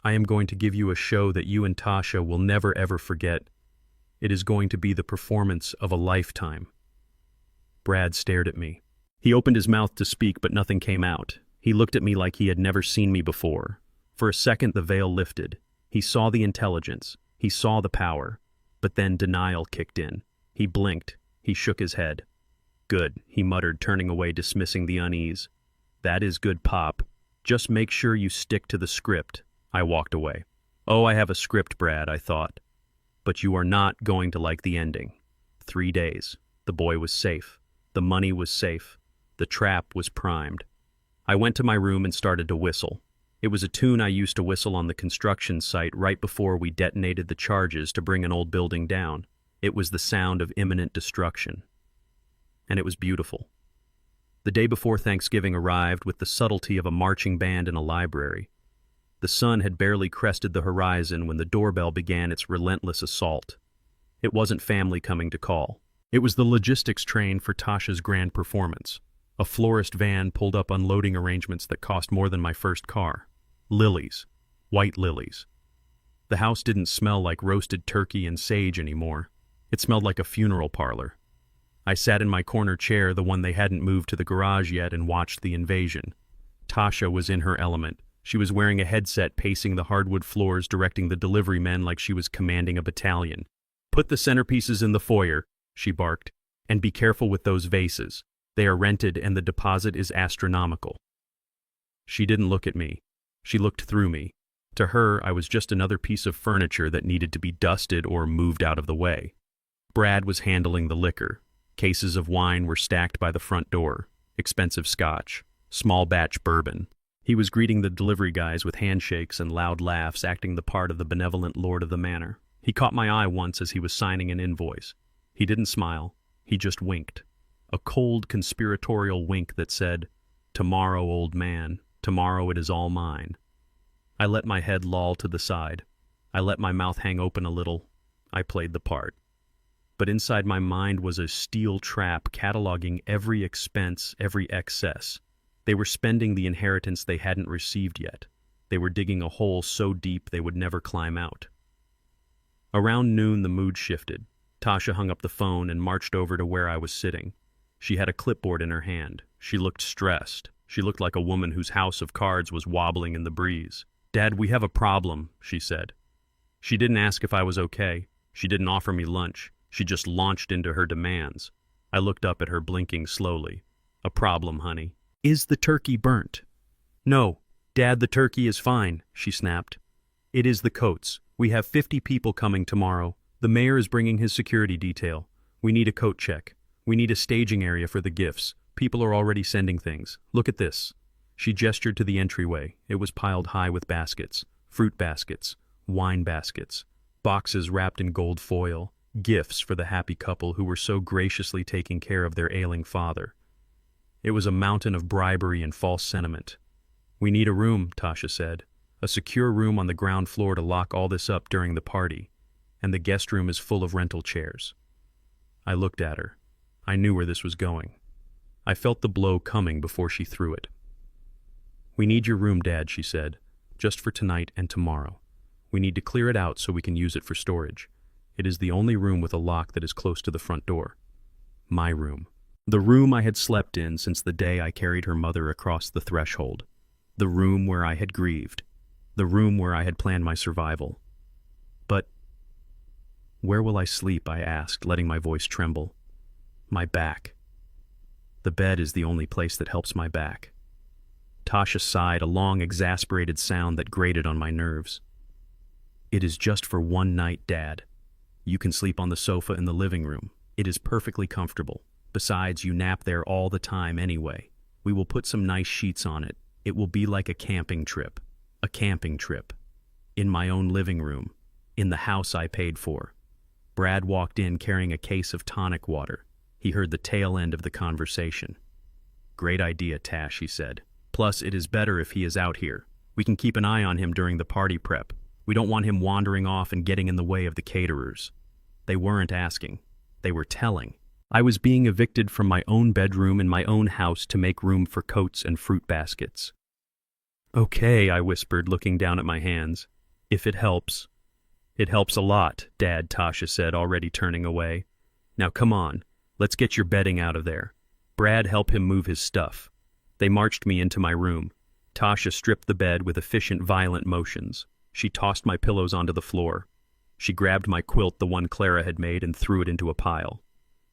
I am going to give you a show that you and Tasha will never ever forget. It is going to be the performance of a lifetime." Brad stared at me. He opened his mouth to speak, but nothing came out. He looked at me like he had never seen me before. For a second, the veil lifted. He saw the intelligence. He saw the power. But then denial kicked in. He blinked. He shook his head. "Good," he muttered, turning away, dismissing the unease. "That is good, Pop. Just make sure you stick to the script. I walked away. Oh, I have a script, Brad, I thought. But you are not going to like the ending. 3 days. The boy was safe. The money was safe. The trap was primed. I went to my room and started to whistle. It was a tune I used to whistle on the construction site right before we detonated the charges to bring an old building down. It was the sound of imminent destruction. And it was beautiful. The day before Thanksgiving arrived with the subtlety of a marching band in a library. The sun had barely crested the horizon when the doorbell began its relentless assault. It wasn't family coming to call. It was the logistics train for Tasha's grand performance. A florist van pulled up unloading arrangements that cost more than my first car. Lilies. White lilies. The house didn't smell like roasted turkey and sage anymore. It smelled like a funeral parlor. I sat in my corner chair, the one they hadn't moved to the garage yet, and watched the invasion. Tasha was in her element. She was wearing a headset, pacing the hardwood floors, directing the delivery men like she was commanding a battalion. "Put the centerpieces in the foyer," she barked, "and be careful with those vases. They are rented and the deposit is astronomical." She didn't look at me. She looked through me. To her, I was just another piece of furniture that needed to be dusted or moved out of the way. Brad was handling the liquor. Cases of wine were stacked by the front door. Expensive scotch. Small batch bourbon. He was greeting the delivery guys with handshakes and loud laughs, acting the part of the benevolent lord of the manor. He caught my eye once as he was signing an invoice. He didn't smile. He just winked. A cold, conspiratorial wink that said, "Tomorrow, old man, tomorrow it is all mine." I let my head loll to the side. I let my mouth hang open a little. I played the part. But inside my mind was a steel trap cataloging every expense, every excess. They were spending the inheritance they hadn't received yet. They were digging a hole so deep they would never climb out. Around noon, the mood shifted. Tasha hung up the phone and marched over to where I was sitting. She had a clipboard in her hand. She looked stressed. She looked like a woman whose house of cards was wobbling in the breeze. "Dad, we have a problem," she said. She didn't ask if I was okay. She didn't offer me lunch. She just launched into her demands. I looked up at her, blinking slowly. "A problem, honey." "Is the turkey burnt?" "No, Dad, the turkey is fine," she snapped. "It is the coats. We have 50 people coming tomorrow. The mayor is bringing his security detail. We need a coat check. We need a staging area for the gifts. People are already sending things. Look at this." She gestured to the entryway. It was piled high with baskets. Fruit baskets. Wine baskets. Boxes wrapped in gold foil. Gifts for the happy couple who were so graciously taking care of their ailing father. It was a mountain of bribery and false sentiment. "We need a room," Tasha said. "A secure room on the ground floor to lock all this up during the party. And the guest room is full of rental chairs." I looked at her. I knew where this was going. I felt the blow coming before she threw it. "We need your room, Dad," she said. "Just for tonight and tomorrow. We need to clear it out so we can use it for storage. It is the only room with a lock that is close to the front door. My room. The room I had slept in since the day I carried her mother across the threshold. The room where I had grieved. The room where I had planned my survival. But where will I sleep, I asked, letting my voice tremble. My back. The bed is the only place that helps my back. Tasha sighed, a long, exasperated sound that grated on my nerves. "It is just for one night, Dad. You can sleep on the sofa in the living room. It is perfectly comfortable. Besides, you nap there all the time anyway. We will put some nice sheets on it. It will be like a camping trip. A camping trip. In my own living room. In the house I paid for." Brad walked in carrying a case of tonic water. He heard the tail end of the conversation. "Great idea, Tash," he said. "Plus, it is better if he is out here. We can keep an eye on him during the party prep. We don't want him wandering off and getting in the way of the caterers." They weren't asking. They were telling. I was being evicted from my own bedroom in my own house to make room for coats and fruit baskets. "Okay," I whispered, looking down at my hands. "If it helps." "It helps a lot, Dad," Tasha said, already turning away. "Now come on. Let's get your bedding out of there. Brad, help him move his stuff." They marched me into my room. Tasha stripped the bed with efficient, violent motions. She tossed my pillows onto the floor. She grabbed my quilt, the one Clara had made, and threw it into a pile.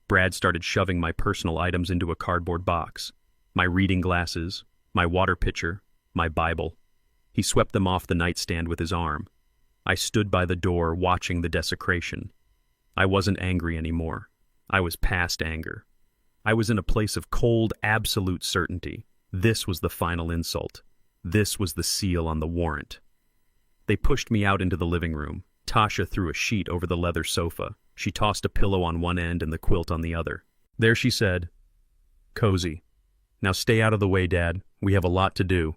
Brad started shoving my personal items into a cardboard box. My reading glasses, my water pitcher, my Bible. He swept them off the nightstand with his arm. I stood by the door watching the desecration. I wasn't angry anymore. I was past anger. I was in a place of cold, absolute certainty. This was the final insult. This was the seal on the warrant. They pushed me out into the living room. Tasha threw a sheet over the leather sofa. She tossed a pillow on one end and the quilt on the other. There she said, "Cozy. Now stay out of the way, Dad. We have a lot to do."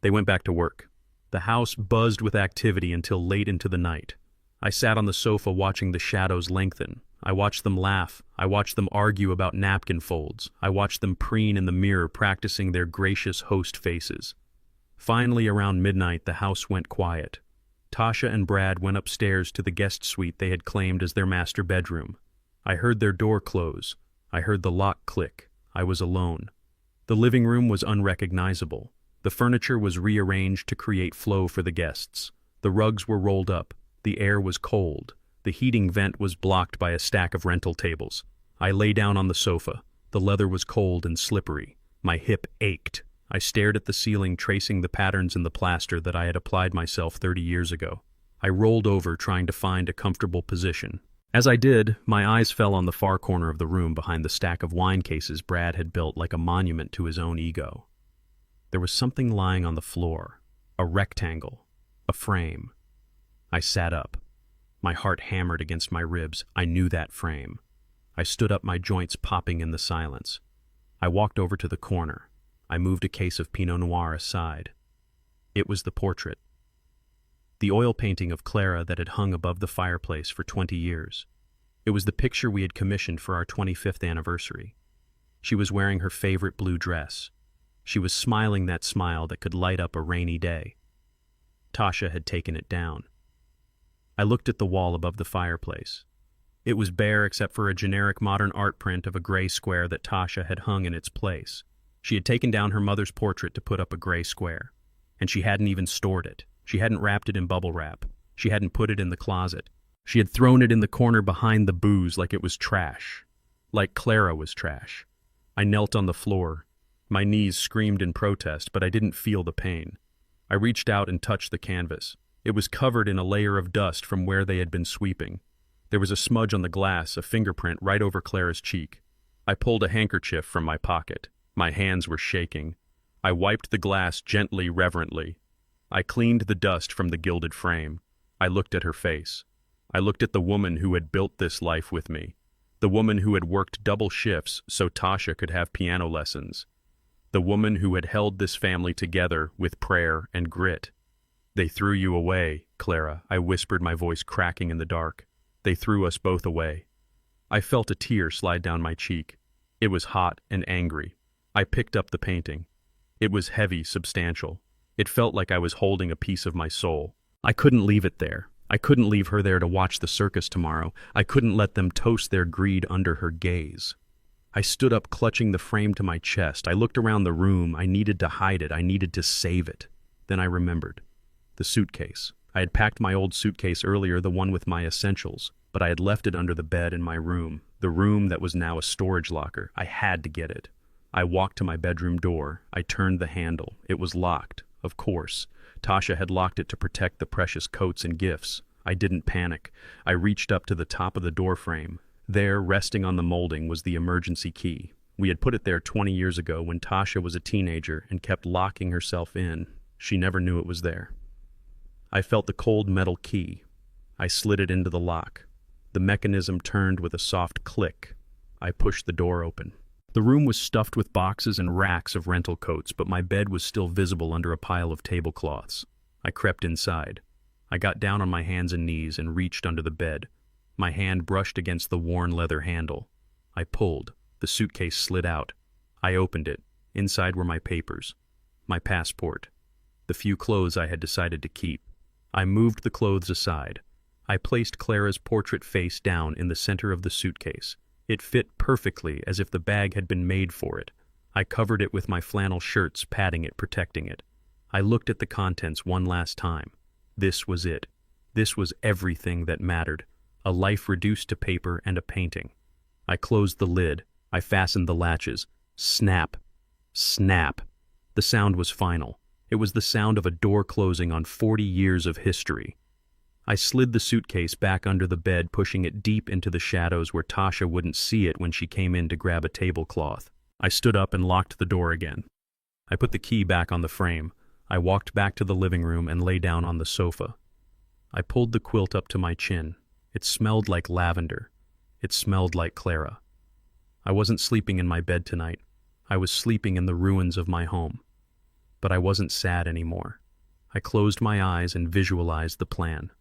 They went back to work. The house buzzed with activity until late into the night. I sat on the sofa watching the shadows lengthen. I watched them laugh. I watched them argue about napkin folds. I watched them preen in the mirror, practicing their gracious host faces. Finally, around midnight, the house went quiet. Tasha and Brad went upstairs to the guest suite they had claimed as their master bedroom. I heard their door close. I heard the lock click. I was alone. The living room was unrecognizable. The furniture was rearranged to create flow for the guests. The rugs were rolled up. The air was cold. The heating vent was blocked by a stack of rental tables. I lay down on the sofa. The leather was cold and slippery. My hip ached. I stared at the ceiling, tracing the patterns in the plaster that I had applied myself 30 years ago. I rolled over, trying to find a comfortable position. As I did, my eyes fell on the far corner of the room behind the stack of wine cases Brad had built like a monument to his own ego. There was something lying on the floor. A rectangle. A frame. I sat up. My heart hammered against my ribs. I knew that frame. I stood up, my joints popping in the silence. I walked over to the corner. I moved a case of Pinot Noir aside. It was the portrait. The oil painting of Clara that had hung above the fireplace for 20 years. It was the picture we had commissioned for our 25th anniversary. She was wearing her favorite blue dress. She was smiling that smile that could light up a rainy day. Tasha had taken it down. I looked at the wall above the fireplace. It was bare except for a generic modern art print of a gray square that Tasha had hung in its place. She had taken down her mother's portrait to put up a gray square. And she hadn't even stored it. She hadn't wrapped it in bubble wrap. She hadn't put it in the closet. She had thrown it in the corner behind the booze like it was trash. Like Clara was trash. I knelt on the floor. My knees screamed in protest, but I didn't feel the pain. I reached out and touched the canvas. It was covered in a layer of dust from where they had been sweeping. There was a smudge on the glass, a fingerprint right over Clara's cheek. I pulled a handkerchief from my pocket. My hands were shaking. I wiped the glass gently, reverently. I cleaned the dust from the gilded frame. I looked at her face. I looked at the woman who had built this life with me. The woman who had worked double shifts so Tasha could have piano lessons. The woman who had held this family together with prayer and grit. "They threw you away, Clara," I whispered, my voice cracking in the dark. "They threw us both away." I felt a tear slide down my cheek. It was hot and angry. I picked up the painting. It was heavy, substantial. It felt like I was holding a piece of my soul. I couldn't leave it there. I couldn't leave her there to watch the circus tomorrow. I couldn't let them toast their greed under her gaze. I stood up, clutching the frame to my chest. I looked around the room. I needed to hide it. I needed to save it. Then I remembered. The suitcase. I had packed my old suitcase earlier, the one with my essentials, but I had left it under the bed in my room, the room that was now a storage locker. I had to get it. I walked to my bedroom door. I turned the handle. It was locked. Of course. Tasha had locked it to protect the precious coats and gifts. I didn't panic. I reached up to the top of the door frame. There, resting on the molding, was the emergency key. We had put it there 20 years ago when Tasha was a teenager and kept locking herself in. She never knew it was there. I felt the cold metal key. I slid it into the lock. The mechanism turned with a soft click. I pushed the door open. The room was stuffed with boxes and racks of rental coats, but my bed was still visible under a pile of tablecloths. I crept inside. I got down on my hands and knees and reached under the bed. My hand brushed against the worn leather handle. I pulled. The suitcase slid out. I opened it. Inside were my papers. My passport. The few clothes I had decided to keep. I moved the clothes aside. I placed Clara's portrait face down in the center of the suitcase. It fit perfectly, as if the bag had been made for it. I covered it with my flannel shirts, padding it, protecting it. I looked at the contents one last time. This was it. This was everything that mattered. A life reduced to paper and a painting. I closed the lid. I fastened the latches. Snap. Snap. The sound was final. It was the sound of a door closing on 40 years of history. I slid the suitcase back under the bed, pushing it deep into the shadows where Tasha wouldn't see it when she came in to grab a tablecloth. I stood up and locked the door again. I put the key back on the frame. I walked back to the living room and lay down on the sofa. I pulled the quilt up to my chin. It smelled like lavender. It smelled like Clara. I wasn't sleeping in my bed tonight. I was sleeping in the ruins of my home. But I wasn't sad anymore. I closed my eyes and visualized the plan.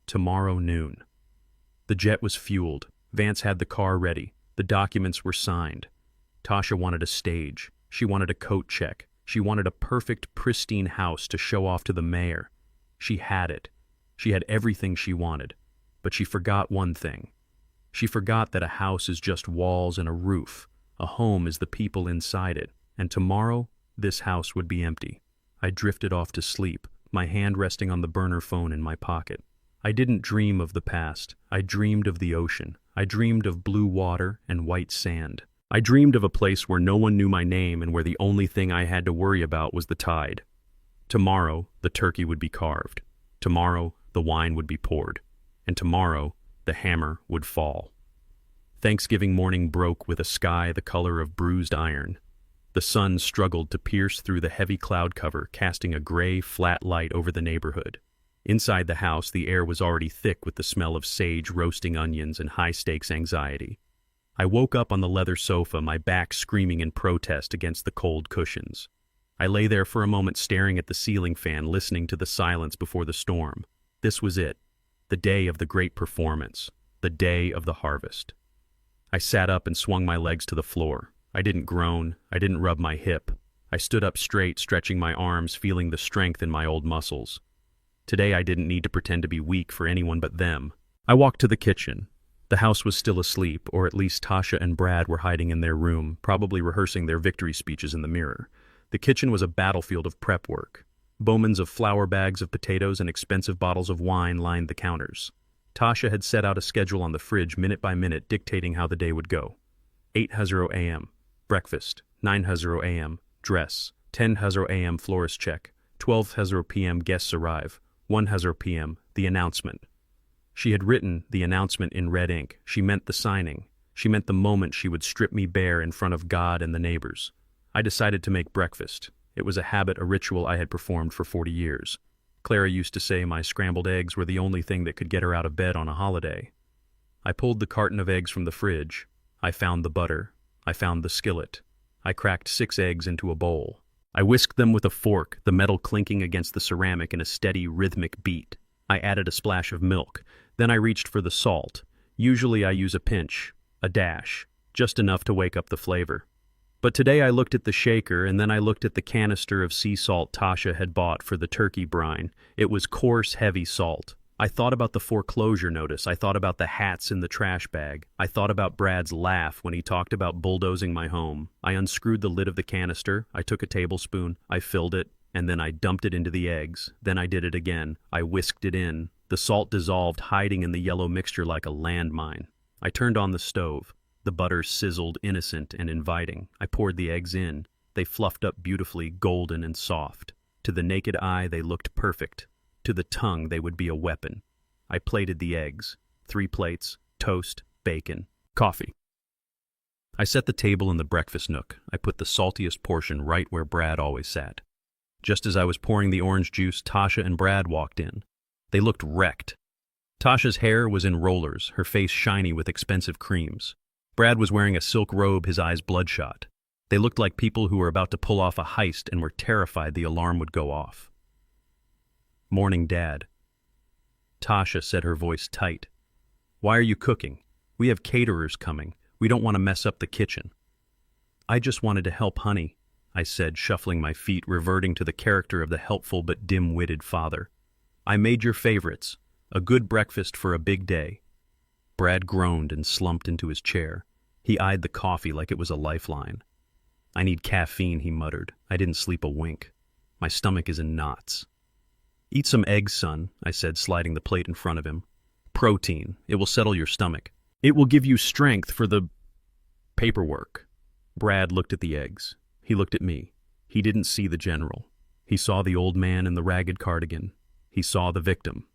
Tomorrow noon. The jet was fueled. Vance had the car ready. The documents were signed. Tasha wanted a stage. She wanted a coat check. She wanted a perfect, pristine house to show off to the mayor. She had it. She had everything she wanted. But she forgot one thing. She forgot that a house is just walls and a roof. A home is the people inside it. And tomorrow, this house would be empty. I drifted off to sleep, my hand resting on the burner phone in my pocket. I didn't dream of the past. I dreamed of the ocean. I dreamed of blue water and white sand. I dreamed of a place where no one knew my name and where the only thing I had to worry about was the tide. Tomorrow, the turkey would be carved. Tomorrow, the wine would be poured. And tomorrow, the hammer would fall. Thanksgiving morning broke with a sky the color of bruised iron. The sun struggled to pierce through the heavy cloud cover, casting a gray, flat light over the neighborhood. Inside the house, the air was already thick with the smell of sage, roasting onions, and high-stakes anxiety. I woke up on the leather sofa, my back screaming in protest against the cold cushions. I lay there for a moment staring at the ceiling fan, listening to the silence before the storm. This was it. The day of the great performance. The day of the harvest. I sat up and swung my legs to the floor. I didn't groan. I didn't rub my hip. I stood up straight, stretching my arms, feeling the strength in my old muscles. Today I didn't need to pretend to be weak for anyone but them. I walked to the kitchen. The house was still asleep, or at least Tasha and Brad were hiding in their room, probably rehearsing their victory speeches in the mirror. The kitchen was a battlefield of prep work. Bowmans of flour bags of potatoes and expensive bottles of wine lined the counters. Tasha had set out a schedule on the fridge minute by minute, dictating how the day would go. 8:00 a.m. Breakfast. 9:00 a.m. Dress. 10:00 a.m. Florist check. 12:00 p.m. Guests arrive. 1:00 p.m. The announcement. She had written the announcement in red ink. She meant the signing. She meant the moment she would strip me bare in front of God and the neighbors. I decided to make breakfast. It was a habit, a ritual I had performed for 40 years. Clara used to say my scrambled eggs were the only thing that could get her out of bed on a holiday. I pulled the carton of eggs from the fridge. I found the butter. I found the skillet. I cracked 6 eggs into a bowl. I whisked them with a fork, the metal clinking against the ceramic in a steady, rhythmic beat. I added a splash of milk. Then I reached for the salt. Usually I use a pinch, a dash, just enough to wake up the flavor. But today I looked at the shaker, and then I looked at the canister of sea salt Tasha had bought for the turkey brine. It was coarse, heavy salt. I thought about the foreclosure notice. I thought about the hats in the trash bag. I thought about Brad's laugh when he talked about bulldozing my home. I unscrewed the lid of the canister. I took a tablespoon. I filled it, and then I dumped it into the eggs. Then I did it again. I whisked it in. The salt dissolved, hiding in the yellow mixture like a landmine. I turned on the stove. The butter sizzled, innocent and inviting. I poured the eggs in. They fluffed up beautifully, golden and soft. To the naked eye, they looked perfect. To the tongue, they would be a weapon. I plated the eggs. 3 plates, toast, bacon, coffee. I set the table in the breakfast nook. I put the saltiest portion right where Brad always sat. Just as I was pouring the orange juice, Tasha and Brad walked in. They looked wrecked. Tasha's hair was in rollers, her face shiny with expensive creams. Brad was wearing a silk robe, his eyes bloodshot. They looked like people who were about to pull off a heist and were terrified the alarm would go off. "Morning, Dad." Tasha said, her voice tight. "Why are you cooking? We have caterers coming. We don't want to mess up the kitchen." "I just wanted to help, honey," I said, shuffling my feet, reverting to the character of the helpful but dim-witted father. "I made your favorites. A good breakfast for a big day." Brad groaned and slumped into his chair. He eyed the coffee like it was a lifeline. "I need caffeine," he muttered. "I didn't sleep a wink. My stomach is in knots." "Eat some eggs, son," I said, sliding the plate in front of him. "Protein. It will settle your stomach. It will give you strength for the paperwork." Brad looked at the eggs. He looked at me. He didn't see the general. He saw the old man in the ragged cardigan. He saw the victim.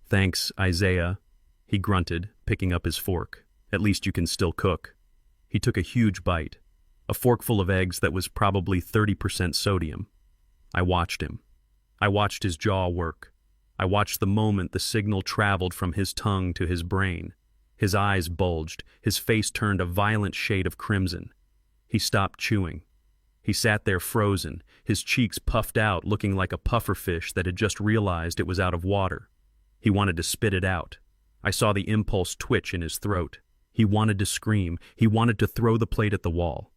"Thanks, Isaiah," he grunted, picking up his fork. "At least you can still cook." He took a huge bite, a forkful of eggs that was probably 30% sodium. I watched him. I watched his jaw work. I watched the moment the signal traveled from his tongue to his brain. His eyes bulged, his face turned a violent shade of crimson. He stopped chewing. He sat there frozen, his cheeks puffed out, looking like a pufferfish that had just realized it was out of water. He wanted to spit it out. I saw the impulse twitch in his throat. He wanted to scream. He wanted to throw the plate at the wall.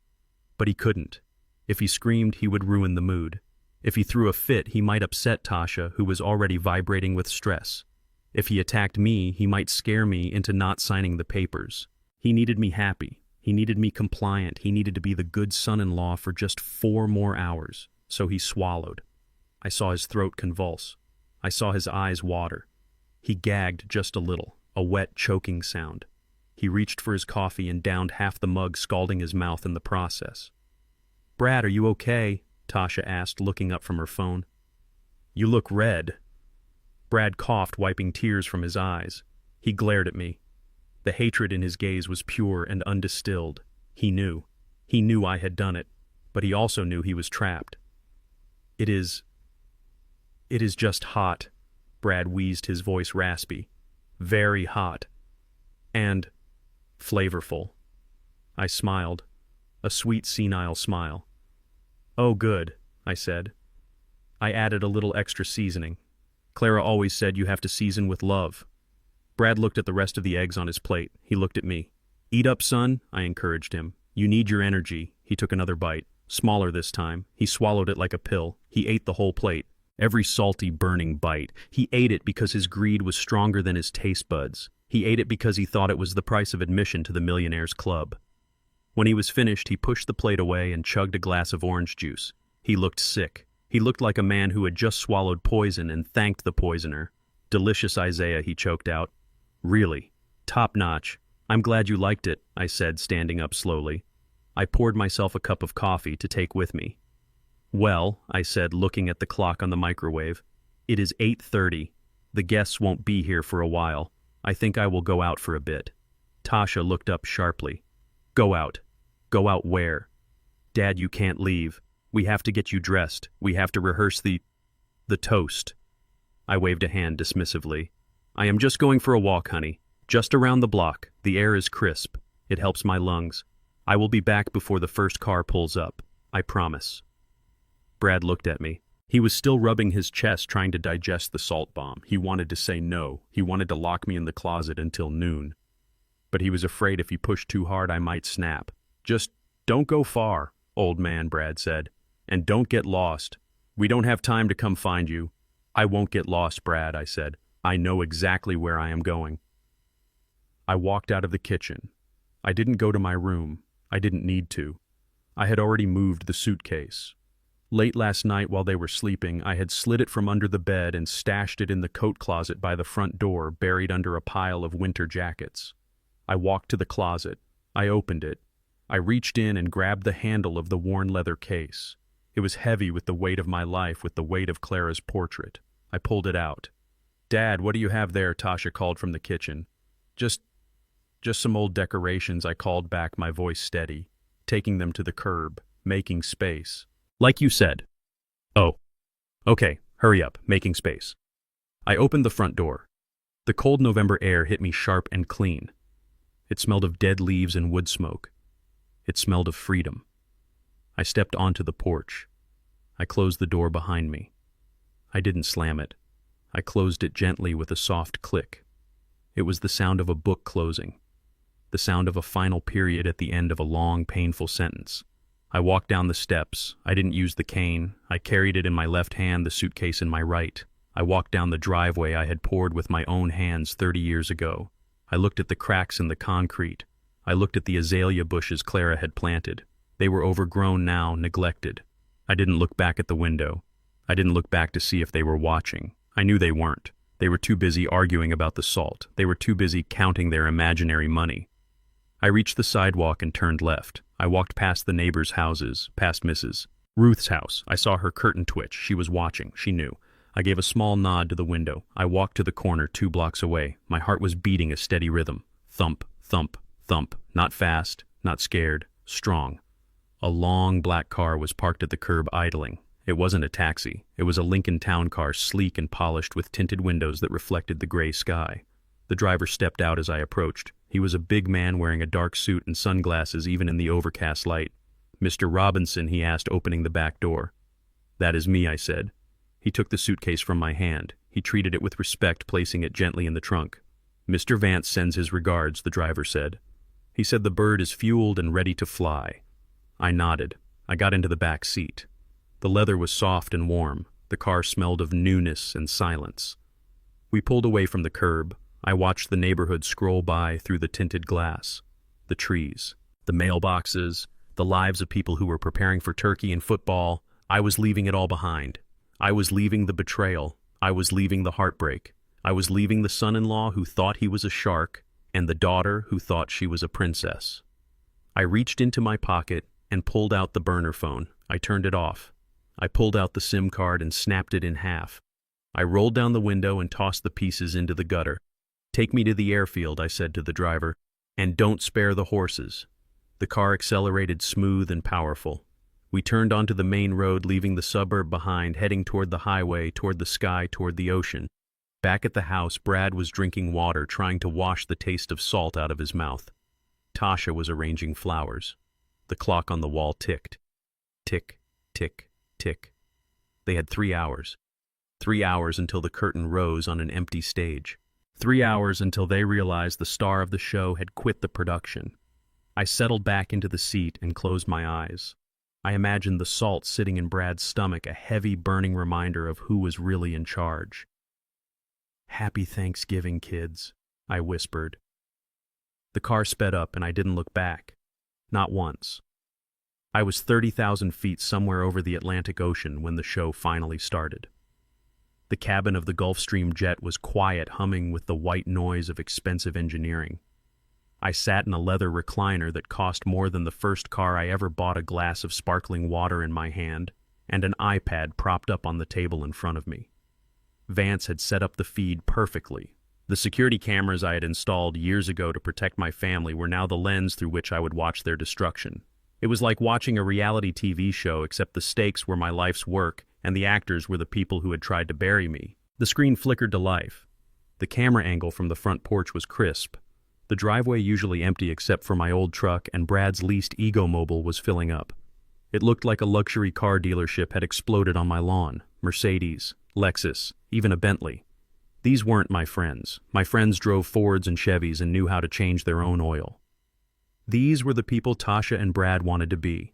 But he couldn't. If he screamed, he would ruin the mood. If he threw a fit, he might upset Tasha, who was already vibrating with stress. If he attacked me, he might scare me into not signing the papers. He needed me happy. He needed me compliant. He needed to be the good son-in-law for just 4 more hours. So he swallowed. I saw his throat convulse. I saw his eyes water. He gagged just a little, a wet, choking sound. He reached for his coffee and downed half the mug, scalding his mouth in the process. "Brad, are you okay?" Tasha asked, looking up from her phone. "You look red." Brad coughed, wiping tears from his eyes. He glared at me. The hatred in his gaze was pure and undistilled. He knew. He knew I had done it, but he also knew he was trapped. It is just hot," Brad wheezed, his voice raspy. "Very hot. And flavorful." I smiled, a sweet senile smile. "Oh, good," I said. I added a little extra seasoning. Clara always said you have to season with love. Brad looked at the rest of the eggs on his plate. He looked at me. "Eat up, son," I encouraged him. "You need your energy." He took another bite, smaller this time. He swallowed it like a pill. He ate the whole plate. Every salty, burning bite. He ate it because his greed was stronger than his taste buds. He ate it because he thought it was the price of admission to the Millionaires Club. When he was finished, he pushed the plate away and chugged a glass of orange juice. He looked sick. He looked like a man who had just swallowed poison and thanked the poisoner. "Delicious, Isaiah," he choked out. "Really. Top-notch. I'm glad you liked it," I said, standing up slowly. I poured myself a cup of coffee to take with me. "Well," I said, looking at the clock on the microwave, "it is 8:30. The guests won't be here for a while. I think I will go out for a bit." Tasha looked up sharply. "Go out. Go out where?" "Dad, you can't leave. We have to get you dressed. We have to rehearse the toast." I waved a hand dismissively. "I am just going for a walk, honey. Just around the block. The air is crisp. It helps my lungs. I will be back before the first car pulls up. I promise." Brad looked at me. He was still rubbing his chest, trying to digest the salt bomb. He wanted to say no. He wanted to lock me in the closet until noon. But he was afraid if he pushed too hard, I might snap. "Just don't go far, old man," Brad said. "And don't get lost. We don't have time to come find you." "I won't get lost, Brad," I said. "I know exactly where I am going." I walked out of the kitchen. I didn't go to my room. I didn't need to. I had already moved the suitcase. Late last night while they were sleeping, I had slid it from under the bed and stashed it in the coat closet by the front door, buried under a pile of winter jackets. I walked to the closet. I opened it. I reached in and grabbed the handle of the worn leather case. It was heavy with the weight of my life, with the weight of Clara's portrait. I pulled it out. "Dad, what do you have there?" Tasha called from the kitchen. Just some old decorations," I called back, my voice steady, taking them to the curb, making space. "Like you said." "Oh. Okay, hurry up, making space." I opened the front door. The cold November air hit me sharp and clean. It smelled of dead leaves and wood smoke. It smelled of freedom. I stepped onto the porch. I closed the door behind me. I didn't slam it. I closed it gently with a soft click. It was the sound of a book closing. The sound of a final period at the end of a long, painful sentence. I walked down the steps. I didn't use the cane. I carried it in my left hand, the suitcase in my right. I walked down the driveway I had poured with my own hands 30 years ago. I looked at the cracks in the concrete. I looked at the azalea bushes Clara had planted. They were overgrown now, neglected. I didn't look back at the window. I didn't look back to see if they were watching. I knew they weren't. They were too busy arguing about the salt. They were too busy counting their imaginary money. I reached the sidewalk and turned left. I walked past the neighbors' houses, past Mrs. Ruth's house. I saw her curtain twitch. She was watching. She knew. I gave a small nod to the window. I walked to the corner 2 blocks away. My heart was beating a steady rhythm. Thump, thump, thump. Not fast, not scared, strong. A long black car was parked at the curb idling. It wasn't a taxi. It was a Lincoln Town car, sleek and polished with tinted windows that reflected the gray sky. The driver stepped out as I approached. He was a big man wearing a dark suit and sunglasses even in the overcast light. "Mr. Robinson," he asked, opening the back door. "That is me," I said. He took the suitcase from my hand. He treated it with respect, placing it gently in the trunk. "Mr. Vance sends his regards," the driver said. He said the bird is fueled and ready to fly. I nodded. I got into the back seat. The leather was soft and warm. The car smelled of newness and silence. We pulled away from the curb. I watched the neighborhood scroll by through the tinted glass. The trees, the mailboxes, the lives of people who were preparing for turkey and football. I was leaving it all behind. I was leaving the betrayal. I was leaving the heartbreak. I was leaving the son-in-law who thought he was a shark and the daughter who thought she was a princess. I reached into my pocket and pulled out the burner phone. I turned it off. I pulled out the SIM card and snapped it in half. I rolled down the window and tossed the pieces into the gutter. "Take me to the airfield," I said to the driver, "and don't spare the horses." The car accelerated smooth and powerful. We turned onto the main road, leaving the suburb behind, heading toward the highway, toward the sky, toward the ocean. Back at the house, Brad was drinking water, trying to wash the taste of salt out of his mouth. Tasha was arranging flowers. The clock on the wall ticked. Tick, tick, tick. They had 3 hours. 3 hours until the curtain rose on an empty stage. 3 hours until they realized the star of the show had quit the production. I settled back into the seat and closed my eyes. I imagined the salt sitting in Brad's stomach, a heavy, burning reminder of who was really in charge. "Happy Thanksgiving, kids," I whispered. The car sped up and I didn't look back. Not once. I was 30,000 feet somewhere over the Atlantic Ocean when the show finally started. The cabin of the Gulfstream jet was quiet, humming with the white noise of expensive engineering. I sat in a leather recliner that cost more than the first car I ever bought, a glass of sparkling water in my hand, and an iPad propped up on the table in front of me. Vance had set up the feed perfectly. The security cameras I had installed years ago to protect my family were now the lens through which I would watch their destruction. It was like watching a reality TV show, except the stakes were my life's work, and the actors were the people who had tried to bury me. The screen flickered to life. The camera angle from the front porch was crisp. The driveway, usually empty except for my old truck, and Brad's leased Ego-Mobile, was filling up. It looked like a luxury car dealership had exploded on my lawn. Mercedes, Lexus, even a Bentley. These weren't my friends. My friends drove Fords and Chevys and knew how to change their own oil. These were the people Tasha and Brad wanted to be.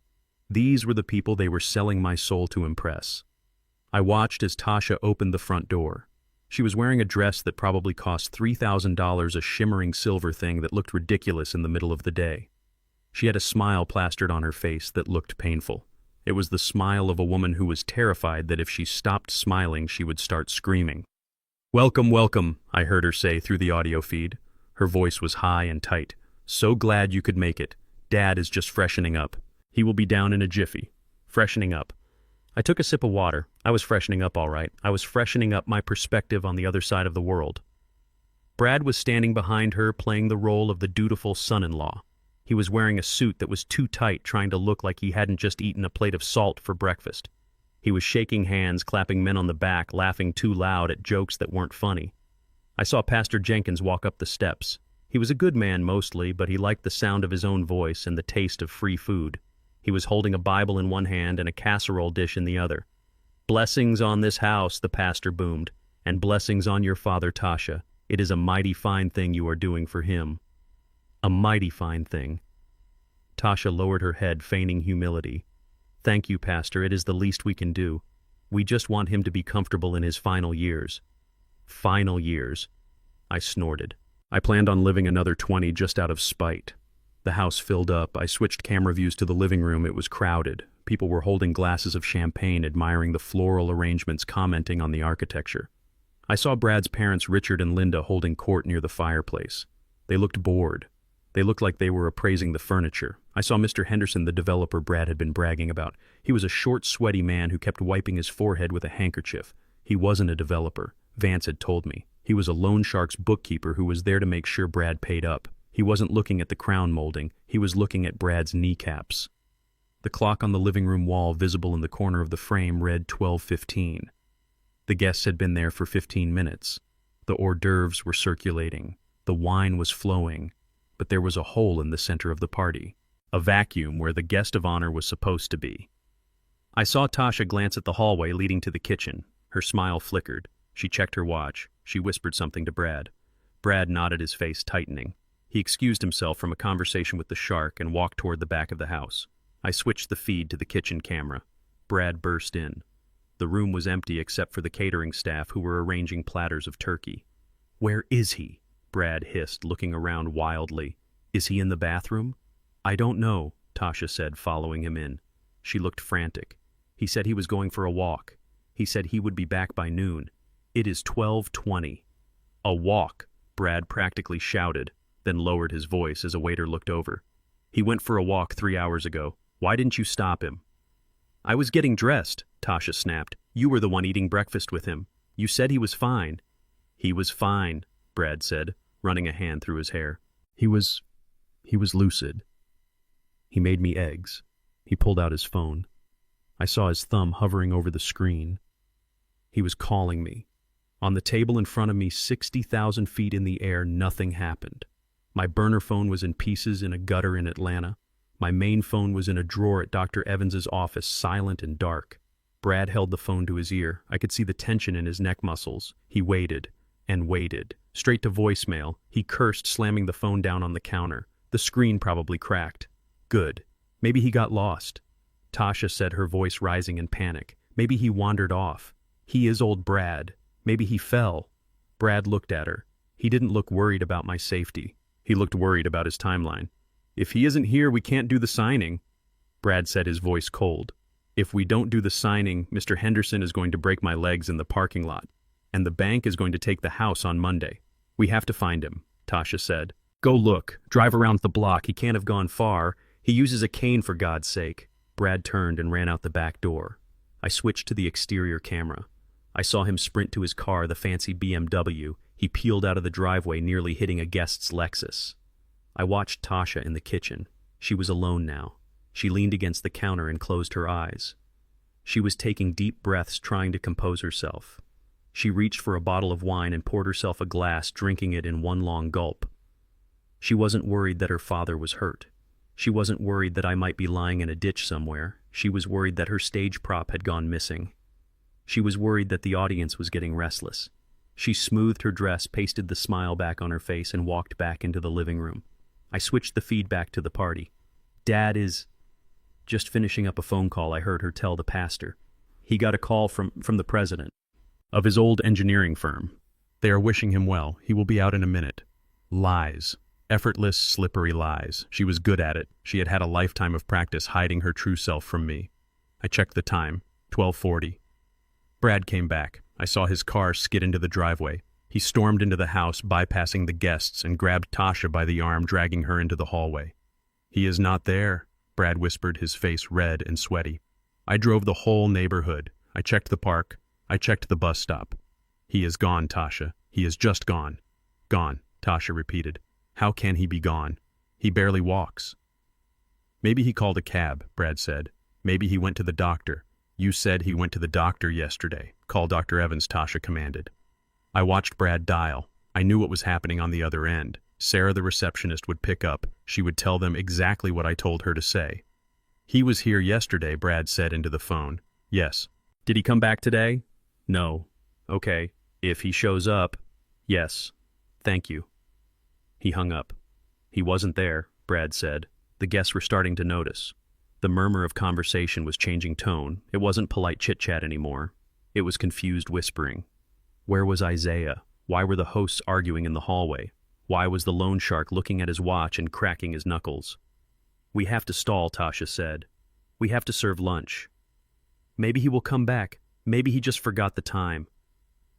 These were the people they were selling my soul to impress. I watched as Tasha opened the front door. She was wearing a dress that probably cost $3,000, a shimmering silver thing that looked ridiculous in the middle of the day. She had a smile plastered on her face that looked painful. It was the smile of a woman who was terrified that if she stopped smiling, she would start screaming. "Welcome, welcome," I heard her say through the audio feed. Her voice was high and tight. "So glad you could make it. Dad is just freshening up. He will be down in a jiffy." Freshening up. I took a sip of water. I was freshening up all right. I was freshening up my perspective on the other side of the world. Brad was standing behind her, playing the role of the dutiful son-in-law. He was wearing a suit that was too tight, trying to look like he hadn't just eaten a plate of salt for breakfast. He was shaking hands, clapping men on the back, laughing too loud at jokes that weren't funny. I saw Pastor Jenkins walk up the steps. He was a good man mostly, but he liked the sound of his own voice and the taste of free food. He was holding a Bible in one hand and a casserole dish in the other. "Blessings on this house," the pastor boomed, "and blessings on your father, Tasha. It is a mighty fine thing you are doing for him." A mighty fine thing. Tasha lowered her head, feigning humility. "Thank you, Pastor. It is the least we can do. We just want him to be comfortable in his final years." Final years. I snorted. I planned on living another 20 just out of spite. The house filled up. I switched camera views to the living room. It was crowded. People were holding glasses of champagne, admiring the floral arrangements, commenting on the architecture. I saw Brad's parents, Richard and Linda, holding court near the fireplace. They looked bored. They looked like they were appraising the furniture. I saw Mr. Henderson, the developer Brad had been bragging about. He was a short, sweaty man who kept wiping his forehead with a handkerchief. He wasn't a developer, Vance had told me. He was a loan shark's bookkeeper who was there to make sure Brad paid up. He wasn't looking at the crown molding, he was looking at Brad's kneecaps. The clock on the living room wall visible in the corner of the frame read 12:15. The guests had been there for 15 minutes. The hors d'oeuvres were circulating. The wine was flowing. But there was a hole in the center of the party. A vacuum where the guest of honor was supposed to be. I saw Tasha glance at the hallway leading to the kitchen. Her smile flickered. She checked her watch. She whispered something to Brad. Brad nodded, his face tightening. He excused himself from a conversation with the shark and walked toward the back of the house. I switched the feed to the kitchen camera. Brad burst in. The room was empty except for the catering staff who were arranging platters of turkey. "Where is he?" Brad hissed, looking around wildly. "Is he in the bathroom?" "I don't know," Tasha said, following him in. She looked frantic. "He said he was going for a walk. He said he would be back by noon. It is 12:20. "A walk," Brad practically shouted, then lowered his voice as a waiter looked over. "He went for a walk 3 hours ago. Why didn't you stop him?" "I was getting dressed," Tasha snapped. "You were the one eating breakfast with him. You said he was fine." "He was fine," Brad said, running a hand through his hair. He was lucid. He made me eggs. He pulled out his phone. I saw his thumb hovering over the screen. He was calling me. On the table in front of me, 60,000 feet in the air, nothing happened. My burner phone was in pieces in a gutter in Atlanta. My main phone was in a drawer at Dr. Evans's office, silent and dark. Brad held the phone to his ear. I could see the tension in his neck muscles. He waited and waited. Straight to voicemail. He cursed, slamming the phone down on the counter. The screen probably cracked. Good. Maybe he got lost. Tasha said, her voice rising in panic. Maybe he wandered off. He is old Brad. Maybe he fell. Brad looked at her. He didn't look worried about my safety. He looked worried about his timeline. "If he isn't here, we can't do the signing." Brad said, his voice cold. "If we don't do the signing, Mr. Henderson is going to break my legs in the parking lot, and the bank is going to take the house on Monday. We have to find him," Tasha said. "Go look. Drive around the block. He can't have gone far. He uses a cane, for God's sake." Brad turned and ran out the back door. I switched to the exterior camera. I saw him sprint to his car, the fancy BMW. He peeled out of the driveway, nearly hitting a guest's Lexus. I watched Tasha in the kitchen. She was alone now. She leaned against the counter and closed her eyes. She was taking deep breaths, trying to compose herself. She reached for a bottle of wine and poured herself a glass, drinking it in one long gulp. She wasn't worried that her father was hurt. She wasn't worried that I might be lying in a ditch somewhere. She was worried that her stage prop had gone missing. She was worried that the audience was getting restless. She smoothed her dress, pasted the smile back on her face, and walked back into the living room. I switched the feed back to the party. "Dad is..." Just finishing up a phone call, I heard her tell the pastor. "He got a call from the president of his old engineering firm. They are wishing him well. He will be out in a minute." Lies. Effortless, slippery lies. She was good at it. She had had a lifetime of practice hiding her true self from me. I checked the time. 12:40. Brad came back. I saw his car skid into the driveway. He stormed into the house, bypassing the guests, and grabbed Tasha by the arm, dragging her into the hallway. "He is not there," Brad whispered, his face red and sweaty. I drove the whole neighborhood. I checked the park. I checked the bus stop. "He is gone, Tasha. He is just gone." "Gone," Tasha repeated. "How can he be gone? He barely walks." "Maybe he called a cab," Brad said. "Maybe he went to the doctor." "You said he went to the doctor yesterday. Call Dr. Evans," Tasha commanded. I watched Brad dial. I knew what was happening on the other end. Sarah, the receptionist, would pick up. She would tell them exactly what I told her to say. "He was here yesterday," Brad said into the phone. "Yes." "Did he come back today?" "No." "Okay. If he shows up..." "Yes. Thank you." He hung up. "He wasn't there," Brad said. The guests were starting to notice. The murmur of conversation was changing tone. It wasn't polite chit-chat anymore. It was confused whispering. Where was Isaiah? Why were the hosts arguing in the hallway? Why was the loan shark looking at his watch and cracking his knuckles? "We have to stall," Tasha said. "We have to serve lunch." "Maybe he will come back. Maybe he just forgot the time."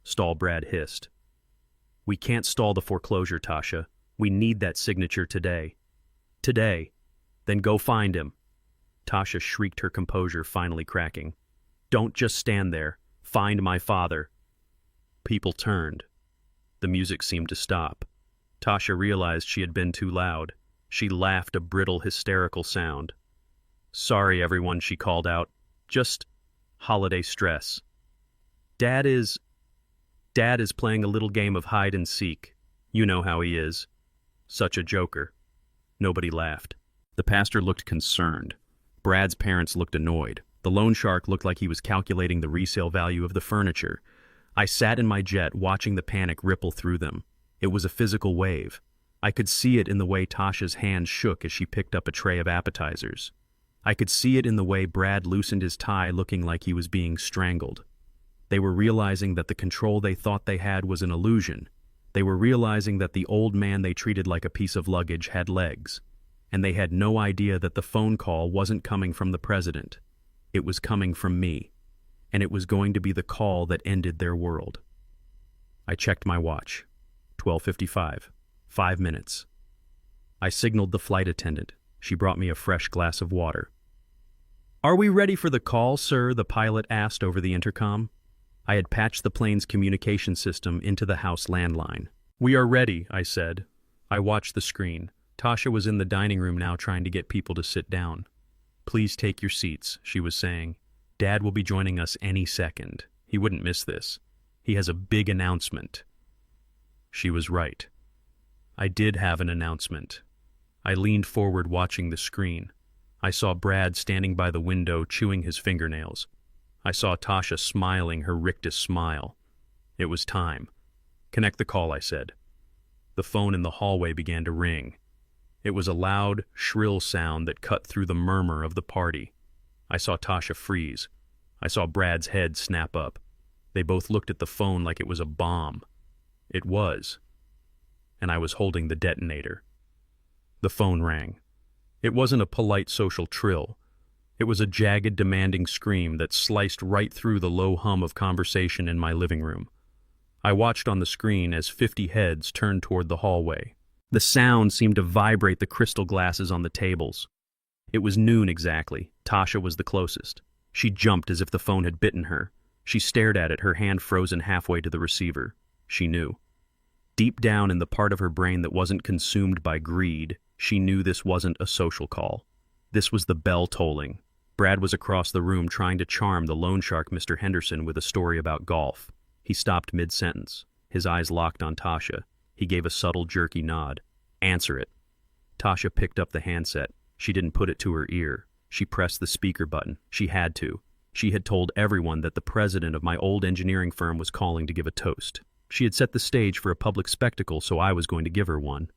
"Stall," Brad hissed. "We can't stall the foreclosure, Tasha. We need that signature today." Today. Then go find him. Tasha shrieked, her composure finally cracking. Don't just stand there. Find my father. People turned. The music seemed to stop. Tasha realized she had been too loud. She laughed, a brittle, hysterical sound. Sorry, everyone, she called out. Just holiday stress. Dad is playing a little game of hide and seek. You know how he is. Such a joker. Nobody laughed. The pastor looked concerned. Brad's parents looked annoyed. The loan shark looked like he was calculating the resale value of the furniture. I sat in my jet watching the panic ripple through them. It was a physical wave. I could see it in the way Tasha's hand shook as she picked up a tray of appetizers. I could see it in the way Brad loosened his tie, looking like he was being strangled. They were realizing that the control they thought they had was an illusion. They were realizing that the old man they treated like a piece of luggage had legs. And they had no idea that the phone call wasn't coming from the president. It was coming from me. And it was going to be the call that ended their world. I checked my watch. 12:55. 5 minutes. I signaled the flight attendant. She brought me a fresh glass of water. Are we ready for the call, sir? The pilot asked over the intercom. I had patched the plane's communication system into the house landline. We are ready, I said. I watched the screen. Tasha was in the dining room now, trying to get people to sit down. Please take your seats, she was saying. Dad will be joining us any second. He wouldn't miss this. He has a big announcement. She was right. I did have an announcement. I leaned forward, watching the screen. I saw Brad standing by the window, chewing his fingernails. I saw Tasha smiling her rictus smile. It was time. Connect the call, I said. The phone in the hallway began to ring. It was a loud, shrill sound that cut through the murmur of the party. I saw Tasha freeze. I saw Brad's head snap up. They both looked at the phone like it was a bomb. It was. And I was holding the detonator. The phone rang. It wasn't a polite social trill. It was a jagged, demanding scream that sliced right through the low hum of conversation in my living room. I watched on the screen as 50 heads turned toward the hallway. The sound seemed to vibrate the crystal glasses on the tables. It was noon exactly. Tasha was the closest. She jumped as if the phone had bitten her. She stared at it, her hand frozen halfway to the receiver. She knew. Deep down in the part of her brain that wasn't consumed by greed, she knew this wasn't a social call. This was the bell tolling. Brad was across the room trying to charm the loan shark Mr. Henderson with a story about golf. He stopped mid-sentence. His eyes locked on Tasha. He gave a subtle, jerky nod. Answer it. Tasha picked up the handset. She didn't put it to her ear. She pressed the speaker button. She had to. She had told everyone that the president of my old engineering firm was calling to give a toast. She had set the stage for a public spectacle, so I was going to give her one.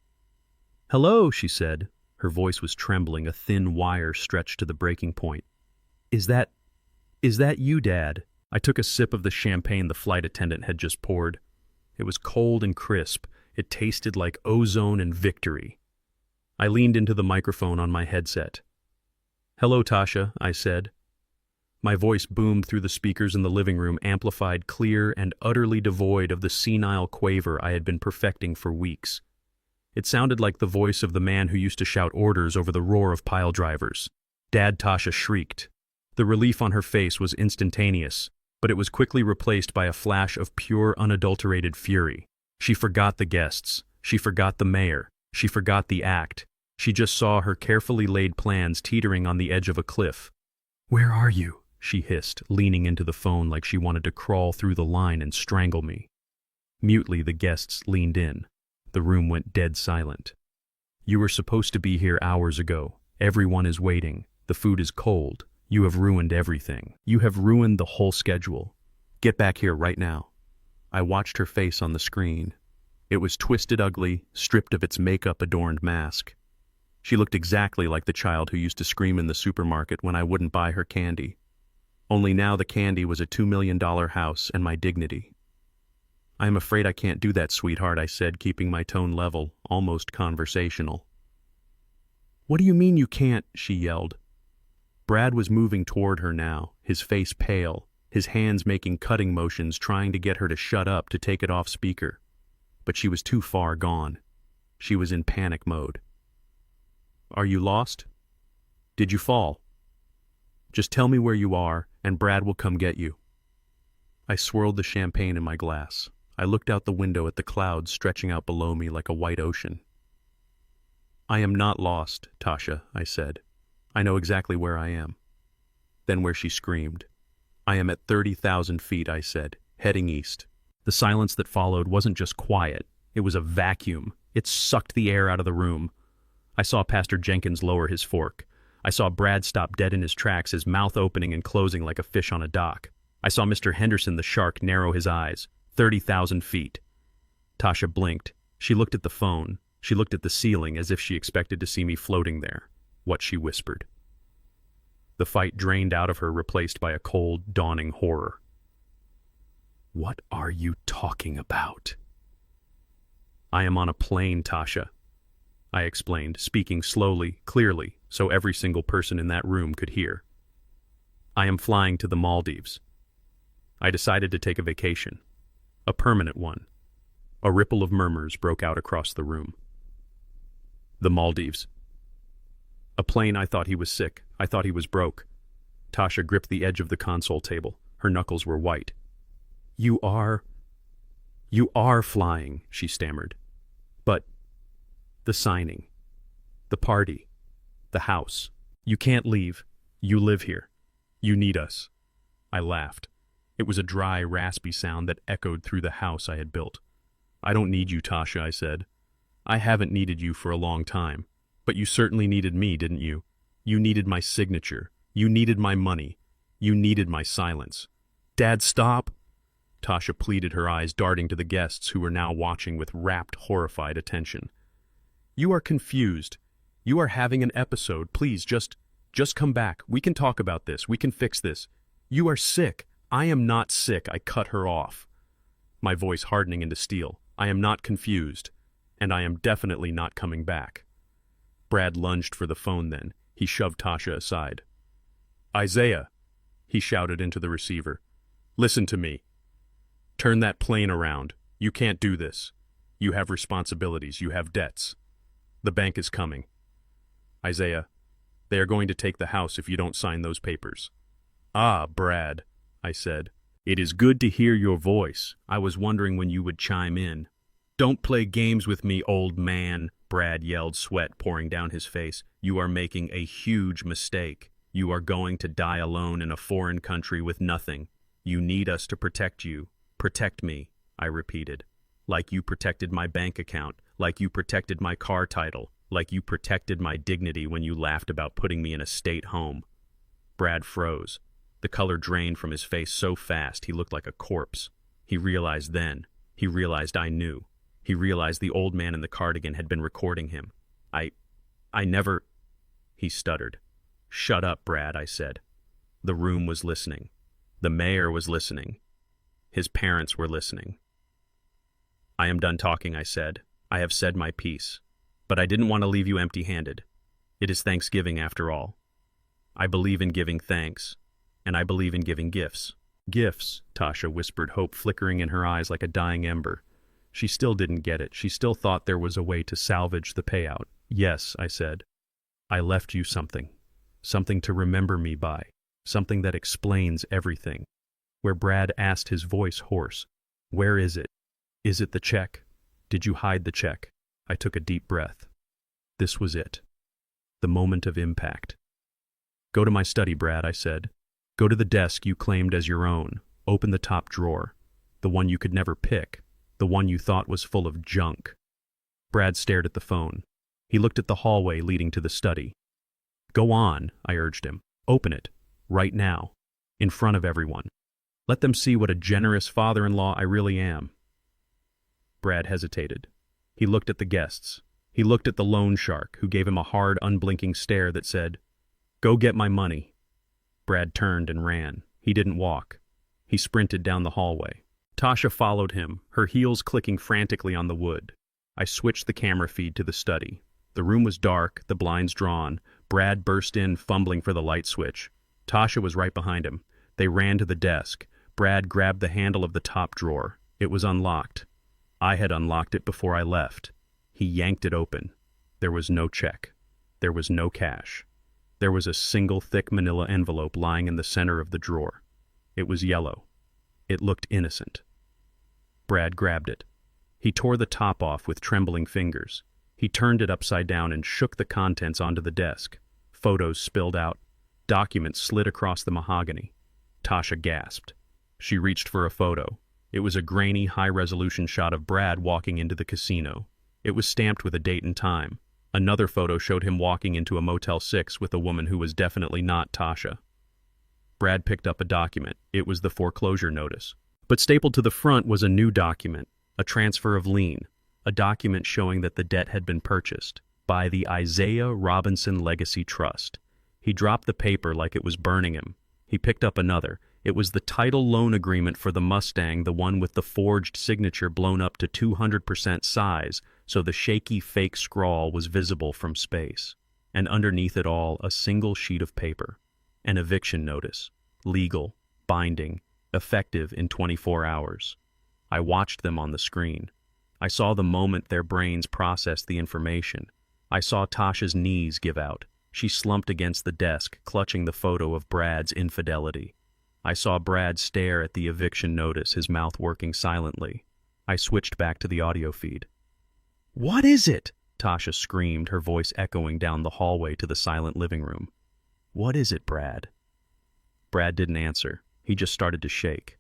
Hello, she said. Her voice was trembling, a thin wire stretched to the breaking point. Is that you, Dad? I took a sip of the champagne the flight attendant had just poured. It was cold and crisp. It tasted like ozone and victory. I leaned into the microphone on my headset. Hello, Tasha, I said. My voice boomed through the speakers in the living room, amplified, clear, and utterly devoid of the senile quaver I had been perfecting for weeks. It sounded like the voice of the man who used to shout orders over the roar of pile drivers. Dad, Tasha shrieked. The relief on her face was instantaneous, but it was quickly replaced by a flash of pure, unadulterated fury. She forgot the guests. She forgot the mayor. She forgot the act. She just saw her carefully laid plans teetering on the edge of a cliff. Where are you? She hissed, leaning into the phone like she wanted to crawl through the line and strangle me. Mutely, the guests leaned in. The room went dead silent. You were supposed to be here hours ago. Everyone is waiting. The food is cold. You have ruined everything. You have ruined the whole schedule. Get back here right now. I watched her face on the screen. It was twisted ugly, stripped of its makeup-adorned mask. She looked exactly like the child who used to scream in the supermarket when I wouldn't buy her candy. Only now the candy was a $2 million house and my dignity. I am afraid I can't do that, sweetheart, I said, keeping my tone level, almost conversational. What do you mean you can't? She yelled. Brad was moving toward her now, his face pale, his hands making cutting motions, trying to get her to shut up, to take it off speaker. But she was too far gone. She was in panic mode. Are you lost? Did you fall? Just tell me where you are, and Brad will come get you. I swirled the champagne in my glass. I looked out the window at the clouds stretching out below me like a white ocean. I am not lost, Tasha, I said. I know exactly where I am. Then where she screamed. I am at 30,000 feet, I said, heading east. The silence that followed wasn't just quiet. It was a vacuum. It sucked the air out of the room. I saw Pastor Jenkins lower his fork. I saw Brad stop dead in his tracks, his mouth opening and closing like a fish on a dock. I saw Mr. Henderson the shark narrow his eyes. 30,000 feet. Tasha blinked. She looked at the phone. She looked at the ceiling as if she expected to see me floating there. What she whispered. The fight drained out of her, replaced by a cold, dawning horror. What are you talking about? I am on a plane, Tasha, I explained, speaking slowly, clearly, so every single person in that room could hear. I am flying to the Maldives. I decided to take a vacation. A permanent one. A ripple of murmurs broke out across the room. The Maldives. A plane. I thought he was sick. I thought he was broke. Tasha gripped the edge of the console table. Her knuckles were white. You are flying, she stammered. But the signing, the party, the house. You can't leave. You live here. You need us. I laughed. It was a dry, raspy sound that echoed through the house I had built. I don't need you, Tasha, I said. I haven't needed you for a long time. But you certainly needed me, didn't you? You needed my signature. You needed my money. You needed my silence. Dad, stop! Tasha pleaded, her eyes darting to the guests who were now watching with rapt, horrified attention. You are confused. You are having an episode. Please, just come back. We can talk about this. We can fix this. You are sick. I am not sick. I cut her off, my voice hardening into steel. I am not confused, and I am definitely not coming back. Brad lunged for the phone then. He shoved Tasha aside. Isaiah, he shouted into the receiver. Listen to me. Turn that plane around. You can't do this. You have responsibilities. You have debts. The bank is coming. Isaiah, they are going to take the house if you don't sign those papers. Ah, Brad, I said. It is good to hear your voice. I was wondering when you would chime in. Don't play games with me, old man, Brad yelled, sweat pouring down his face. You are making a huge mistake. You are going to die alone in a foreign country with nothing. You need us to protect you. Protect me, I repeated. Like you protected my bank account, like you protected my car title, like you protected my dignity when you laughed about putting me in a state home. Brad froze. The color drained from his face so fast he looked like a corpse. He realized then. He realized I knew. He realized the old man in the cardigan had been recording him. I never... He stuttered. Shut up, Brad, I said. The room was listening. The mayor was listening. His parents were listening. I am done talking, I said. I have said my piece. But I didn't want to leave you empty-handed. It is Thanksgiving after all. I believe in giving thanks, and I believe in giving gifts. Gifts, Tasha whispered, hope flickering in her eyes like a dying ember. She still didn't get it. She still thought there was a way to salvage the payout. Yes, I said. I left you something. Something to remember me by. Something that explains everything. Where Brad asked, his voice hoarse. Where is it? Is it the check? Did you hide the check? I took a deep breath. This was it. The moment of impact. Go to my study, Brad, I said. Go to the desk you claimed as your own. Open the top drawer. The one you could never pick. The one you thought was full of junk. Brad stared at the phone. He looked at the hallway leading to the study. Go on, I urged him. Open it. Right now. In front of everyone. Let them see what a generous father-in-law I really am. Brad hesitated. He looked at the guests. He looked at the loan shark, who gave him a hard, unblinking stare that said, Go get my money. Brad turned and ran. He didn't walk. He sprinted down the hallway. Tasha followed him, her heels clicking frantically on the wood. I switched the camera feed to the study. The room was dark, the blinds drawn. Brad burst in, fumbling for the light switch. Tasha was right behind him. They ran to the desk. Brad grabbed the handle of the top drawer. It was unlocked. I had unlocked it before I left. He yanked it open. There was no check. There was no cash. There was a single thick manila envelope lying in the center of the drawer. It was yellow. It looked innocent. Brad grabbed it. He tore the top off with trembling fingers. He turned it upside down and shook the contents onto the desk. Photos spilled out. Documents slid across the mahogany. Tasha gasped. She reached for a photo. It was a grainy, high-resolution shot of Brad walking into the casino. It was stamped with a date and time. Another photo showed him walking into a Motel 6 with a woman who was definitely not Tasha. Brad picked up a document. It was the foreclosure notice. But stapled to the front was a new document, a transfer of lien, a document showing that the debt had been purchased by the Isaiah Robinson Legacy Trust. He dropped the paper like it was burning him. He picked up another. It was the title loan agreement for the Mustang, the one with the forged signature blown up to 200% size, so the shaky fake scrawl was visible from space. And underneath it all, a single sheet of paper. An eviction notice. Legal, binding, effective in 24 hours. I watched them on the screen. I saw the moment their brains processed the information. I saw Tasha's knees give out. She slumped against the desk, clutching the photo of Brad's infidelity. I saw Brad stare at the eviction notice, his mouth working silently. I switched back to the audio feed. "What is it?" Tasha screamed, her voice echoing down the hallway to the silent living room. "What is it, Brad?" Brad didn't answer. He just started to shake.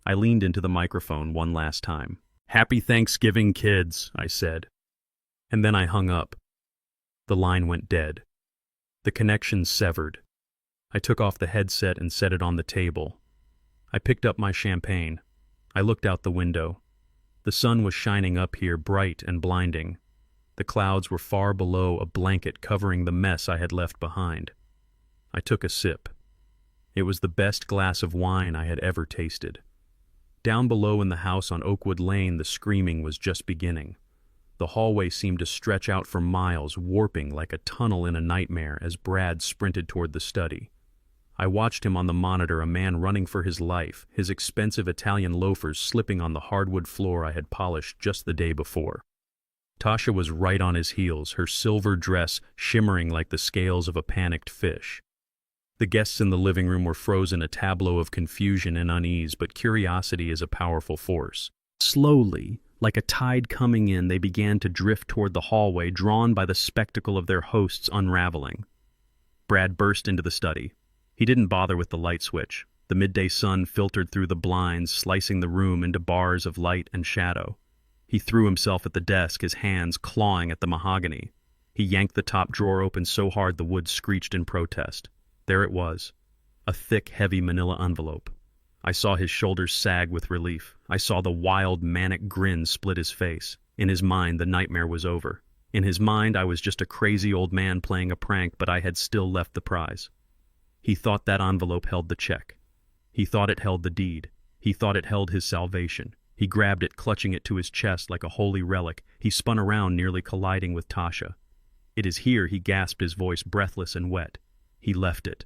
I leaned into the microphone one last time. "Happy Thanksgiving, kids," I said. And then I hung up. The line went dead. The connection severed. I took off the headset and set it on the table. I picked up my champagne. I looked out the window. The sun was shining up here, bright and blinding. The clouds were far below, a blanket covering the mess I had left behind. I took a sip. It was the best glass of wine I had ever tasted. Down below in the house on Oakwood Lane, the screaming was just beginning. The hallway seemed to stretch out for miles, warping like a tunnel in a nightmare as Brad sprinted toward the study. I watched him on the monitor, a man running for his life, his expensive Italian loafers slipping on the hardwood floor I had polished just the day before. Tasha was right on his heels, her silver dress shimmering like the scales of a panicked fish. The guests in the living room were frozen, a tableau of confusion and unease, but curiosity is a powerful force. Slowly, like a tide coming in, they began to drift toward the hallway, drawn by the spectacle of their hosts unraveling. Brad burst into the study. He didn't bother with the light switch. The midday sun filtered through the blinds, slicing the room into bars of light and shadow. He threw himself at the desk, his hands clawing at the mahogany. He yanked the top drawer open so hard the wood screeched in protest. There it was, a thick, heavy manila envelope. I saw his shoulders sag with relief. I saw the wild, manic grin split his face. In his mind, the nightmare was over. In his mind, I was just a crazy old man playing a prank, but I had still left the prize. He thought that envelope held the check. He thought it held the deed. He thought it held his salvation. He grabbed it, clutching it to his chest like a holy relic. He spun around, nearly colliding with Tasha. "It is here," he gasped, his voice breathless and wet. "He left it."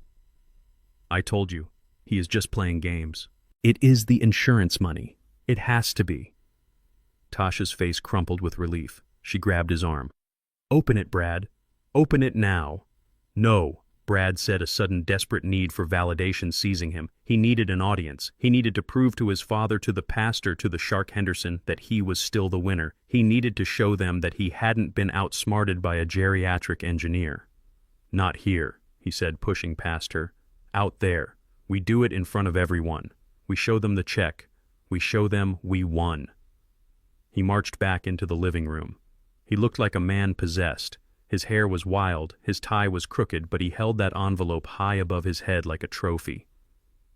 "I told you. He is just playing games. It is the insurance money. It has to be." Tasha's face crumpled with relief. She grabbed his arm. "Open it, Brad. Open it now." "No," Brad said, a sudden desperate need for validation seizing him. He needed an audience. He needed to prove to his father, to the pastor, to the Shark Henderson, that he was still the winner. He needed to show them that he hadn't been outsmarted by a geriatric engineer. "Not here," he said, pushing past her. "Out there. We do it in front of everyone. We show them the check. We show them we won." He marched back into the living room. He looked like a man possessed. His hair was wild, his tie was crooked, but he held that envelope high above his head like a trophy.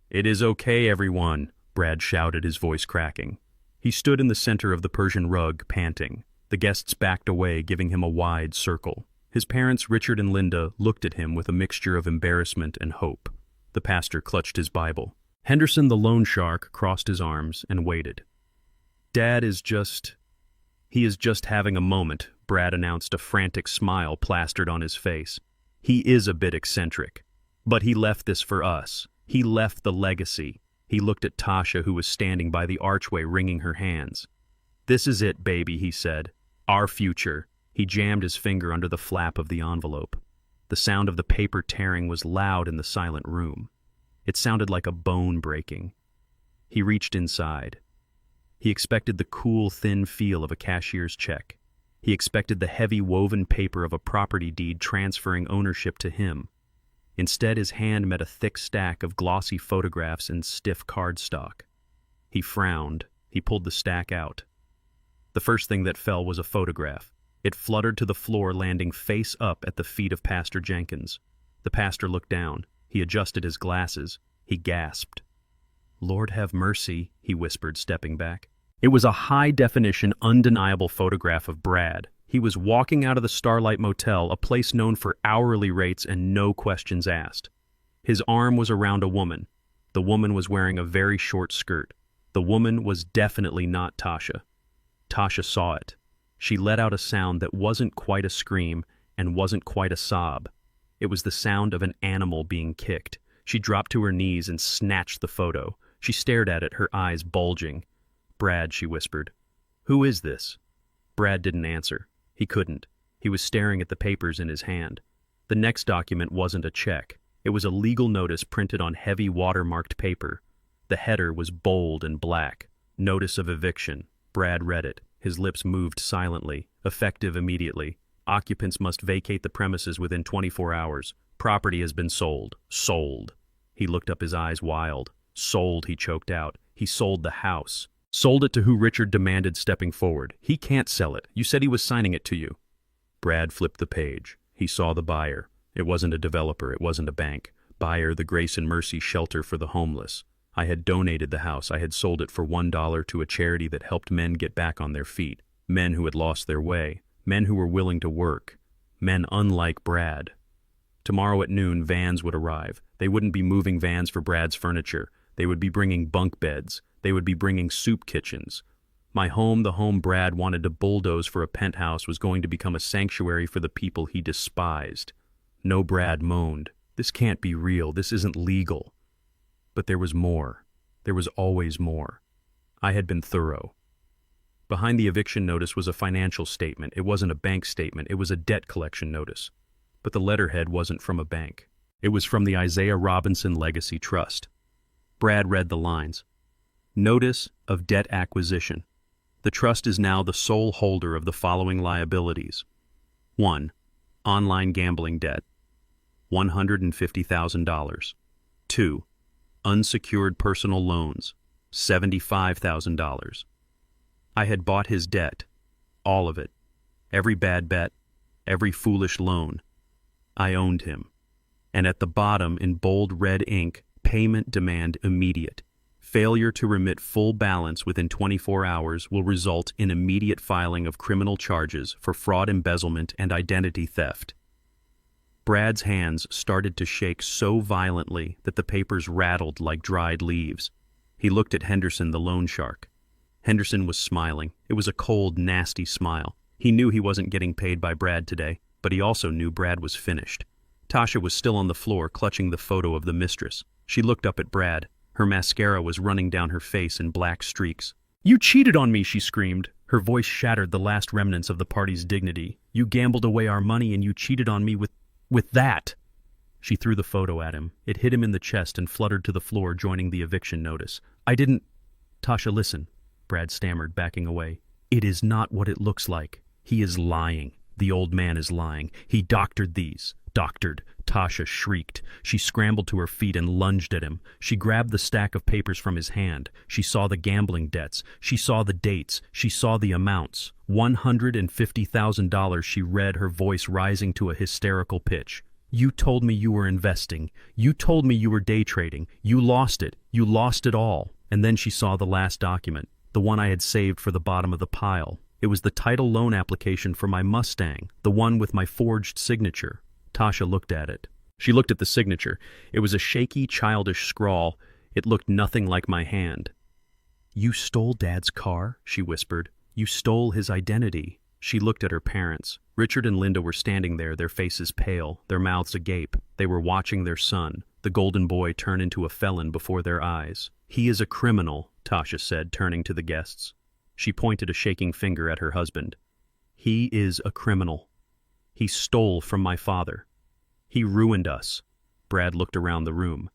"It is okay, everyone," Brad shouted, his voice cracking. He stood in the center of the Persian rug, panting. The guests backed away, giving him a wide circle. His parents, Richard and Linda, looked at him with a mixture of embarrassment and hope. The pastor clutched his Bible. Henderson, the loan shark, crossed his arms and waited. "Dad is just... he is just having a moment," Brad announced, a frantic smile plastered on his face. "He is a bit eccentric. But he left this for us. He left the legacy." He looked at Tasha, who was standing by the archway, wringing her hands. "This is it, baby," he said. "Our future." He jammed his finger under the flap of the envelope. The sound of the paper tearing was loud in the silent room. It sounded like a bone breaking. He reached inside. He expected the cool, thin feel of a cashier's check. He expected the heavy woven paper of a property deed transferring ownership to him. Instead, his hand met a thick stack of glossy photographs and stiff cardstock. He frowned. He pulled the stack out. The first thing that fell was a photograph. It fluttered to the floor, landing face up at the feet of Pastor Jenkins. The pastor looked down. He adjusted his glasses. He gasped. "Lord have mercy," he whispered, stepping back. It was a high-definition, undeniable photograph of Brad. He was walking out of the Starlight Motel, a place known for hourly rates and no questions asked. His arm was around a woman. The woman was wearing a very short skirt. The woman was definitely not Tasha. Tasha saw it. She let out a sound that wasn't quite a scream and wasn't quite a sob. It was the sound of an animal being kicked. She dropped to her knees and snatched the photo. She stared at it, her eyes bulging. "Brad," she whispered. "Who is this?" Brad didn't answer. He couldn't. He was staring at the papers in his hand. The next document wasn't a check. It was a legal notice printed on heavy watermarked paper. The header was bold and black. "Notice of eviction." Brad read it. His lips moved silently. "Effective immediately. Occupants must vacate the premises within 24 hours. Property has been sold." Sold. He looked up, his eyes wild. "Sold," he choked out. "He sold the house." "Sold it to who?" Richard demanded, stepping forward. "He can't sell it. You said he was signing it to you." Brad flipped the page. He saw the buyer. It wasn't a developer. It wasn't a bank. Buyer, the Grace and Mercy Shelter for the Homeless. I had donated the house. I had sold it for $1 to a charity that helped men get back on their feet. Men who had lost their way. Men who were willing to work. Men unlike Brad. Tomorrow at noon, vans would arrive. They wouldn't be moving vans for Brad's furniture. They would be bringing bunk beds. They would be bringing soup kitchens. My home, the home Brad wanted to bulldoze for a penthouse, was going to become a sanctuary for the people he despised. No, Brad moaned. "This can't be real. This isn't legal." But there was more. There was always more. I had been thorough. Behind the eviction notice was a financial statement. It wasn't a bank statement. It was a debt collection notice. But the letterhead wasn't from a bank. It was from the Isaiah Robinson Legacy Trust. Brad read the lines. "Notice of debt acquisition. The trust is now the sole holder of the following liabilities. 1. Online gambling debt, $150,000. 2. Unsecured personal loans, $75,000. I had bought his debt, all of it, every bad bet, every foolish loan. I owned him. And at the bottom, in bold red ink, payment demand immediate. Failure to remit full balance within 24 hours will result in immediate filing of criminal charges for fraud, embezzlement, and identity theft." Brad's hands started to shake so violently that the papers rattled like dried leaves. He looked at Henderson, the loan shark. Henderson was smiling. It was a cold, nasty smile. He knew he wasn't getting paid by Brad today, but he also knew Brad was finished. Tasha was still on the floor, clutching the photo of the mistress. She looked up at Brad. Her mascara was running down her face in black streaks. "You cheated on me," she screamed. Her voice shattered the last remnants of the party's dignity. "You gambled away our money and you cheated on me with that." She threw the photo at him. It hit him in the chest and fluttered to the floor, joining the eviction notice. "I didn't—" "Tasha, listen," Brad stammered, backing away. "It is not what it looks like. He is lying. The old man is lying. He doctored these." "Doctored," Tasha shrieked. She scrambled to her feet and lunged at him. She grabbed the stack of papers from his hand. She saw the gambling debts. She saw the dates. She saw the amounts. $150,000, she read, her voice rising to a hysterical pitch. "You told me you were investing. You told me you were day trading. You lost it. You lost it all." And then she saw the last document, the one I had saved for the bottom of the pile. It was the title loan application for my Mustang, the one with my forged signature. Tasha looked at it. She looked at the signature. It was a shaky, childish scrawl. It looked nothing like my hand. "You stole Dad's car," she whispered. "You stole his identity." She looked at her parents. Richard and Linda were standing there, their faces pale, their mouths agape. They were watching their son, the golden boy, turn into a felon before their eyes. "He is a criminal," Tasha said, turning to the guests. She pointed a shaking finger at her husband. "He is a criminal. He stole from my father. He ruined us. Brad looked around the room.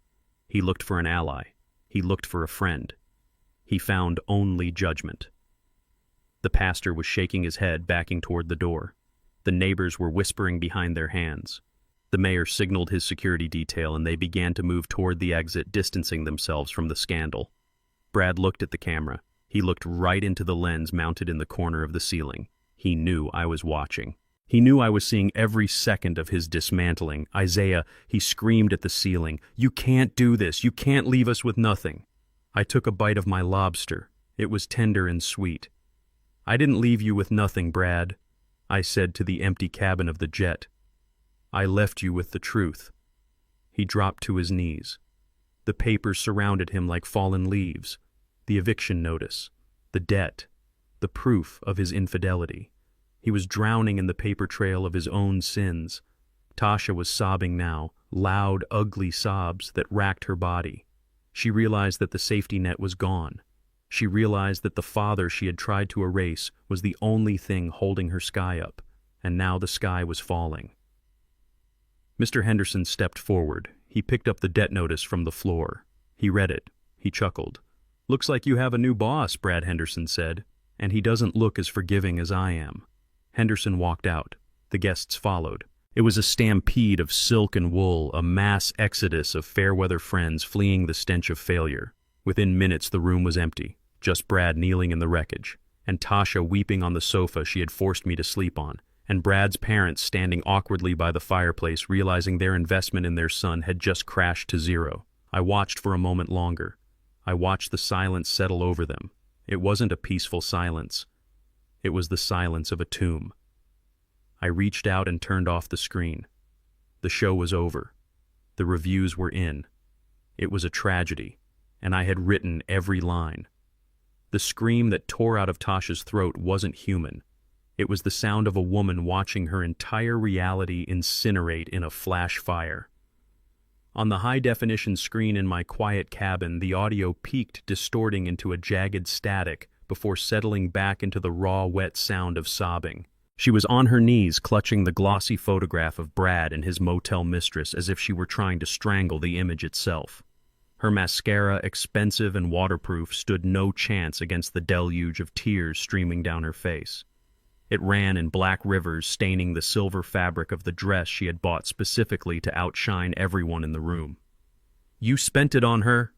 He looked for an ally. He looked for a friend. He found only judgment. The pastor was shaking his head, backing toward the door. The neighbors were whispering behind their hands. The mayor signaled his security detail, and they began to move toward the exit, distancing themselves from the scandal. Brad looked at the camera. He looked right into the lens mounted in the corner of the ceiling. He knew I was watching. He knew I was seeing every second of his dismantling. Isaiah, he screamed at the ceiling, "You can't do this. You can't leave us with nothing." I took a bite of my lobster. It was tender and sweet. "I didn't leave you with nothing, Brad," I said to the empty cabin of the jet. "I left you with the truth." He dropped to his knees. The papers surrounded him like fallen leaves. The eviction notice, the debt, the proof of his infidelity. He was drowning in the paper trail of his own sins. Tasha was sobbing now, loud, ugly sobs that racked her body. She realized that the safety net was gone. She realized that the father she had tried to erase was the only thing holding her sky up, and now the sky was falling. Mr. Henderson stepped forward. He picked up the debt notice from the floor. He read it. He chuckled. "Looks like you have a new boss," Brad Henderson said, "and he doesn't look as forgiving as I am." Henderson walked out. The guests followed. It was a stampede of silk and wool, a mass exodus of fair-weather friends fleeing the stench of failure. Within minutes the room was empty, just Brad kneeling in the wreckage, and Tasha weeping on the sofa she had forced me to sleep on, and Brad's parents standing awkwardly by the fireplace, realizing their investment in their son had just crashed to zero. I watched for a moment longer. I watched the silence settle over them. It wasn't a peaceful silence. It was the silence of a tomb. I reached out and turned off the screen. The show was over. The reviews were in. It was a tragedy, and I had written every line. The scream that tore out of Tasha's throat wasn't human. It was the sound of a woman watching her entire reality incinerate in a flash fire. On the high-definition screen in my quiet cabin, the audio peaked, distorting into a jagged static before settling back into the raw, wet sound of sobbing. She was on her knees, clutching the glossy photograph of Brad and his motel mistress as if she were trying to strangle the image itself. Her mascara, expensive and waterproof, stood no chance against the deluge of tears streaming down her face. It ran in black rivers, staining the silver fabric of the dress she had bought specifically to outshine everyone in the room. "You spent it on her?"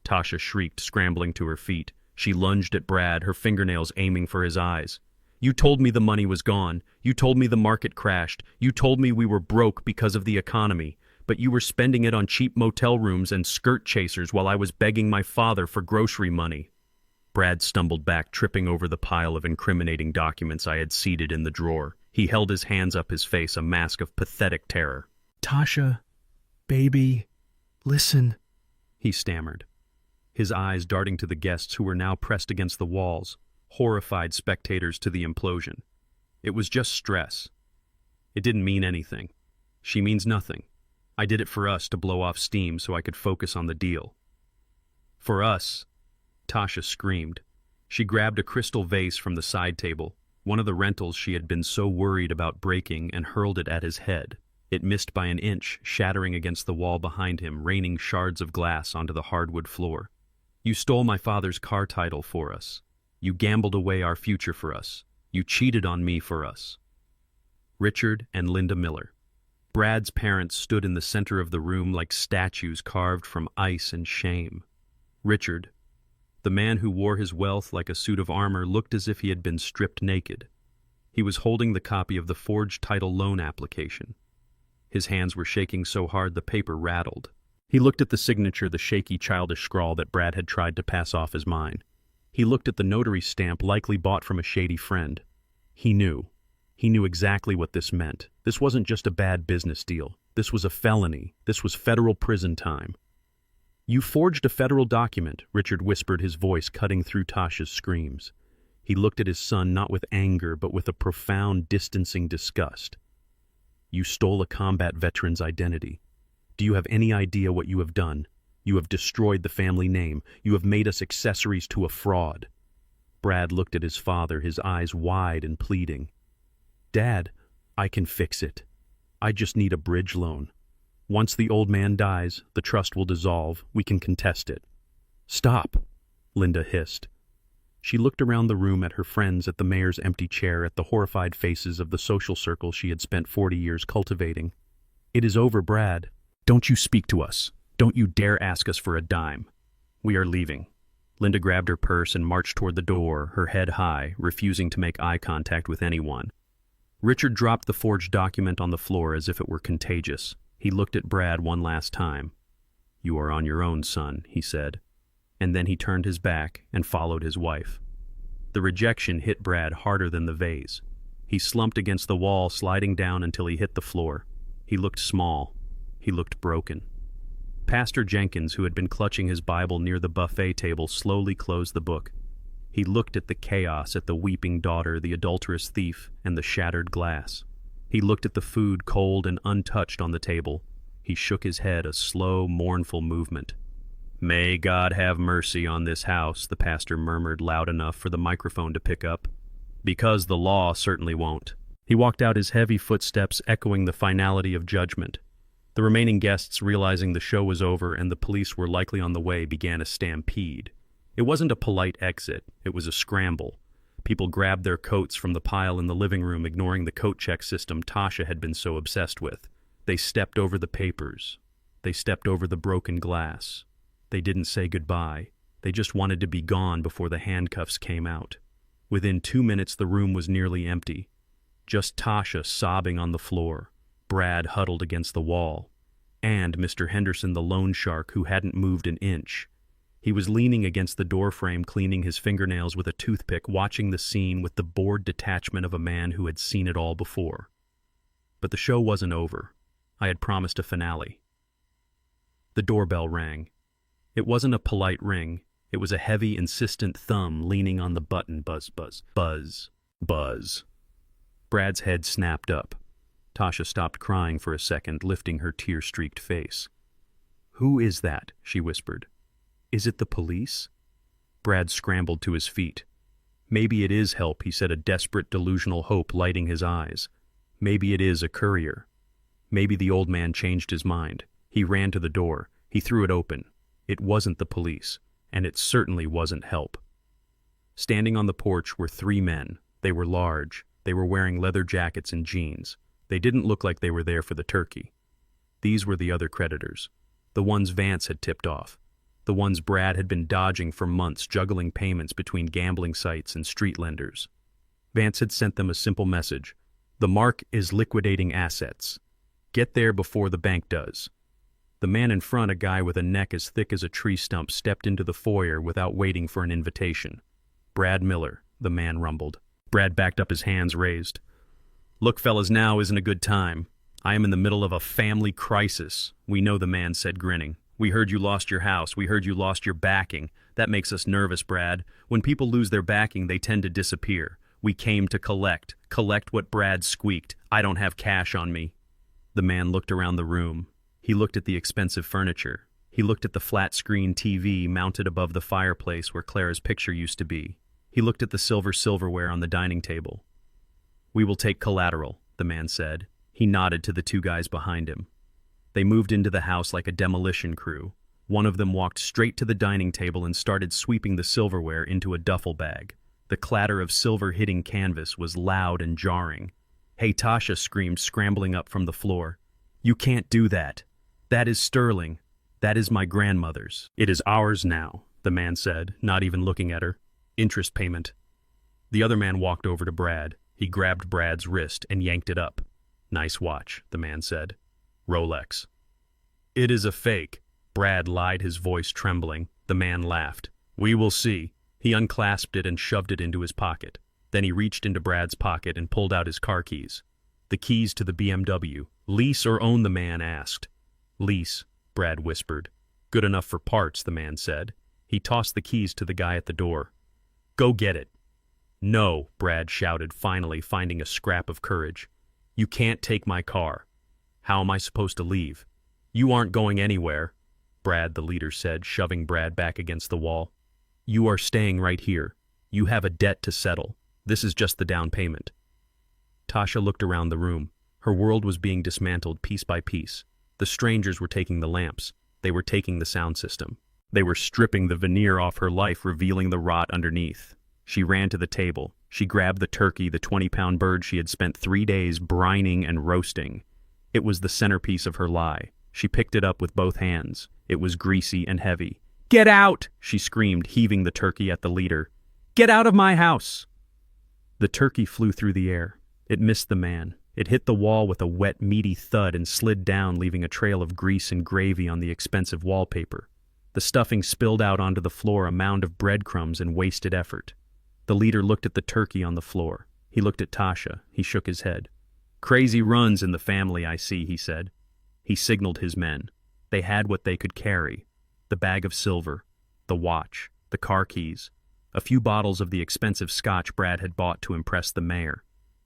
Tasha shrieked, scrambling to her feet. She lunged at Brad, her fingernails aiming for his eyes. "You told me the money was gone. You told me the market crashed. You told me we were broke because of the economy. But you were spending it on cheap motel rooms and skirt chasers while I was begging my father for grocery money." Brad stumbled back, tripping over the pile of incriminating documents I had seated in the drawer. He held his hands up his face, a mask of pathetic terror. "Tasha, baby, listen," he stammered, his eyes darting to the guests who were now pressed against the walls, horrified spectators to the implosion. It was just stress. It didn't mean anything. She means nothing. I did it for us to blow off steam so I could focus on the deal. "For us," Tasha screamed. She grabbed a crystal vase from the side table, one of the rentals she had been so worried about breaking, and hurled it at his head. It missed by an inch, shattering against the wall behind him, raining shards of glass onto the hardwood floor. "You stole my father's car title for us. You gambled away our future for us. You cheated on me for us." Richard and Linda Miller. Brad's parents stood in the center of the room like statues carved from ice and shame. Richard, the man who wore his wealth like a suit of armor, looked as if he had been stripped naked. He was holding the copy of the forged title loan application. His hands were shaking so hard the paper rattled. He looked at the signature, the shaky, childish scrawl that Brad had tried to pass off as mine. He looked at the notary stamp, likely bought from a shady friend. He knew. He knew exactly what this meant. This wasn't just a bad business deal. This was a felony. This was federal prison time. "You forged a federal document," Richard whispered, his voice cutting through Tasha's screams. He looked at his son not with anger, but with a profound, distancing disgust. "You stole a combat veteran's identity. Do you have any idea what you have done? You have destroyed the family name. You have made us accessories to a fraud." Brad looked at his father, his eyes wide and pleading. "Dad, I can fix it. I just need a bridge loan. Once the old man dies, the trust will dissolve. We can contest it. Stop, Linda hissed. She looked around the room at her friends, at the mayor's empty chair, at the horrified faces of the social circle she had spent 40 years cultivating. It is over, Brad. Don't you speak to us. Don't you dare ask us for a dime. We are leaving. Linda grabbed her purse and marched toward the door, her head high, refusing to make eye contact with anyone. Richard dropped the forged document on the floor as if it were contagious. He looked at Brad one last time. You are on your own, son, he said. And then he turned his back and followed his wife. The rejection hit Brad harder than the vase. He slumped against the wall, sliding down until he hit the floor. He looked small. He looked broken. Pastor Jenkins, who had been clutching his Bible near the buffet table, slowly closed the book. He looked at the chaos, at the weeping daughter, the adulterous thief, and the shattered glass. He looked at the food cold and untouched on the table. He shook his head, a slow, mournful movement. May God have mercy on this house, the pastor murmured loud enough for the microphone to pick up. Because the law certainly won't. He walked out, his heavy footsteps echoing the finality of judgment. The remaining guests, realizing the show was over and the police were likely on the way, began a stampede. It wasn't a polite exit, it was a scramble. People grabbed their coats from the pile in the living room, ignoring the coat check system Tasha had been so obsessed with. They stepped over the papers. They stepped over the broken glass. They didn't say goodbye. They just wanted to be gone before the handcuffs came out. Within 2 minutes, the room was nearly empty. Just Tasha sobbing on the floor, Brad huddled against the wall, and Mr. Henderson, the loan shark, who hadn't moved an inch. He was leaning against the doorframe, cleaning his fingernails with a toothpick, watching the scene with the bored detachment of a man who had seen it all before. But the show wasn't over. I had promised a finale. The doorbell rang. It wasn't a polite ring. It was a heavy, insistent thumb leaning on the button. Buzz, buzz, buzz, buzz. Brad's head snapped up. Tasha stopped crying for a second, lifting her tear-streaked face. Who is that? She whispered. Is it the police? Brad scrambled to his feet. Maybe it is help, he said, a desperate, delusional hope lighting his eyes. Maybe it is a courier. Maybe the old man changed his mind. He ran to the door. He threw it open. It wasn't the police, and it certainly wasn't help. Standing on the porch were 3 men. They were large. They were wearing leather jackets and jeans. They didn't look like they were there for the turkey. These were the other creditors. The ones Vance had tipped off. The ones Brad had been dodging for months, juggling payments between gambling sites and street lenders. Vance had sent them a simple message. The mark is liquidating assets. Get there before the bank does. The man in front, a guy with a neck as thick as a tree stump, stepped into the foyer without waiting for an invitation. Brad Miller, the man rumbled. Brad backed up, his hands raised. Look, fellas, now isn't a good time. I am in the middle of a family crisis. We know, the man said, grinning. We heard you lost your house. We heard you lost your backing. That makes us nervous, Brad. When people lose their backing, they tend to disappear. We came to collect what Brad squeaked. I don't have cash on me. The man looked around the room. He looked at the expensive furniture. He looked at the flat-screen TV mounted above the fireplace where Clara's picture used to be. He looked at the silverware on the dining table. We will take collateral, the man said. He nodded to the 2 guys behind him. They moved into the house like a demolition crew. One of them walked straight to the dining table and started sweeping the silverware into a duffel bag. The clatter of silver hitting canvas was loud and jarring. Hey, Tasha screamed, scrambling up from the floor. You can't do that. That is sterling. That is my grandmother's. It is ours now, the man said, not even looking at her. Interest payment. The other man walked over to Brad. He grabbed Brad's wrist and yanked it up. Nice watch, the man said. Rolex. It is a fake. Brad lied, his voice trembling. The man laughed. We will see. He unclasped it and shoved it into his pocket. Then he reached into Brad's pocket and pulled out his car keys. The keys to the BMW. Lease or own, the man asked. Lease, Brad whispered. Good enough for parts, the man said. He tossed the keys to the guy at the door. Go get it. No, Brad shouted, finally finding a scrap of courage. You can't take my car. How am I supposed to leave? You aren't going anywhere, Brad, the leader said, shoving Brad back against the wall. You are staying right here. You have a debt to settle. This is just the down payment. Tasha looked around the room. Her world was being dismantled piece by piece. The strangers were taking the lamps. They were taking the sound system. They were stripping the veneer off her life, revealing the rot underneath. She ran to the table. She grabbed the turkey, the 20-pound bird she had spent 3 days brining and roasting. It was the centerpiece of her lie. She picked it up with both hands. It was greasy and heavy. "Get out!" she screamed, heaving the turkey at the leader. "Get out of my house!" The turkey flew through the air. It missed the man. It hit the wall with a wet, meaty thud and slid down, leaving a trail of grease and gravy on the expensive wallpaper. The stuffing spilled out onto the floor, a mound of breadcrumbs and wasted effort. The leader looked at the turkey on the floor. He looked at Tasha. He shook his head. "Crazy runs in the family, I see," he said. He signaled his men. They had what they could carry: the bag of silver, the watch, the car keys, a few bottles of the expensive scotch Brad had bought to impress the mayor.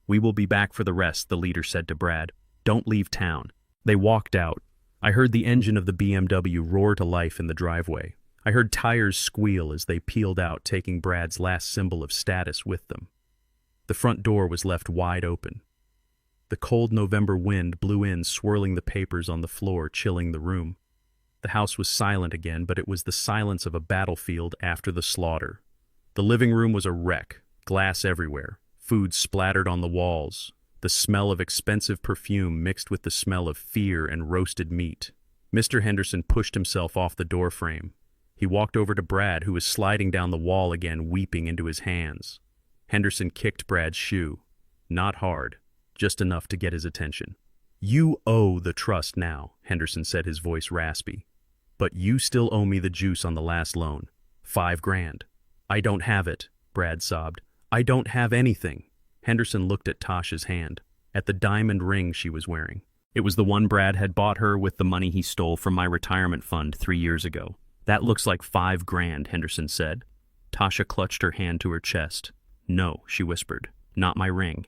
"We will be back for the rest," the leader said to Brad. "Don't leave town." They walked out. I heard the engine of the BMW roar to life in the driveway. I heard tires squeal as they peeled out, taking Brad's last symbol of status with them. The front door was left wide open. The cold November wind blew in, swirling the papers on the floor, chilling the room. The house was silent again, but it was the silence of a battlefield after the slaughter. The living room was a wreck, glass everywhere, food splattered on the walls, the smell of expensive perfume mixed with the smell of fear and roasted meat. Mr. Henderson pushed himself off the doorframe. He walked over to Brad, who was sliding down the wall again, weeping into his hands. Henderson kicked Brad's shoe. Not hard, just enough to get his attention. "You owe the trust now," Henderson said, his voice raspy. "But you still owe me the juice on the last loan. 5 grand. "I don't have it," Brad sobbed. "I don't have anything." Henderson looked at Tasha's hand, at the diamond ring she was wearing. It was the one Brad had bought her with the money he stole from my retirement fund 3 years ago. "That looks like 5 grand, Henderson said. Tasha clutched her hand to her chest. "No," she whispered. "Not my ring."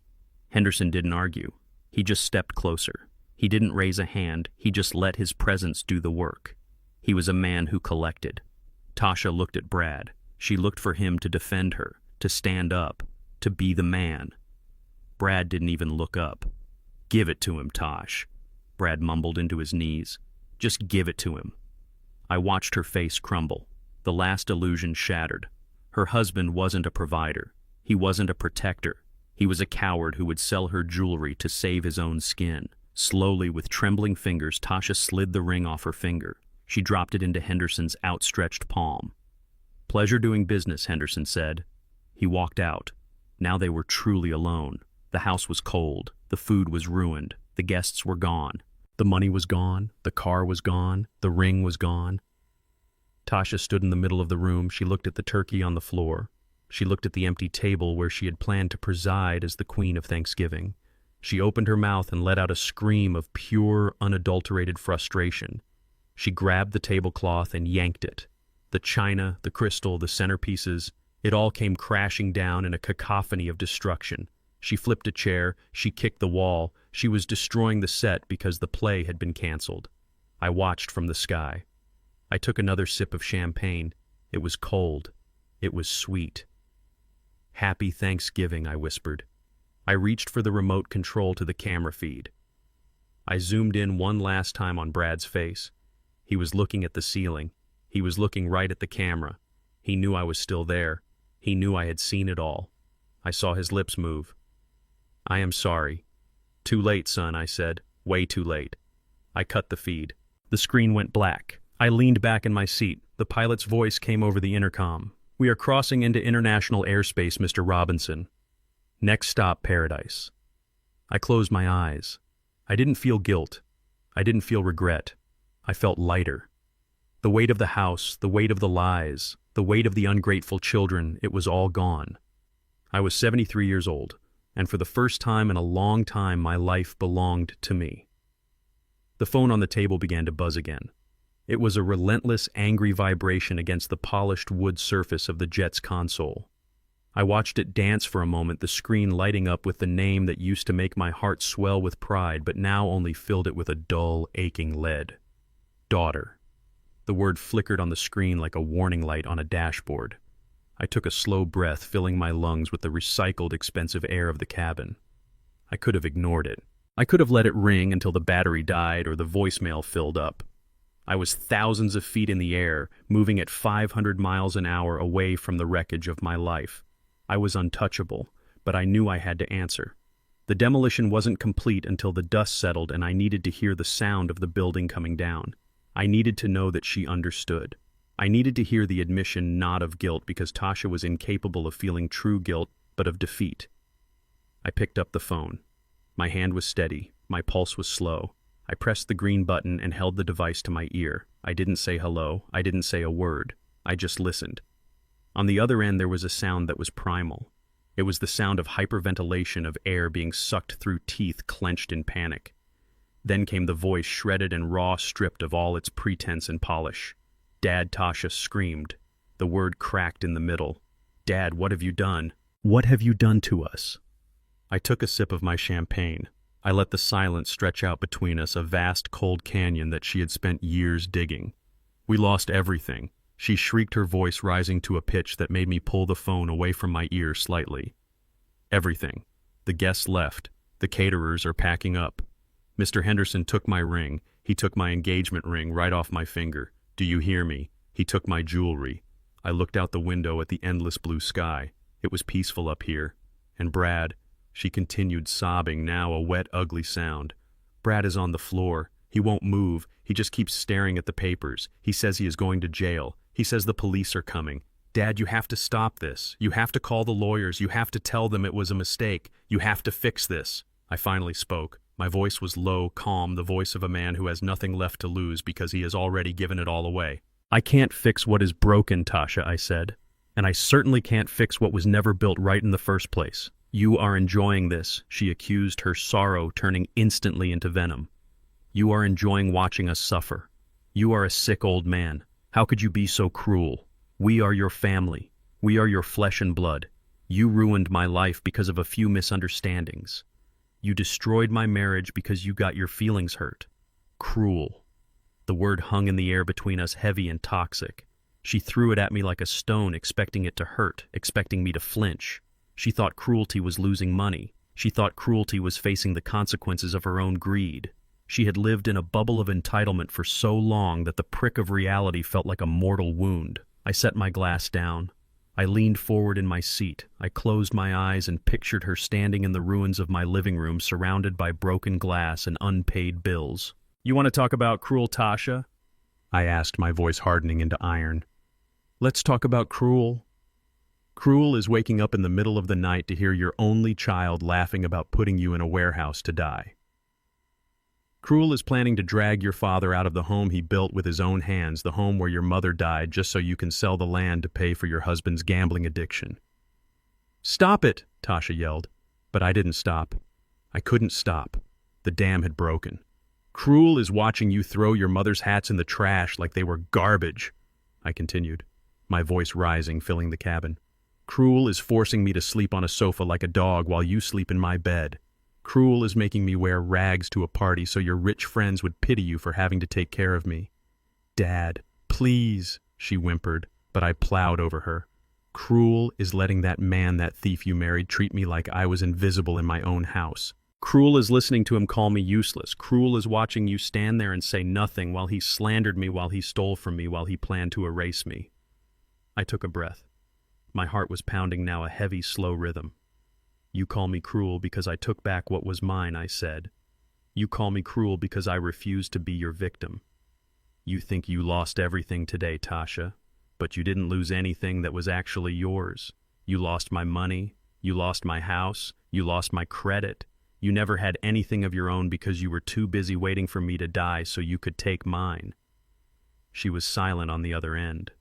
Henderson didn't argue. He just stepped closer. He didn't raise a hand. He just let his presence do the work. He was a man who collected. Tasha looked at Brad. She looked for him to defend her, to stand up, to be the man. Brad didn't even look up. "Give it to him, Tosh," Brad mumbled into his knees. "Just give it to him." I watched her face crumble. The last illusion shattered. Her husband wasn't a provider. He wasn't a protector. He was a coward who would sell her jewelry to save his own skin. Slowly, with trembling fingers, Tasha slid the ring off her finger. She dropped it into Henderson's outstretched palm. "Pleasure doing business," Henderson said. He walked out. Now they were truly alone. The house was cold. The food was ruined. The guests were gone. The money was gone. The car was gone. The ring was gone. Tasha stood in the middle of the room. She looked at the turkey on the floor. She looked at the empty table where she had planned to preside as the Queen of Thanksgiving. She opened her mouth and let out a scream of pure, unadulterated frustration. She grabbed the tablecloth and yanked it. The china, the crystal, the centerpieces, it all came crashing down in a cacophony of destruction. She flipped a chair. She kicked the wall. She was destroying the set because the play had been canceled. I watched from the sky. I took another sip of champagne. It was cold. It was sweet. "Happy Thanksgiving," I whispered. I reached for the remote control to the camera feed. I zoomed in one last time on Brad's face. He was looking at the ceiling. He was looking right at the camera. He knew I was still there. He knew I had seen it all. I saw his lips move. "I am sorry." "Too late, son," I said. "Way too late." I cut the feed. The screen went black. I leaned back in my seat. The pilot's voice came over the intercom. "We are crossing into international airspace, Mr. Robinson. Next stop, Paradise." I closed my eyes. I didn't feel guilt. I didn't feel regret. I felt lighter. The weight of the house, the weight of the lies, the weight of the ungrateful children, it was all gone. I was 73 years old, and for the first time in a long time my life belonged to me. The phone on the table began to buzz again. It was a relentless, angry vibration against the polished wood surface of the jet's console. I watched it dance for a moment, the screen lighting up with the name that used to make my heart swell with pride, but now only filled it with a dull, aching lead. Daughter. The word flickered on the screen like a warning light on a dashboard. I took a slow breath, filling my lungs with the recycled, expensive air of the cabin. I could have ignored it. I could have let it ring until the battery died or the voicemail filled up. I was thousands of feet in the air, moving at 500 miles an hour away from the wreckage of my life. I was untouchable, but I knew I had to answer. The demolition wasn't complete until the dust settled and I needed to hear the sound of the building coming down. I needed to know that she understood. I needed to hear the admission not of guilt because Tasha was incapable of feeling true guilt, but of defeat. I picked up the phone. My hand was steady. My pulse was slow. I pressed the green button and held the device to my ear. I didn't say hello. I didn't say a word. I just listened. On the other end there was a sound that was primal. It was the sound of hyperventilation, of air being sucked through teeth clenched in panic. Then came the voice, shredded and raw, stripped of all its pretense and polish. "Dad," Tasha screamed. The word cracked in the middle. "Dad, what have you done? What have you done to us?" I took a sip of my champagne. I let the silence stretch out between us, a vast cold canyon that she had spent years digging. "We lost everything," she shrieked, her voice rising to a pitch that made me pull the phone away from my ear slightly. "Everything. The guests left. The caterers are packing up. Mr. Henderson took my ring. He took my engagement ring right off my finger. Do you hear me? He took my jewelry." I looked out the window at the endless blue sky. It was peaceful up here. "And Brad," she continued, sobbing, now a wet, ugly sound. "Brad is on the floor. He won't move. He just keeps staring at the papers. He says he is going to jail. He says the police are coming. Dad, you have to stop this. You have to call the lawyers. You have to tell them it was a mistake. You have to fix this." I finally spoke. My voice was low, calm, the voice of a man who has nothing left to lose because he has already given it all away. "I can't fix what is broken, Tasha," I said. "And I certainly can't fix what was never built right in the first place. You are enjoying this," she accused, her sorrow turning instantly into venom. "You are enjoying watching us suffer. You are a sick old man. How could you be so cruel? We are your family. We are your flesh and blood. You ruined my life because of a few misunderstandings. You destroyed my marriage because you got your feelings hurt. Cruel." The word hung in the air between us, heavy and toxic. She threw it at me like a stone, expecting it to hurt, expecting me to flinch. She thought cruelty was losing money. She thought cruelty was facing the consequences of her own greed. She had lived in a bubble of entitlement for so long that the prick of reality felt like a mortal wound. I set my glass down. I leaned forward in my seat. I closed my eyes and pictured her standing in the ruins of my living room, surrounded by broken glass and unpaid bills. "You want to talk about cruel, Tasha?" I asked, my voice hardening into iron. "Let's talk about cruel." Cruel is waking up in the middle of the night to hear your only child laughing about putting you in a warehouse to die. Cruel is planning to drag your father out of the home he built with his own hands, the home where your mother died, just so you can sell the land to pay for your husband's gambling addiction. "Stop it!" Tasha yelled. But I didn't stop. I couldn't stop. The dam had broken. "Cruel is watching you throw your mother's hats in the trash like they were garbage," I continued, my voice rising, filling the cabin. "Cruel is forcing me to sleep on a sofa like a dog while you sleep in my bed. Cruel is making me wear rags to a party so your rich friends would pity you for having to take care of me." "Dad, please," she whimpered, but I plowed over her. "Cruel is letting that man, that thief you married, treat me like I was invisible in my own house. Cruel is listening to him call me useless. Cruel is watching you stand there and say nothing while he slandered me, while he stole from me, while he planned to erase me." I took a breath. My heart was pounding now, a heavy, slow rhythm. "You call me cruel because I took back what was mine," I said. "You call me cruel because I refused to be your victim. You think you lost everything today, Tasha, but you didn't lose anything that was actually yours. You lost my money, you lost my house, you lost my credit. You never had anything of your own because you were too busy waiting for me to die so you could take mine." She was silent on the other end.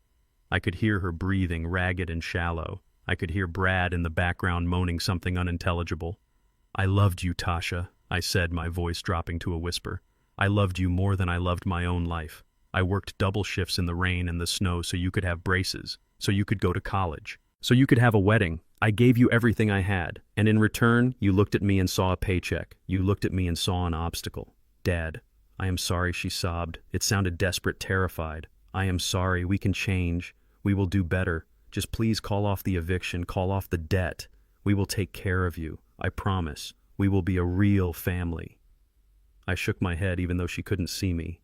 I could hear her breathing, ragged and shallow. I could hear Brad in the background moaning something unintelligible. "I loved you, Tasha," I said, my voice dropping to a whisper. "I loved you more than I loved my own life. I worked double shifts in the rain and the snow so you could have braces, so you could go to college, so you could have a wedding. I gave you everything I had, and in return, you looked at me and saw a paycheck. You looked at me and saw an obstacle. Dad, I am sorry," she sobbed. It sounded desperate, terrified. "I am sorry. We can change. We will do better. Just please call off the eviction, call off the debt. We will take care of you. I promise. We will be a real family." I shook my head even though she couldn't see me.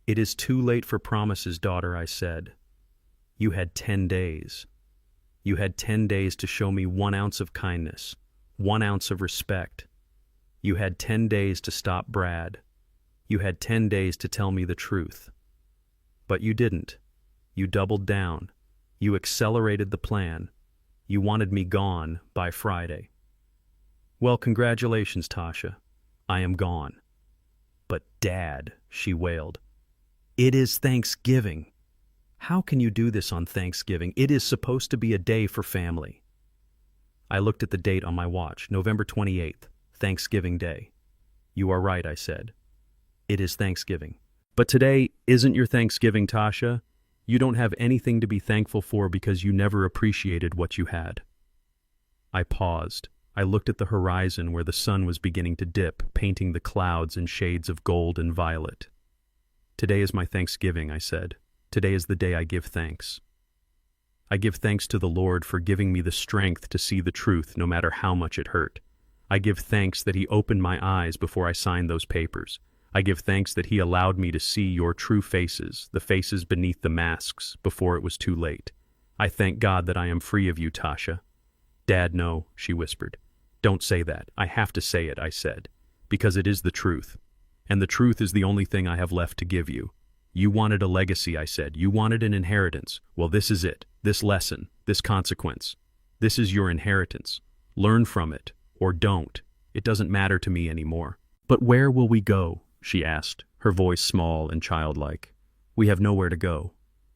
It is too late for promises, daughter, I said. You had 10 days. You had 10 days to show me 1 ounce of kindness, 1 ounce of respect. You had 10 days to stop Brad. You had 10 days to tell me the truth. But you didn't. You doubled down. You accelerated the plan. You wanted me gone by Friday. Well, congratulations, Tasha. I am gone. But Dad, she wailed. It is Thanksgiving. How can you do this on Thanksgiving? It is supposed to be a day for family. I looked at the date on my watch, November 28th, Thanksgiving Day. You are right, I said. It is Thanksgiving. But today isn't your Thanksgiving, Tasha. You don't have anything to be thankful for because you never appreciated what you had. I paused. I looked at the horizon where the sun was beginning to dip, painting the clouds in shades of gold and violet. Today is my Thanksgiving, I said. Today is the day I give thanks. I give thanks to the Lord for giving me the strength to see the truth no matter how much it hurt. I give thanks that He opened my eyes before I signed those papers. I give thanks that He allowed me to see your true faces, the faces beneath the masks, before it was too late. I thank God that I am free of you, Tasha. Dad, no, she whispered. Don't say that. I have to say it, I said, because it is the truth. And the truth is the only thing I have left to give you. You wanted a legacy, I said. You wanted an inheritance. Well, this is it. This lesson, this consequence. This is your inheritance. Learn from it, or don't. It doesn't matter to me anymore. But where will we go? She asked, her voice small and childlike. We have nowhere to go.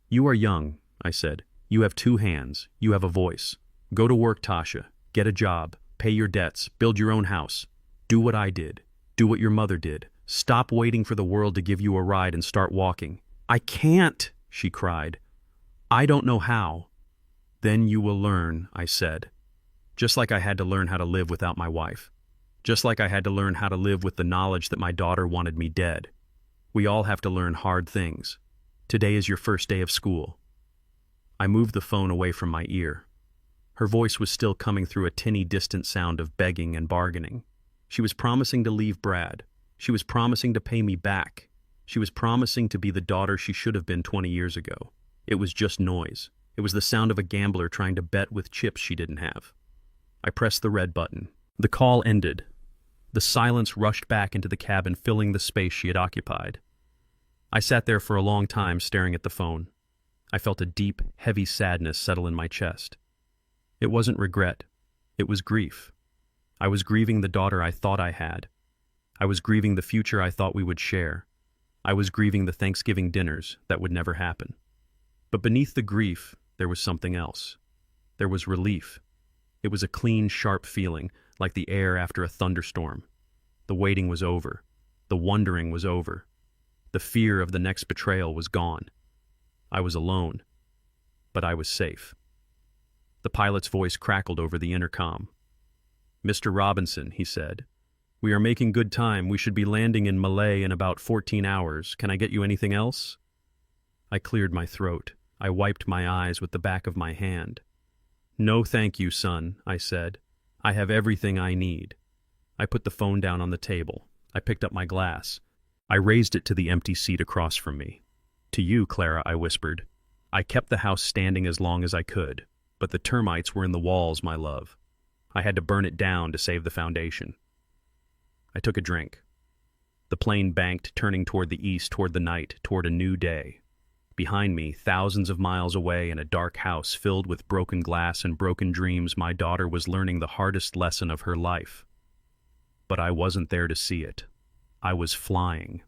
You are young, I said. You have 2 hands. You have a voice. Go to work, Tasha. Get a job. Pay your debts. Build your own house. Do what I did. Do what your mother did. Stop waiting for the world to give you a ride and start walking. I can't, she cried. I don't know how. Then you will learn, I said. Just like I had to learn how to live without my wife. Just like I had to learn how to live with the knowledge that my daughter wanted me dead. We all have to learn hard things. Today is your first day of school. I moved the phone away from my ear. Her voice was still coming through a tinny, distant sound of begging and bargaining. She was promising to leave Brad. She was promising to pay me back. She was promising to be the daughter she should have been 20 years ago. It was just noise. It was the sound of a gambler trying to bet with chips she didn't have. I pressed the red button. The call ended. The silence rushed back into the cabin, filling the space she had occupied. I sat there for a long time, staring at the phone. I felt a deep, heavy sadness settle in my chest. It wasn't regret. It was grief. I was grieving the daughter I thought I had. I was grieving the future I thought we would share. I was grieving the Thanksgiving dinners that would never happen. But beneath the grief, there was something else. There was relief. It was a clean, sharp feeling, like the air after a thunderstorm. The waiting was over. The wondering was over. The fear of the next betrayal was gone. I was alone, but I was safe. The pilot's voice crackled over the intercom. Mr. Robinson, he said, we are making good time. We should be landing in Malay in about 14 hours. Can I get you anything else? I cleared my throat. I wiped my eyes with the back of my hand. No, thank you, son, I said. I have everything I need. I put the phone down on the table. I picked up my glass. I raised it to the empty seat across from me. To you, Clara, I whispered. I kept the house standing as long as I could, but the termites were in the walls, my love. I had to burn it down to save the foundation. I took a drink. The plane banked, turning toward the east, toward the night, toward a new day. Behind me, thousands of miles away in a dark house filled with broken glass and broken dreams, my daughter was learning the hardest lesson of her life. But I wasn't there to see it. I was flying.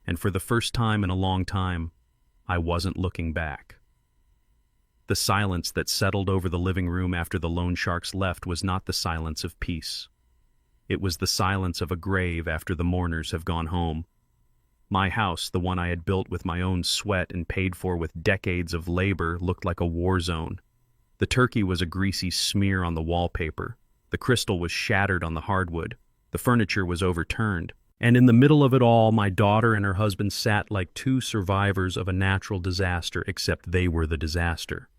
And for the first time in a long time, I wasn't looking back. The silence that settled over the living room after the loan sharks left was not the silence of peace. It was the silence of a grave after the mourners have gone home. My house, the one I had built with my own sweat and paid for with decades of labor, looked like a war zone. The turkey was a greasy smear on the wallpaper. The crystal was shattered on the hardwood. The furniture was overturned. And in the middle of it all, my daughter and her husband sat like 2 survivors of a natural disaster, except they were the disaster.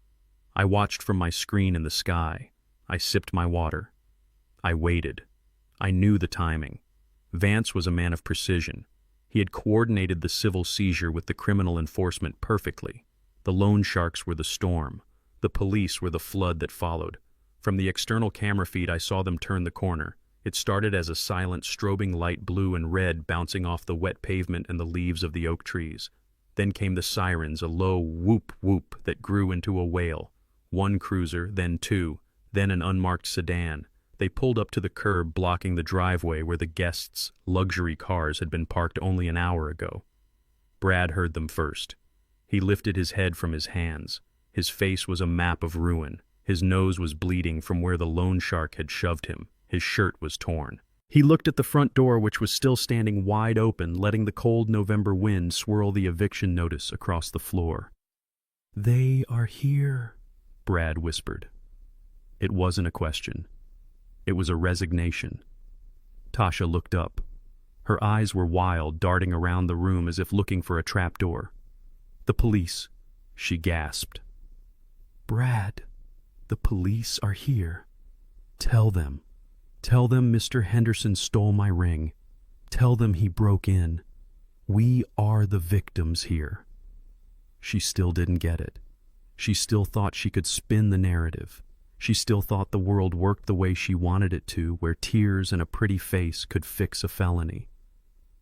I watched from my screen in the sky. I sipped my water. I waited. I knew the timing. Vance was a man of precision. He had coordinated the civil seizure with the criminal enforcement perfectly. The loan sharks were the storm. The police were the flood that followed. From the external camera feed, I saw them turn the corner. It started as a silent, strobing light, blue and red, bouncing off the wet pavement and the leaves of the oak trees. Then came the sirens, a low whoop-whoop that grew into a wail. One cruiser, then two, then an unmarked sedan. They pulled up to the curb, blocking the driveway where the guests' luxury cars had been parked only an hour ago. Brad heard them first. He lifted his head from his hands. His face was a map of ruin. His nose was bleeding from where the loan shark had shoved him. His shirt was torn. He looked at the front door, which was still standing wide open, letting the cold November wind swirl the eviction notice across the floor. "They are here," Brad whispered. It wasn't a question. It was a resignation. Tasha looked up. Her eyes were wild, darting around the room as if looking for a trapdoor. "The police," she gasped. "Brad, the police are here. Tell them Mr. Henderson stole my ring. Tell them he broke in. We are the victims here." She still didn't get it. She still thought she could spin the narrative. She still thought the world worked the way she wanted it to, where tears and a pretty face could fix a felony.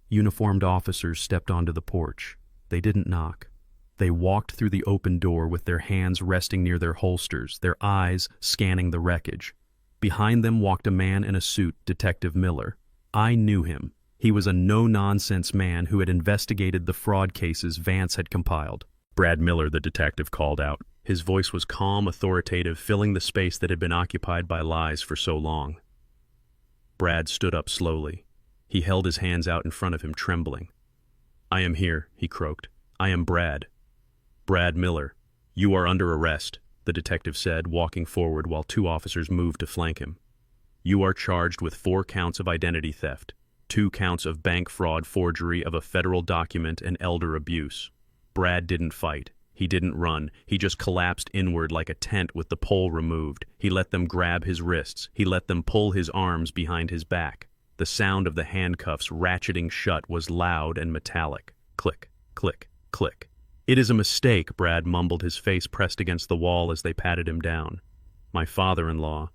Uniformed officers stepped onto the porch. They didn't knock. They walked through the open door with their hands resting near their holsters, their eyes scanning the wreckage. Behind them walked a man in a suit, Detective Miller. I knew him. He was a no-nonsense man who had investigated the fraud cases Vance had compiled. "Brad Miller," the detective called out. His voice was calm, authoritative, filling the space that had been occupied by lies for so long. Brad stood up slowly. He held his hands out in front of him, trembling. "I am here," he croaked. "I am Brad. Brad Miller. You are under arrest," the detective said, walking forward while two officers moved to flank him. "You are charged with 4 counts of identity theft, 2 counts of bank fraud, forgery of a federal document, and elder abuse." Brad didn't fight. He didn't run. He just collapsed inward like a tent with the pole removed. He let them grab his wrists. He let them pull his arms behind his back. The sound of the handcuffs ratcheting shut was loud and metallic. Click, click, click. "It is a mistake," Brad mumbled, his face pressed against the wall as they patted him down. "My father-in-law.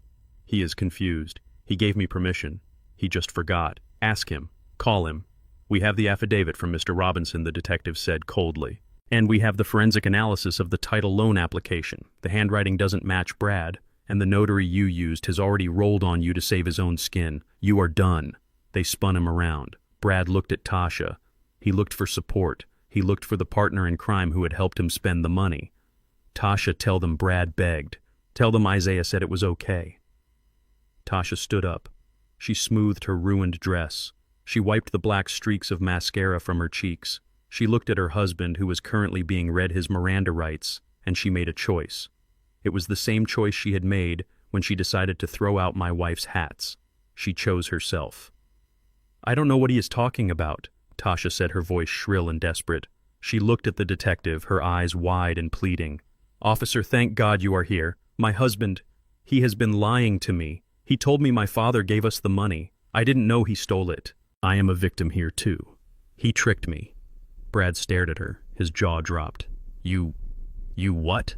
He is confused. He gave me permission. He just forgot. Ask him. Call him. We have the affidavit from Mr. Robinson," the detective said coldly. "And we have the forensic analysis of the title loan application. The handwriting doesn't match Brad, and the notary you used has already rolled on you to save his own skin. You are done." They spun him around. Brad looked at Tasha. He looked for support. He looked for the partner in crime who had helped him spend the money. "Tasha, tell them," Brad begged. "Tell them Isaiah said it was okay." Tasha stood up. She smoothed her ruined dress. She wiped the black streaks of mascara from her cheeks. She looked at her husband, who was currently being read his Miranda rights, and she made a choice. It was the same choice she had made when she decided to throw out my wife's hats. She chose herself. "I don't know what he is talking about," Tasha said, her voice shrill and desperate. She looked at the detective, her eyes wide and pleading. "Officer, thank God you are here. My husband, he has been lying to me. He told me my father gave us the money. I didn't know he stole it. I am a victim here too. He tricked me." Brad stared at her. His jaw dropped. You what?"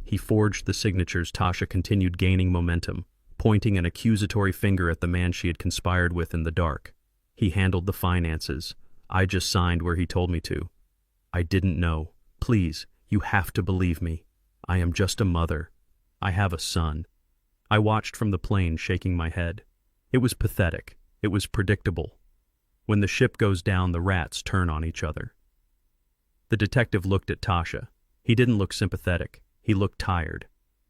"He forged the signatures." Tasha continued, gaining momentum, pointing an accusatory finger at the man she had conspired with in the dark. "He handled the finances. I just signed where he told me to. I didn't know. Please, you have to believe me. I am just a mother. I have a son." I watched from the plane, shaking my head. It was pathetic. It was predictable. When the ship goes down, the rats turn on each other. The detective looked at Tasha. He didn't look sympathetic. He looked tired.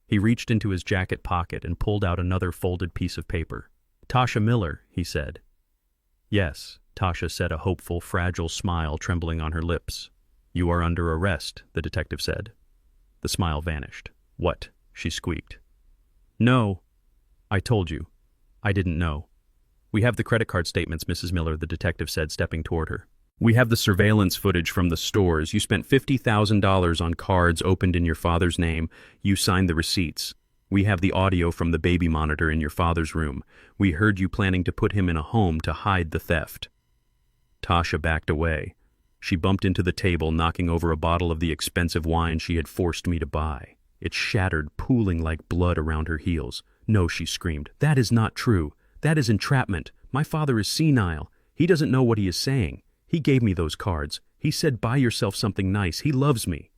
He reached into his jacket pocket and pulled out another folded piece of paper. "Tasha Miller," he said. "Yes," Tasha said, a hopeful, fragile smile trembling on her lips. "You are under arrest," the detective said. The smile vanished. "What?" she squeaked. "No. I told you. I didn't know." "We have the credit card statements, Mrs. Miller," the detective said, stepping toward her. "We have the surveillance footage from the stores. You spent $50,000 on cards opened in your father's name. You signed the receipts. We have the audio from the baby monitor in your father's room. We heard you planning to put him in a home to hide the theft." Tasha backed away. She bumped into the table, knocking over a bottle of the expensive wine she had forced me to buy. It shattered, pooling like blood around her heels. "No," she screamed. "That is not true. That is entrapment. My father is senile. He doesn't know what he is saying. He gave me those cards. He said, buy yourself something nice. He loves me."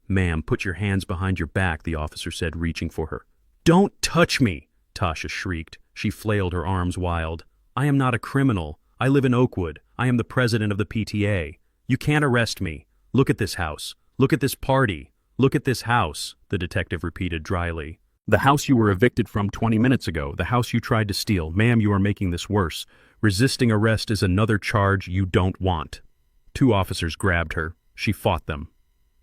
"Ma'am, put your hands behind your back," the officer said, reaching for her. "Don't touch me!" Tasha shrieked. She flailed her arms wild. "I am not a criminal. I live in Oakwood. I am the president of the PTA. You can't arrest me. Look at this house. Look at this party. Look at this house," the detective repeated dryly. "The house you were evicted from 20 minutes ago. The house you tried to steal. Ma'am, you are making this worse. Resisting arrest is another charge you don't want." 2 officers grabbed her. She fought them.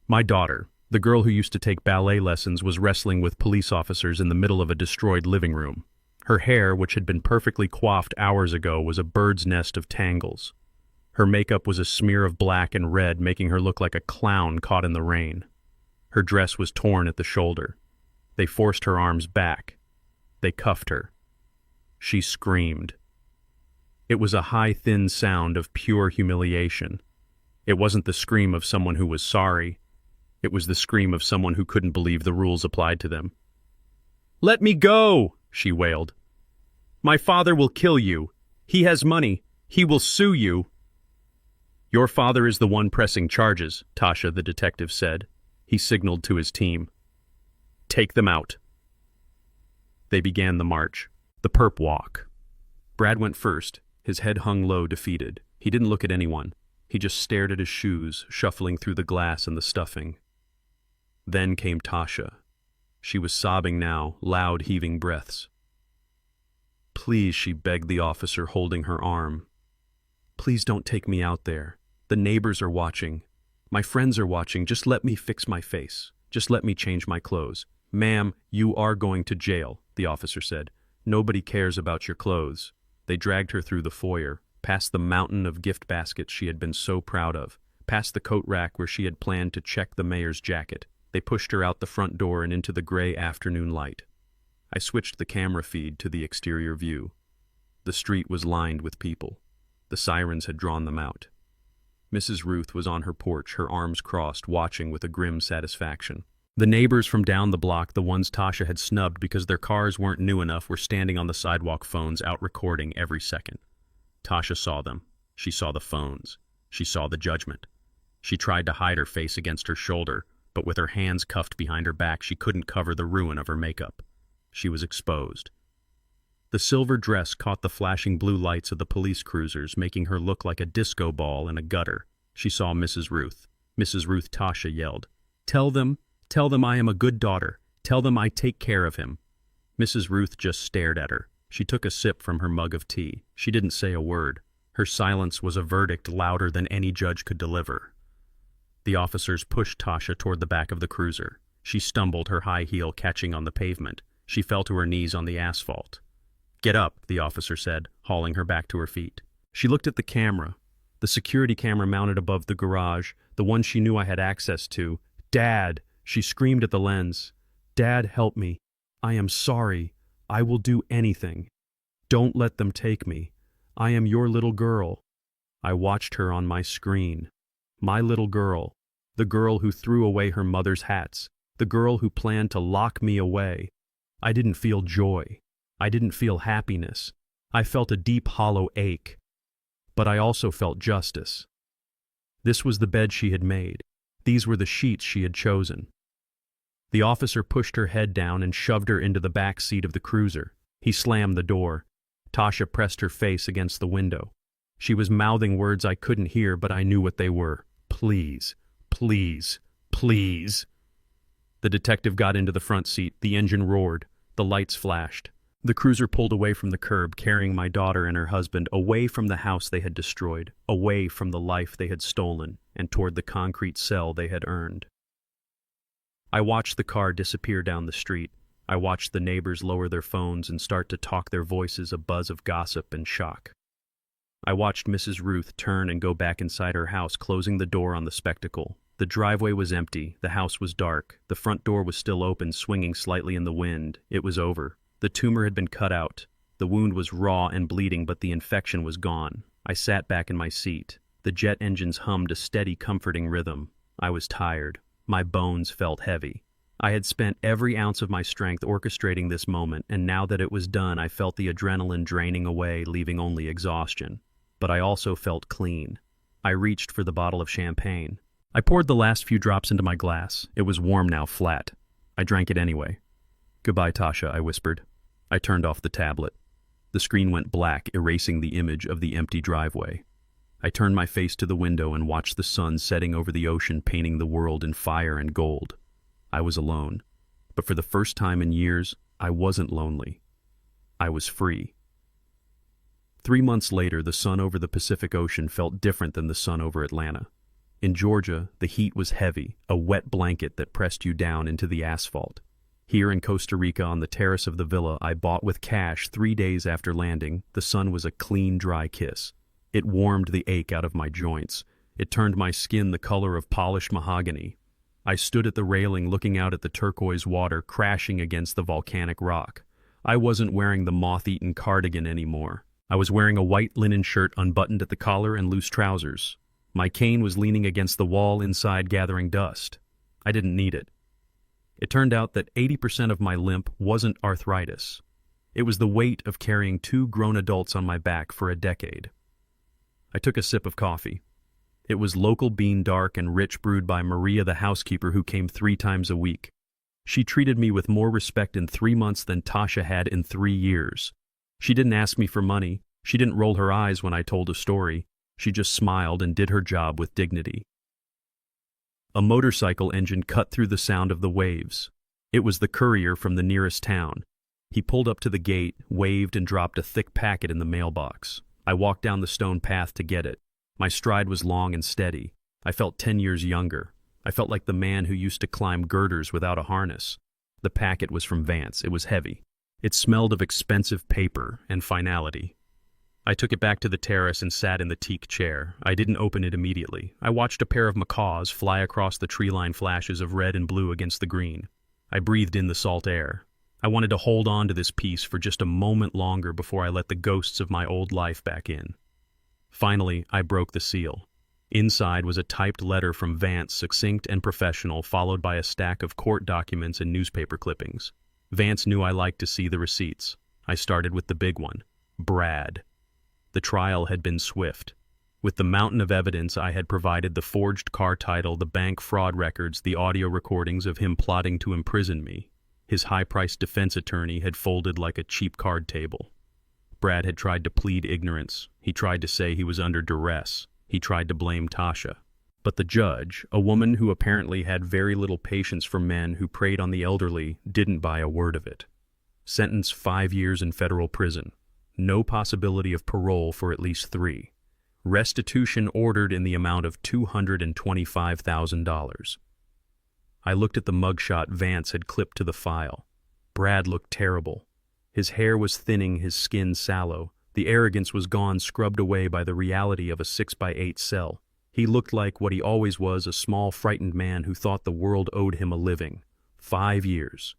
My daughter, the girl who used to take ballet lessons, was wrestling with police officers in the middle of a destroyed living room. Her hair, which had been perfectly coiffed hours ago, was a bird's nest of tangles. Her makeup was a smear of black and red, making her look like a clown caught in the rain. Her dress was torn at the shoulder. They forced her arms back. They cuffed her. She screamed. It was a high, thin sound of pure humiliation. It wasn't the scream of someone who was sorry. It was the scream of someone who couldn't believe the rules applied to them. "Let me go!" she wailed. "My father will kill you. He has money. He will sue you." "Your father is the one pressing charges," Tasha, the detective, said. He signaled to his team. "Take them out." They began the march, the perp walk. Brad went first, his head hung low, defeated. He didn't look at anyone. He just stared at his shoes, shuffling through the glass and the stuffing. Then came Tasha. She was sobbing now, loud, heaving breaths. "Please," she begged the officer, holding her arm. "Please don't take me out there. The neighbors are watching. My friends are watching. Just let me fix my face. Just let me change my clothes." "Ma'am, you are going to jail," the officer said. "Nobody cares about your clothes." They dragged her through the foyer, past the mountain of gift baskets she had been so proud of, past the coat rack where she had planned to check the mayor's jacket. They pushed her out the front door and into the gray afternoon light. I switched the camera feed to the exterior view. The street was lined with people. The sirens had drawn them out. Mrs. Ruth was on her porch, her arms crossed, watching with a grim satisfaction. The neighbors from down the block, the ones Tasha had snubbed because their cars weren't new enough, were standing on the sidewalk, phones out, recording every second. Tasha saw them. She saw the phones. She saw the judgment. She tried to hide her face against her shoulder, but with her hands cuffed behind her back, she couldn't cover the ruin of her makeup. She was exposed. The silver dress caught the flashing blue lights of the police cruisers, making her look like a disco ball in a gutter. She saw Mrs. Ruth. "Mrs. Ruth," Tasha yelled. Tell them I am a good daughter. Tell them I take care of him." Mrs. Ruth just stared at her. She took a sip from her mug of tea. She didn't say a word. Her silence was a verdict louder than any judge could deliver. The officers pushed Tasha toward the back of the cruiser. She stumbled, her high heel catching on the pavement. She fell to her knees on the asphalt. "Get up," the officer said, hauling her back to her feet. She looked at the camera, the security camera mounted above the garage, the one she knew I had access to. "Dad!" She screamed at the lens. "Dad, help me. I am sorry. I will do anything. Don't let them take me. I am your little girl." I watched her on my screen. My little girl. The girl who threw away her mother's hats. The girl who planned to lock me away. I didn't feel joy. I didn't feel happiness. I felt a deep, hollow ache. But I also felt justice. This was the bed she had made. These were the sheets she had chosen. The officer pushed her head down and shoved her into the back seat of the cruiser. He slammed the door. Tasha pressed her face against the window. She was mouthing words I couldn't hear, but I knew what they were. "Please, please, please." The detective got into the front seat. The engine roared. The lights flashed. The cruiser pulled away from the curb, carrying my daughter and her husband, away from the house they had destroyed, away from the life they had stolen, and toward the concrete cell they had earned. I watched the car disappear down the street. I watched the neighbors lower their phones and start to talk their voices, a buzz of gossip and shock. I watched Mrs. Ruth turn and go back inside her house, closing the door on the spectacle. The driveway was empty, the house was dark, the front door was still open, swinging slightly in the wind. It was over. The tumor had been cut out. The wound was raw and bleeding, but the infection was gone. I sat back in my seat. The jet engines hummed a steady, comforting rhythm. I was tired. My bones felt heavy. I had spent every ounce of my strength orchestrating this moment, and now that it was done, I felt the adrenaline draining away, leaving only exhaustion. But I also felt clean. I reached for the bottle of champagne. I poured the last few drops into my glass. It was warm now, flat. I drank it anyway. "Goodbye, Tasha," I whispered. I turned off the tablet. The screen went black, erasing the image of the empty driveway. I turned my face to the window and watched the sun setting over the ocean, painting the world in fire and gold. I was alone. But for the first time in years, I wasn't lonely. I was free. 3 months later, the sun over the Pacific Ocean felt different than the sun over Atlanta. In Georgia, the heat was heavy, a wet blanket that pressed you down into the asphalt. Here in Costa Rica, on the terrace of the villa I bought with cash 3 days after landing, the sun was a clean, dry kiss. It warmed the ache out of my joints. It turned my skin the color of polished mahogany. I stood at the railing looking out at the turquoise water crashing against the volcanic rock. I wasn't wearing the moth-eaten cardigan anymore. I was wearing a white linen shirt unbuttoned at the collar and loose trousers. My cane was leaning against the wall inside, gathering dust. I didn't need it. It turned out that 80% of my limp wasn't arthritis. It was the weight of carrying 2 grown adults on my back for a decade. I took a sip of coffee. It was local bean, dark and rich, brewed by Maria, the housekeeper, who came 3 times a week. She treated me with more respect in 3 months than Tasha had in 3 years. She didn't ask me for money. She didn't roll her eyes when I told a story. She just smiled and did her job with dignity. A motorcycle engine cut through the sound of the waves. It was the courier from the nearest town. He pulled up to the gate, waved, and dropped a thick packet in the mailbox. I walked down the stone path to get it. My stride was long and steady. I felt 10 years younger. I felt like the man who used to climb girders without a harness. The packet was from Vance. It was heavy. It smelled of expensive paper and finality. I took it back to the terrace and sat in the teak chair. I didn't open it immediately. I watched a pair of macaws fly across the tree-line, flashes of red and blue against the green. I breathed in the salt air. I wanted to hold on to this piece for just a moment longer before I let the ghosts of my old life back in. Finally, I broke the seal. Inside was a typed letter from Vance, succinct and professional, followed by a stack of court documents and newspaper clippings. Vance knew I liked to see the receipts. I started with the big one. Brad. The trial had been swift. With the mountain of evidence I had provided, the forged car title, the bank fraud records, the audio recordings of him plotting to imprison me, his high-priced defense attorney had folded like a cheap card table. Brad had tried to plead ignorance. He tried to say he was under duress. He tried to blame Tasha. But the judge, a woman who apparently had very little patience for men who preyed on the elderly, didn't buy a word of it. Sentence 5 years in federal prison. No possibility of parole for at least 3. Restitution ordered in the amount of $225,000. I looked at the mugshot Vance had clipped to the file. Brad looked terrible. His hair was thinning, his skin sallow. The arrogance was gone, scrubbed away by the reality of a 6x8 cell. He looked like what he always was, a small, frightened man who thought the world owed him a living. 5 years.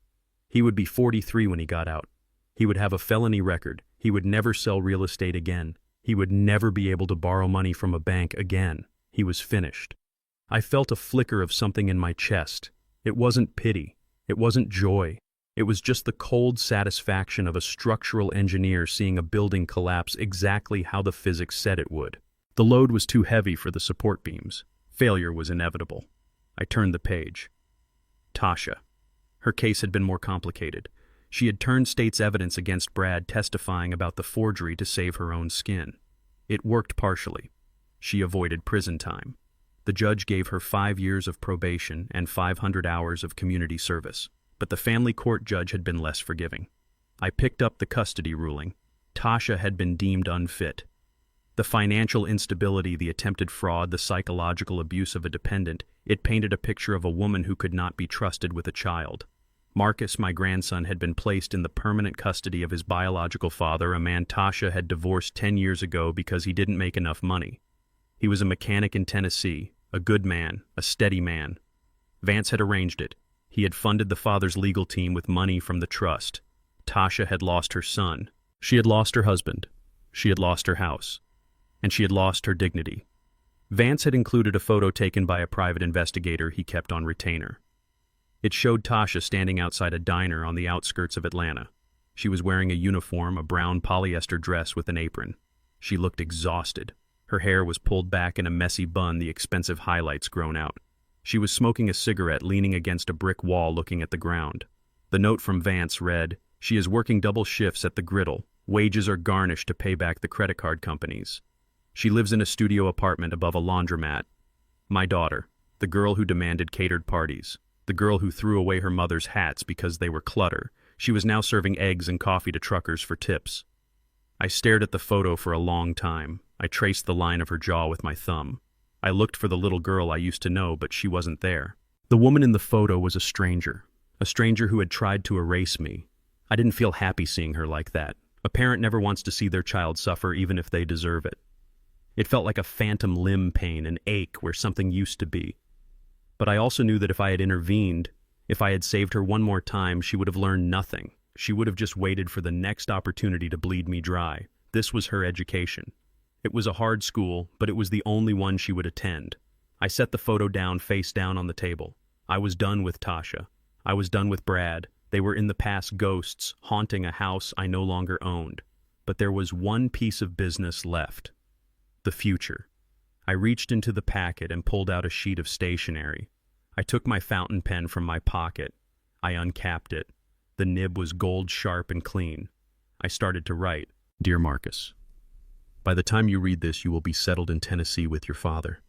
He would be 43 when he got out. He would have a felony record. He would never sell real estate again. He would never be able to borrow money from a bank again. He was finished. I felt a flicker of something in my chest. It wasn't pity. It wasn't joy. It was just the cold satisfaction of a structural engineer seeing a building collapse exactly how the physics said it would. The load was too heavy for the support beams. Failure was inevitable. I turned the page. Tasha. Her case had been more complicated. She had turned state's evidence against Brad, testifying about the forgery to save her own skin. It worked partially. She avoided prison time. The judge gave her 5 years of probation and 500 hours of community service. But the family court judge had been less forgiving. I picked up the custody ruling. Tasha had been deemed unfit. The financial instability, the attempted fraud, the psychological abuse of a dependent, it painted a picture of a woman who could not be trusted with a child. Marcus, my grandson, had been placed in the permanent custody of his biological father, a man Tasha had divorced 10 years ago because he didn't make enough money. He was a mechanic in Tennessee. a good man, a steady man. Vance had arranged it. He had funded the father's legal team with money from the trust. Tasha had lost her son. She had lost her husband. She had lost her house. And she had lost her dignity. Vance had included a photo taken by a private investigator he kept on retainer. It showed Tasha standing outside a diner on the outskirts of Atlanta. She was wearing a uniform, a brown polyester dress with an apron. She looked exhausted. Her hair was pulled back in a messy bun, the expensive highlights grown out. She was smoking a cigarette, leaning against a brick wall looking at the ground. The note from Vance read, "She is working double shifts at the Griddle. Wages are garnished to pay back the credit card companies. She lives in a studio apartment above a laundromat. My daughter, the girl who demanded catered parties, the girl who threw away her mother's hats because they were clutter. She was now serving eggs and coffee to truckers for tips." I stared at the photo for a long time. I traced the line of her jaw with my thumb. I looked for the little girl I used to know, but she wasn't there. The woman in the photo was a stranger who had tried to erase me. I didn't feel happy seeing her like that. A parent never wants to see their child suffer, even if they deserve it. It felt like a phantom limb pain, an ache where something used to be. But I also knew that if I had intervened, if I had saved her one more time, she would have learned nothing. She would have just waited for the next opportunity to bleed me dry. This was her education. It was a hard school, but it was the only one she would attend. I set the photo down face down on the table. I was done with Tasha. I was done with Brad. They were in the past, ghosts, haunting a house I no longer owned. But there was one piece of business left. The future. I reached into the packet and pulled out a sheet of stationery. I took my fountain pen from my pocket. I uncapped it. The nib was gold sharp and clean. I started to write, "Dear Marcus, by the time you read this, you will be settled in Tennessee with your father.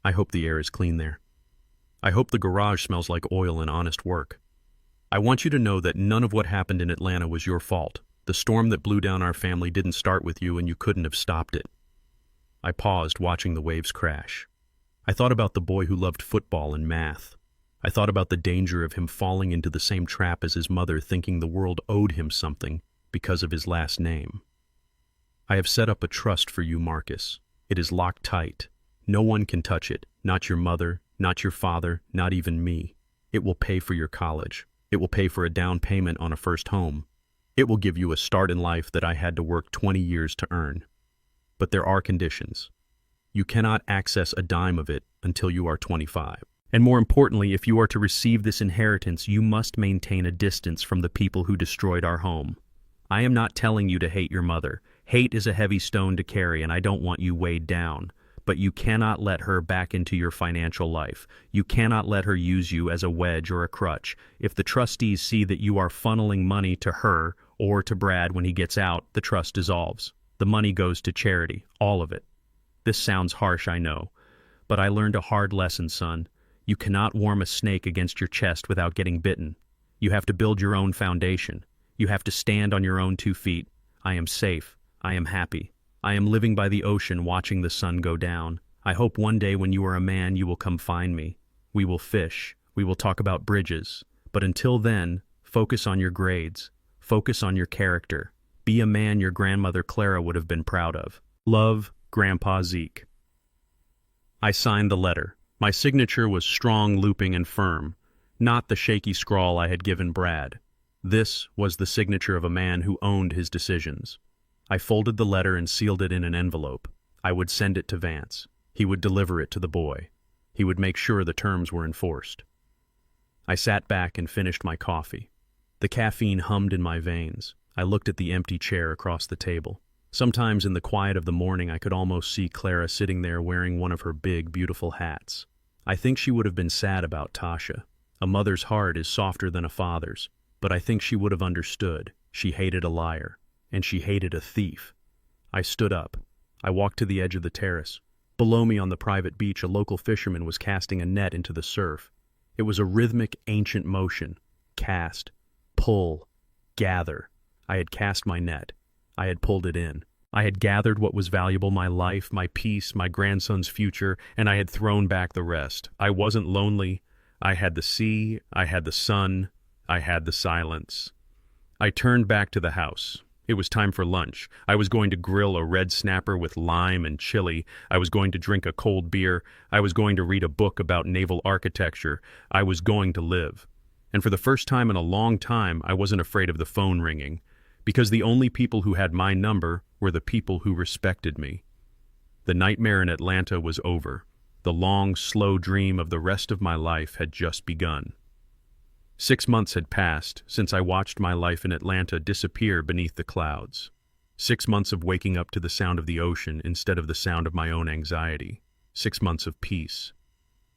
I hope the air is clean there. I hope the garage smells like oil and honest work. I want you to know that none of what happened in Atlanta was your fault. The storm that blew down our family didn't start with you, and you couldn't have stopped it." I paused, watching the waves crash. I thought about the boy who loved football and math. I thought about the danger of him falling into the same trap as his mother, thinking the world owed him something because of his last name. "I have set up a trust for you, Marcus. It is locked tight. No one can touch it, not your mother, not your father, not even me. It will pay for your college. It will pay for a down payment on a first home. It will give you a start in life that I had to work 20 years to earn. But there are conditions. You cannot access a dime of it until you are 25. And more importantly, if you are to receive this inheritance, you must maintain a distance from the people who destroyed our home. I am not telling you to hate your mother. Hate is a heavy stone to carry, and I don't want you weighed down. But you cannot let her back into your financial life. You cannot let her use you as a wedge or a crutch. If the trustees see that you are funneling money to her or to Brad when he gets out, the trust dissolves. The money goes to charity, all of it. This sounds harsh, I know, but I learned a hard lesson, son. You cannot warm a snake against your chest without getting bitten. You have to build your own foundation. You have to stand on your own 2 feet. I am safe. I am happy. I am living by the ocean watching the sun go down. I hope one day when you are a man you will come find me. We will fish. We will talk about bridges. But until then, focus on your grades. Focus on your character. Be a man your grandmother Clara would have been proud of. Love, Grandpa Zeke." I signed the letter. My signature was strong, looping, and firm, not the shaky scrawl I had given Brad. This was the signature of a man who owned his decisions. I folded the letter and sealed it in an envelope. I would send it to Vance. He would deliver it to the boy. He would make sure the terms were enforced. I sat back and finished my coffee. The caffeine hummed in my veins. I looked at the empty chair across the table. Sometimes in the quiet of the morning I could almost see Clara sitting there wearing one of her big, beautiful hats. I think she would have been sad about Tasha. A mother's heart is softer than a father's, but I think she would have understood. She hated a liar, and she hated a thief. I stood up. I walked to the edge of the terrace. Below me on the private beach, a local fisherman was casting a net into the surf. It was a rhythmic, ancient motion. Cast, pull, gather. I had cast my net. I had pulled it in. I had gathered what was valuable, my life, my peace, my grandson's future, and I had thrown back the rest. I wasn't lonely. I had the sea, I had the sun, I had the silence. I turned back to the house. It was time for lunch. I was going to grill a red snapper with lime and chili. I was going to drink a cold beer. I was going to read a book about naval architecture. I was going to live. And for the first time in a long time, I wasn't afraid of the phone ringing, because the only people who had my number were the people who respected me. The nightmare in Atlanta was over. The long, slow dream of the rest of my life had just begun. 6 months had passed since I watched my life in Atlanta disappear beneath the clouds. 6 months of waking up to the sound of the ocean instead of the sound of my own anxiety. 6 months of peace.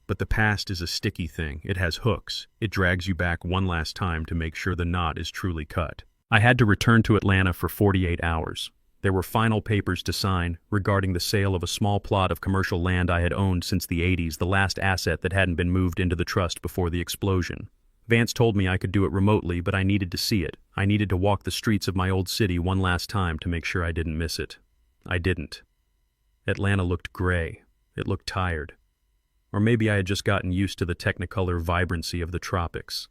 But the past is a sticky thing. It has hooks. It drags you back one last time to make sure the knot is truly cut. I had to return to Atlanta for 48 hours. There were final papers to sign regarding the sale of a small plot of commercial land I had owned since the 80s, the last asset that hadn't been moved into the trust before the explosion. Vance told me I could do it remotely, but I needed to see it. I needed to walk the streets of my old city one last time to make sure I didn't miss it. I didn't. Atlanta looked gray. It looked tired. Or maybe I had just gotten used to the technicolor vibrancy of the tropics.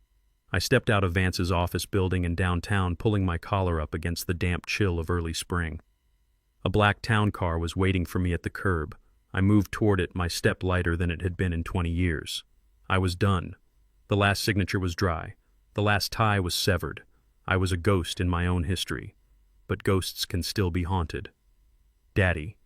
I stepped out of Vance's office building in downtown, pulling my collar up against the damp chill of early spring. A black town car was waiting for me at the curb. I moved toward it, my step lighter than it had been in 20 years. I was done. The last signature was dry. The last tie was severed. I was a ghost in my own history. But ghosts can still be haunted. Daddy.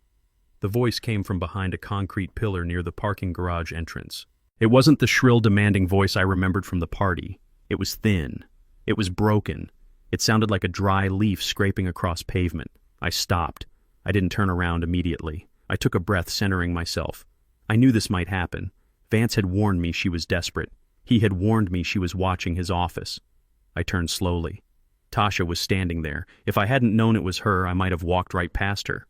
The voice came from behind a concrete pillar near the parking garage entrance. It wasn't the shrill, demanding voice I remembered from the party. It was thin. It was broken. It sounded like a dry leaf scraping across pavement. I stopped. I didn't turn around immediately. I took a breath, centering myself. I knew this might happen. Vance had warned me she was desperate. He had warned me she was watching his office. I turned slowly. Tasha was standing there. If I hadn't known it was her, I might have walked right past her.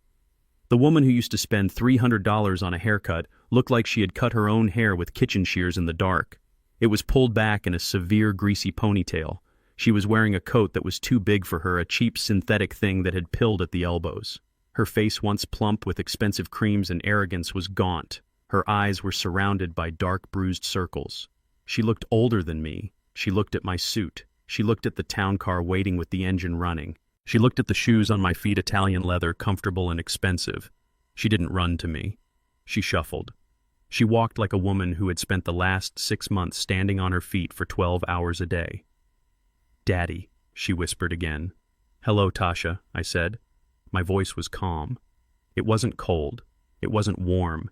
The woman who used to spend $300 on a haircut looked like she had cut her own hair with kitchen shears in the dark. It was pulled back in a severe, greasy ponytail. She was wearing a coat that was too big for her, a cheap synthetic thing that had pilled at the elbows. Her face, once plump with expensive creams and arrogance, was gaunt. Her eyes were surrounded by dark, bruised circles. She looked older than me. She looked at my suit. She looked at the town car waiting with the engine running. She looked at the shoes on my feet, Italian leather, comfortable and expensive. She didn't run to me. She shuffled. She walked like a woman who had spent the last 6 months standing on her feet for 12 hours a day. Daddy, she whispered again. Hello, Tasha, I said. My voice was calm. It wasn't cold. It wasn't warm.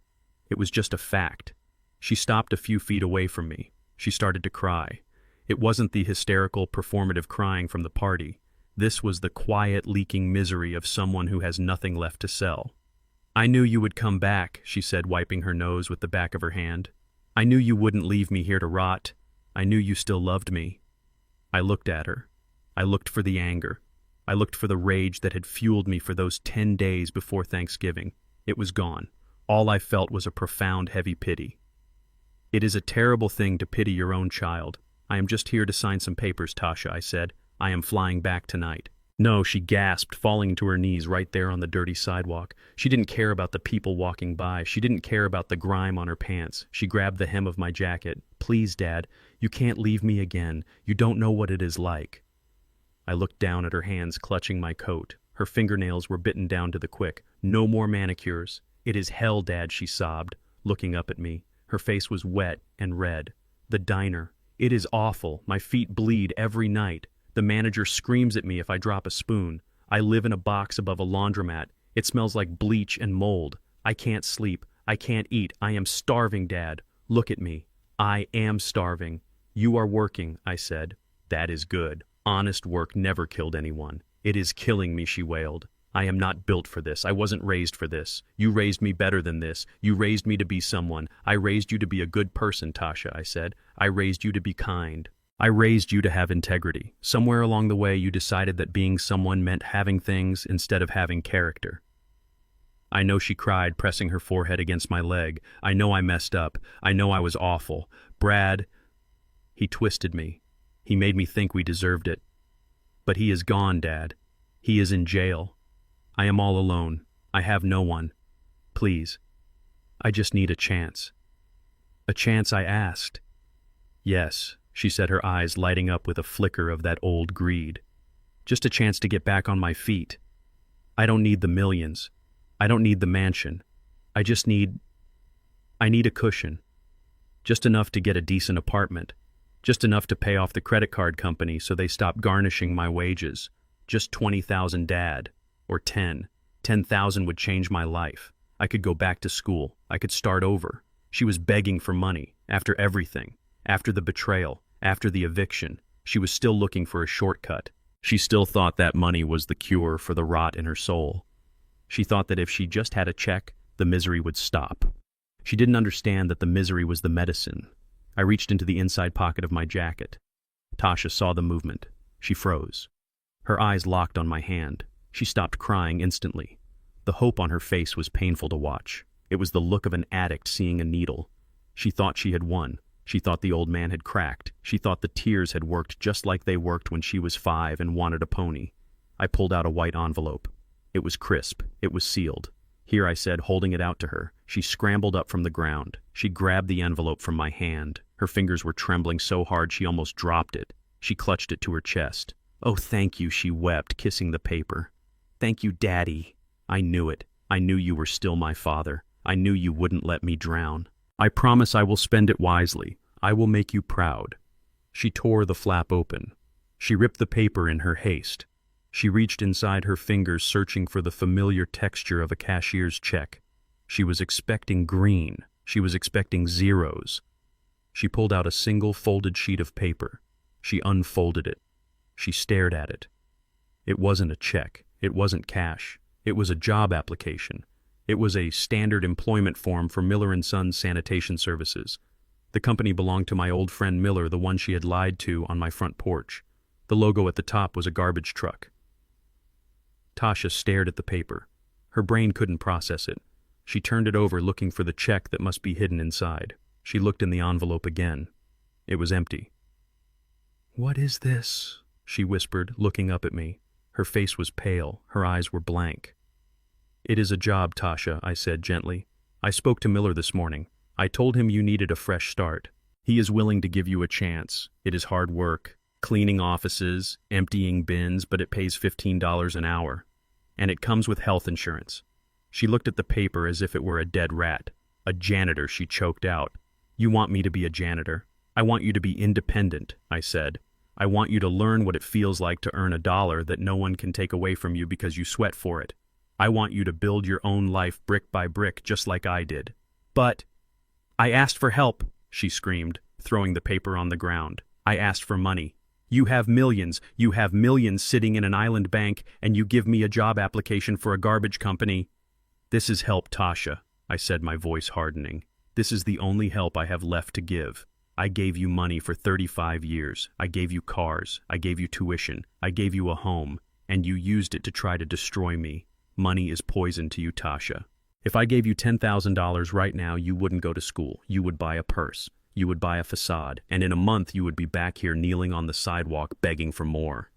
It was just a fact. She stopped a few feet away from me. She started to cry. It wasn't the hysterical, performative crying from the party. This was the quiet, leaking misery of someone who has nothing left to sell. I knew you would come back, she said, wiping her nose with the back of her hand. I knew you wouldn't leave me here to rot. I knew you still loved me. I looked at her. I looked for the anger. I looked for the rage that had fueled me for those 10 days before Thanksgiving. It was gone. All I felt was a profound, heavy pity. It is a terrible thing to pity your own child. I am just here to sign some papers, Tasha, I said. I am flying back tonight. No, she gasped, falling to her knees right there on the dirty sidewalk. She didn't care about the people walking by. She didn't care about the grime on her pants. She grabbed the hem of my jacket. Please, Dad, you can't leave me again. You don't know what it is like. I looked down at her hands clutching my coat. Her fingernails were bitten down to the quick. No more manicures. It is hell, Dad, she sobbed, looking up at me. Her face was wet and red. The diner. It is awful. My feet bleed every night. The manager screams at me if I drop a spoon. I live in a box above a laundromat. It smells like bleach and mold. I can't sleep. I can't eat. I am starving, Dad. Look at me. I am starving. You are working, I said. That is good. Honest work never killed anyone. It is killing me, she wailed. I am not built for this. I wasn't raised for this. You raised me better than this. You raised me to be someone. I raised you to be a good person, Tasha, I said. I raised you to be kind. I raised you to have integrity. Somewhere along the way, you decided that being someone meant having things instead of having character. I know, she cried, pressing her forehead against my leg. I know I messed up. I know I was awful. Brad, he twisted me. He made me think we deserved it. But he is gone, Dad. He is in jail. I am all alone. I have no one. Please. I just need a chance. A chance, I asked. Yes, she said, her eyes lighting up with a flicker of that old greed. Just a chance to get back on my feet. I don't need the millions. I don't need the mansion. I need a cushion. Just enough to get a decent apartment. Just enough to pay off the credit card company so they stop garnishing my wages. Just 20,000, Dad. Or 10. 10,000 would change my life. I could go back to school. I could start over. She was begging for money. After everything. After the betrayal. After the eviction. She was still looking for a shortcut. She still thought that money was the cure for the rot in her soul. She thought that if she just had a check, the misery would stop. She didn't understand that the misery was the medicine. I reached into the inside pocket of my jacket. Tasha saw the movement. She froze. Her eyes locked on my hand. She stopped crying instantly. The hope on her face was painful to watch. It was the look of an addict seeing a needle. She thought she had won. She thought the old man had cracked. She thought the tears had worked just like they worked when she was 5 and wanted a pony. I pulled out a white envelope. It was crisp. It was sealed. Here, I said, holding it out to her. She scrambled up from the ground. She grabbed the envelope from my hand. Her fingers were trembling so hard she almost dropped it. She clutched it to her chest. "Oh, thank you," she wept, kissing the paper. "Thank you, Daddy. I knew it. I knew you were still my father. I knew you wouldn't let me drown. I promise I will spend it wisely. I will make you proud." She tore the flap open. She ripped the paper in her haste. She reached inside her fingers, searching for the familiar texture of a cashier's check. She was expecting green. She was expecting zeros. She pulled out a single folded sheet of paper. She unfolded it. She stared at it. It wasn't a check. It wasn't cash. It was a job application. It was a standard employment form for Miller & Sons Sanitation Services. The company belonged to my old friend Miller, the one she had lied to on my front porch. The logo at the top was a garbage truck. Tasha stared at the paper. Her brain couldn't process it. She turned it over, looking for the check that must be hidden inside. She looked in the envelope again. It was empty. "What is this?" she whispered, looking up at me. Her face was pale. Her eyes were blank. "It is a job, Tasha," I said gently. "I spoke to Miller this morning. I told him you needed a fresh start. He is willing to give you a chance. It is hard work. Cleaning offices, emptying bins, but it pays $15 an hour. And it comes with health insurance." She looked at the paper as if it were a dead rat. "A janitor," she choked out. "You want me to be a janitor? I want you to be independent," I said. "I want you to learn what it feels like to earn $1 that no one can take away from you because you sweat for it. I want you to build your own life brick by brick just like I did." "But—" "I asked for help," she screamed, throwing the paper on the ground. "I asked for money. You have millions sitting in an island bank, and you give me a job application for a garbage company." "This is help, Tasha," I said, my voice hardening. "This is the only help I have left to give. I gave you money for 35 years. I gave you cars. I gave you tuition. I gave you a home. And you used it to try to destroy me. Money is poison to you, Tasha. If I gave you $10,000 right now, you wouldn't go to school. You would buy a purse. You would buy a facade. And in a month, you would be back here kneeling on the sidewalk begging for more."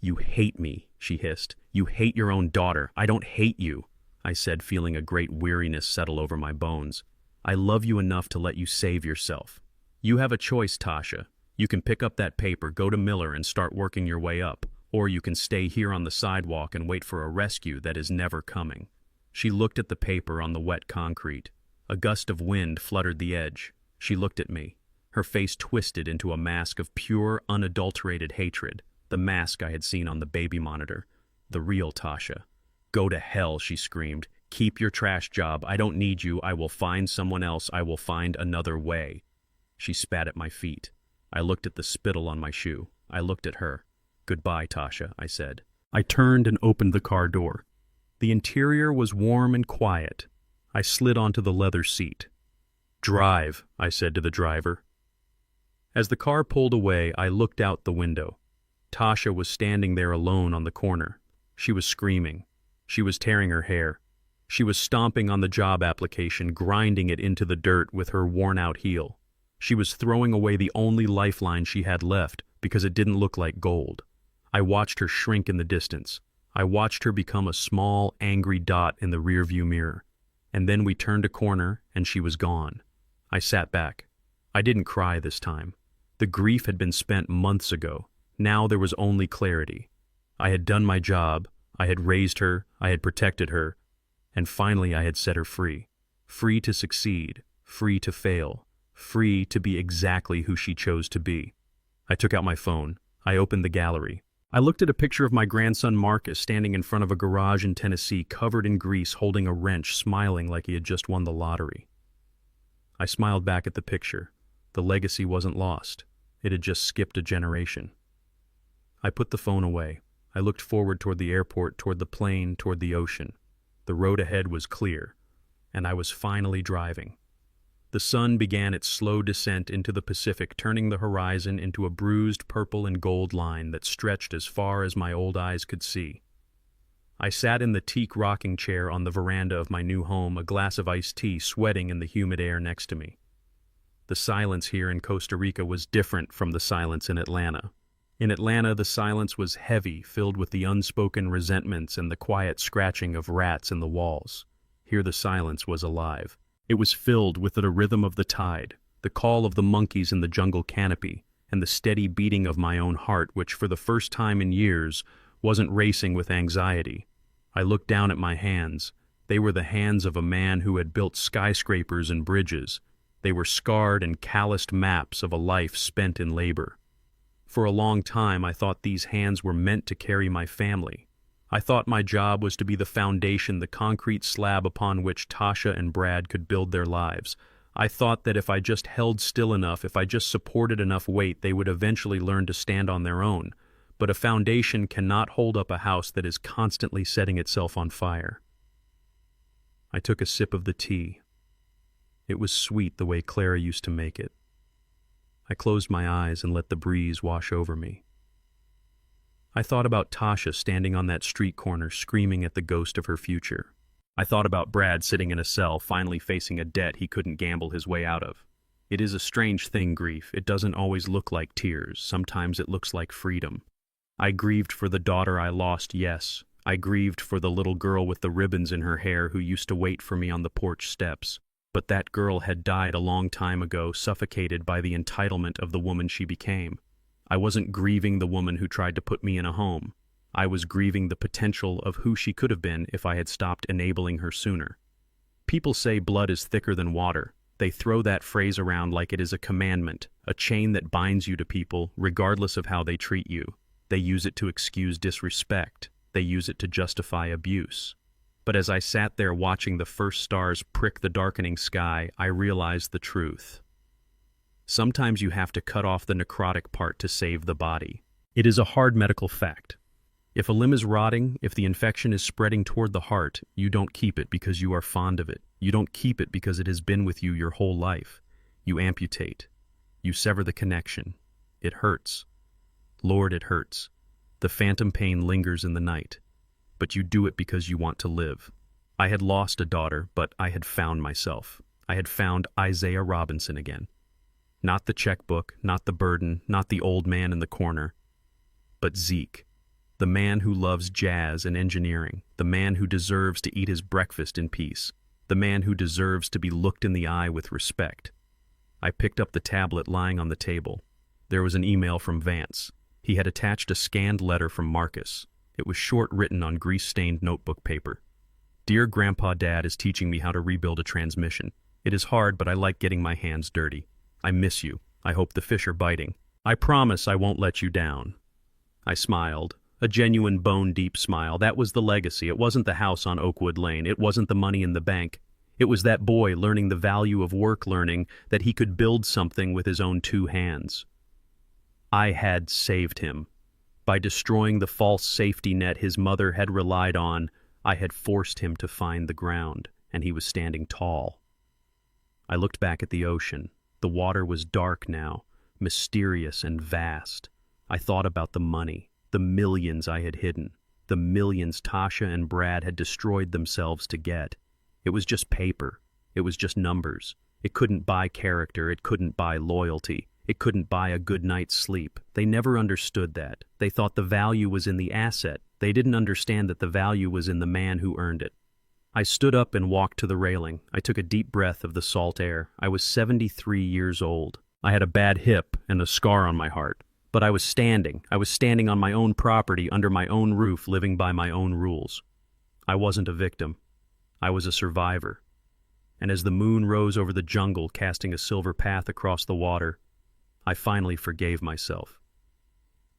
"You hate me," she hissed. "You hate your own daughter." "I don't hate you," I said, feeling a great weariness settle over my bones. "I love you enough to let you save yourself. You have a choice, Tasha. You can pick up that paper, go to Miller, and start working your way up. Or you can stay here on the sidewalk and wait for a rescue that is never coming." She looked at the paper on the wet concrete. A gust of wind fluttered the edge. She looked at me. Her face twisted into a mask of pure, unadulterated hatred. The mask I had seen on the baby monitor. The real Tasha. "Go to hell," she screamed. "Keep your trash job. I don't need you. I will find someone else. I will find another way." She spat at my feet. I looked at the spittle on my shoe. I looked at her. "Goodbye, Tasha," I said. I turned and opened the car door. The interior was warm and quiet. I slid onto the leather seat. "Drive," I said to the driver. As the car pulled away, I looked out the window. Tasha was standing there alone on the corner. She was screaming. She was tearing her hair. She was stomping on the job application, grinding it into the dirt with her worn-out heel. She was throwing away the only lifeline she had left because it didn't look like gold. I watched her shrink in the distance. I watched her become a small, angry dot in the rearview mirror. And then we turned a corner, and she was gone. I sat back. I didn't cry this time. The grief had been spent months ago. Now there was only clarity. I had done my job, I had raised her, I had protected her, and finally I had set her free. Free to succeed, free to fail, free to be exactly who she chose to be. I took out my phone. I opened the gallery. I looked at a picture of my grandson Marcus standing in front of a garage in Tennessee, covered in grease, holding a wrench, smiling like he had just won the lottery. I smiled back at the picture. The legacy wasn't lost. It had just skipped a generation. I put the phone away. I looked forward toward the airport, toward the plane, toward the ocean. The road ahead was clear, and I was finally driving. The sun began its slow descent into the Pacific, turning the horizon into a bruised purple and gold line that stretched as far as my old eyes could see. I sat in the teak rocking chair on the veranda of my new home, a glass of iced tea sweating in the humid air next to me. The silence here in Costa Rica was different from the silence in Atlanta. In Atlanta, the silence was heavy, filled with the unspoken resentments and the quiet scratching of rats in the walls. Here the silence was alive. It was filled with the rhythm of the tide, the call of the monkeys in the jungle canopy, and the steady beating of my own heart, which for the first time in years wasn't racing with anxiety. I looked down at my hands. They were the hands of a man who had built skyscrapers and bridges. They were scarred and calloused maps of a life spent in labor. For a long time, I thought these hands were meant to carry my family. I thought my job was to be the foundation, the concrete slab upon which Tasha and Brad could build their lives. I thought that if I just held still enough, if I just supported enough weight, they would eventually learn to stand on their own. But a foundation cannot hold up a house that is constantly setting itself on fire. I took a sip of the tea. It was sweet the way Clara used to make it. I closed my eyes and let the breeze wash over me. I thought about Tasha standing on that street corner screaming at the ghost of her future. I thought about Brad sitting in a cell, finally facing a debt he couldn't gamble his way out of. It is a strange thing, grief. It doesn't always look like tears. Sometimes it looks like freedom. I grieved for the daughter I lost, yes. I grieved for the little girl with the ribbons in her hair who used to wait for me on the porch steps. But that girl had died a long time ago, suffocated by the entitlement of the woman she became. I wasn't grieving the woman who tried to put me in a home. I was grieving the potential of who she could have been if I had stopped enabling her sooner. People say blood is thicker than water. They throw that phrase around like it is a commandment, a chain that binds you to people regardless of how they treat you. They use it to excuse disrespect. They use it to justify abuse. But as I sat there watching the first stars prick the darkening sky, I realized the truth. Sometimes you have to cut off the necrotic part to save the body. It is a hard medical fact. If a limb is rotting, if the infection is spreading toward the heart, you don't keep it because you are fond of it. You don't keep it because it has been with you your whole life. You amputate. You sever the connection. It hurts. Lord, it hurts. The phantom pain lingers in the night. But you do it because you want to live. I had lost a daughter, but I had found myself. I had found Isaiah Robinson again. Not the checkbook, not the burden, not the old man in the corner, but Zeke, the man who loves jazz and engineering, the man who deserves to eat his breakfast in peace, the man who deserves to be looked in the eye with respect. I picked up the tablet lying on the table. There was an email from Vance. He had attached a scanned letter from Marcus. It was short, written on grease-stained notebook paper. Dear Grandpa, Dad is teaching me how to rebuild a transmission. It is hard, but I like getting my hands dirty. I miss you. I hope the fish are biting. I promise I won't let you down. I smiled, a genuine bone-deep smile. That was the legacy. It wasn't the house on Oakwood Lane. It wasn't the money in the bank. It was that boy learning the value of work, learning that he could build something with his own two hands. I had saved him. By destroying the false safety net his mother had relied on, I had forced him to find the ground, and he was standing tall. I looked back at the ocean. The water was dark now, mysterious and vast. I thought about the money, the millions I had hidden, the millions Tasha and Brad had destroyed themselves to get. It was just paper. It was just numbers. It couldn't buy character. It couldn't buy loyalty. It couldn't buy a good night's sleep. They never understood that. They thought the value was in the asset. They didn't understand that the value was in the man who earned it. I stood up and walked to the railing. I took a deep breath of the salt air. I was 73 years old. I had a bad hip and a scar on my heart. But I was standing. I was standing on my own property, under my own roof, living by my own rules. I wasn't a victim. I was a survivor. And as the moon rose over the jungle, casting a silver path across the water, I finally forgave myself.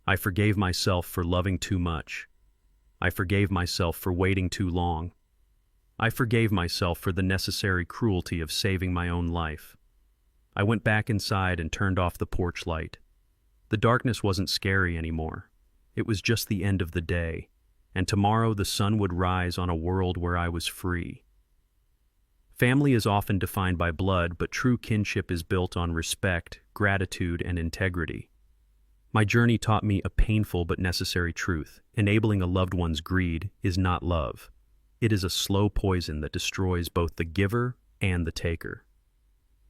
I forgave myself for loving too much. I forgave myself for waiting too long. I forgave myself for the necessary cruelty of saving my own life. I went back inside and turned off the porch light. The darkness wasn't scary anymore. It was just the end of the day, and tomorrow the sun would rise on a world where I was free. Family is often defined by blood, but true kinship is built on respect, gratitude, and integrity. My journey taught me a painful but necessary truth. Enabling a loved one's greed is not love. It is a slow poison that destroys both the giver and the taker.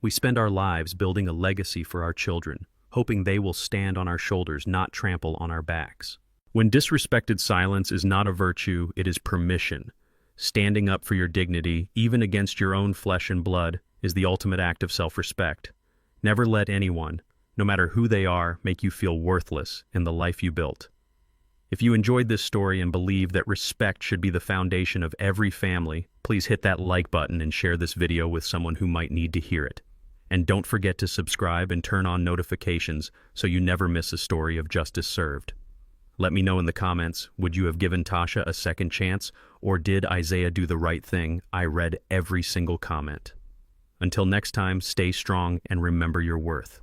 We spend our lives building a legacy for our children, hoping they will stand on our shoulders, not trample on our backs. When disrespected silence is not a virtue, it is permission. Standing up for your dignity, even against your own flesh and blood, is the ultimate act of self-respect. Never let anyone, no matter who they are, make you feel worthless in the life you built. If you enjoyed this story and believe that respect should be the foundation of every family, please hit that like button and share this video with someone who might need to hear it. And don't forget to subscribe and turn on notifications so you never miss a story of justice served. Let me know in the comments, would you have given Tasha a second chance, or did Isaiah do the right thing? I read every single comment. Until next time, stay strong and remember your worth.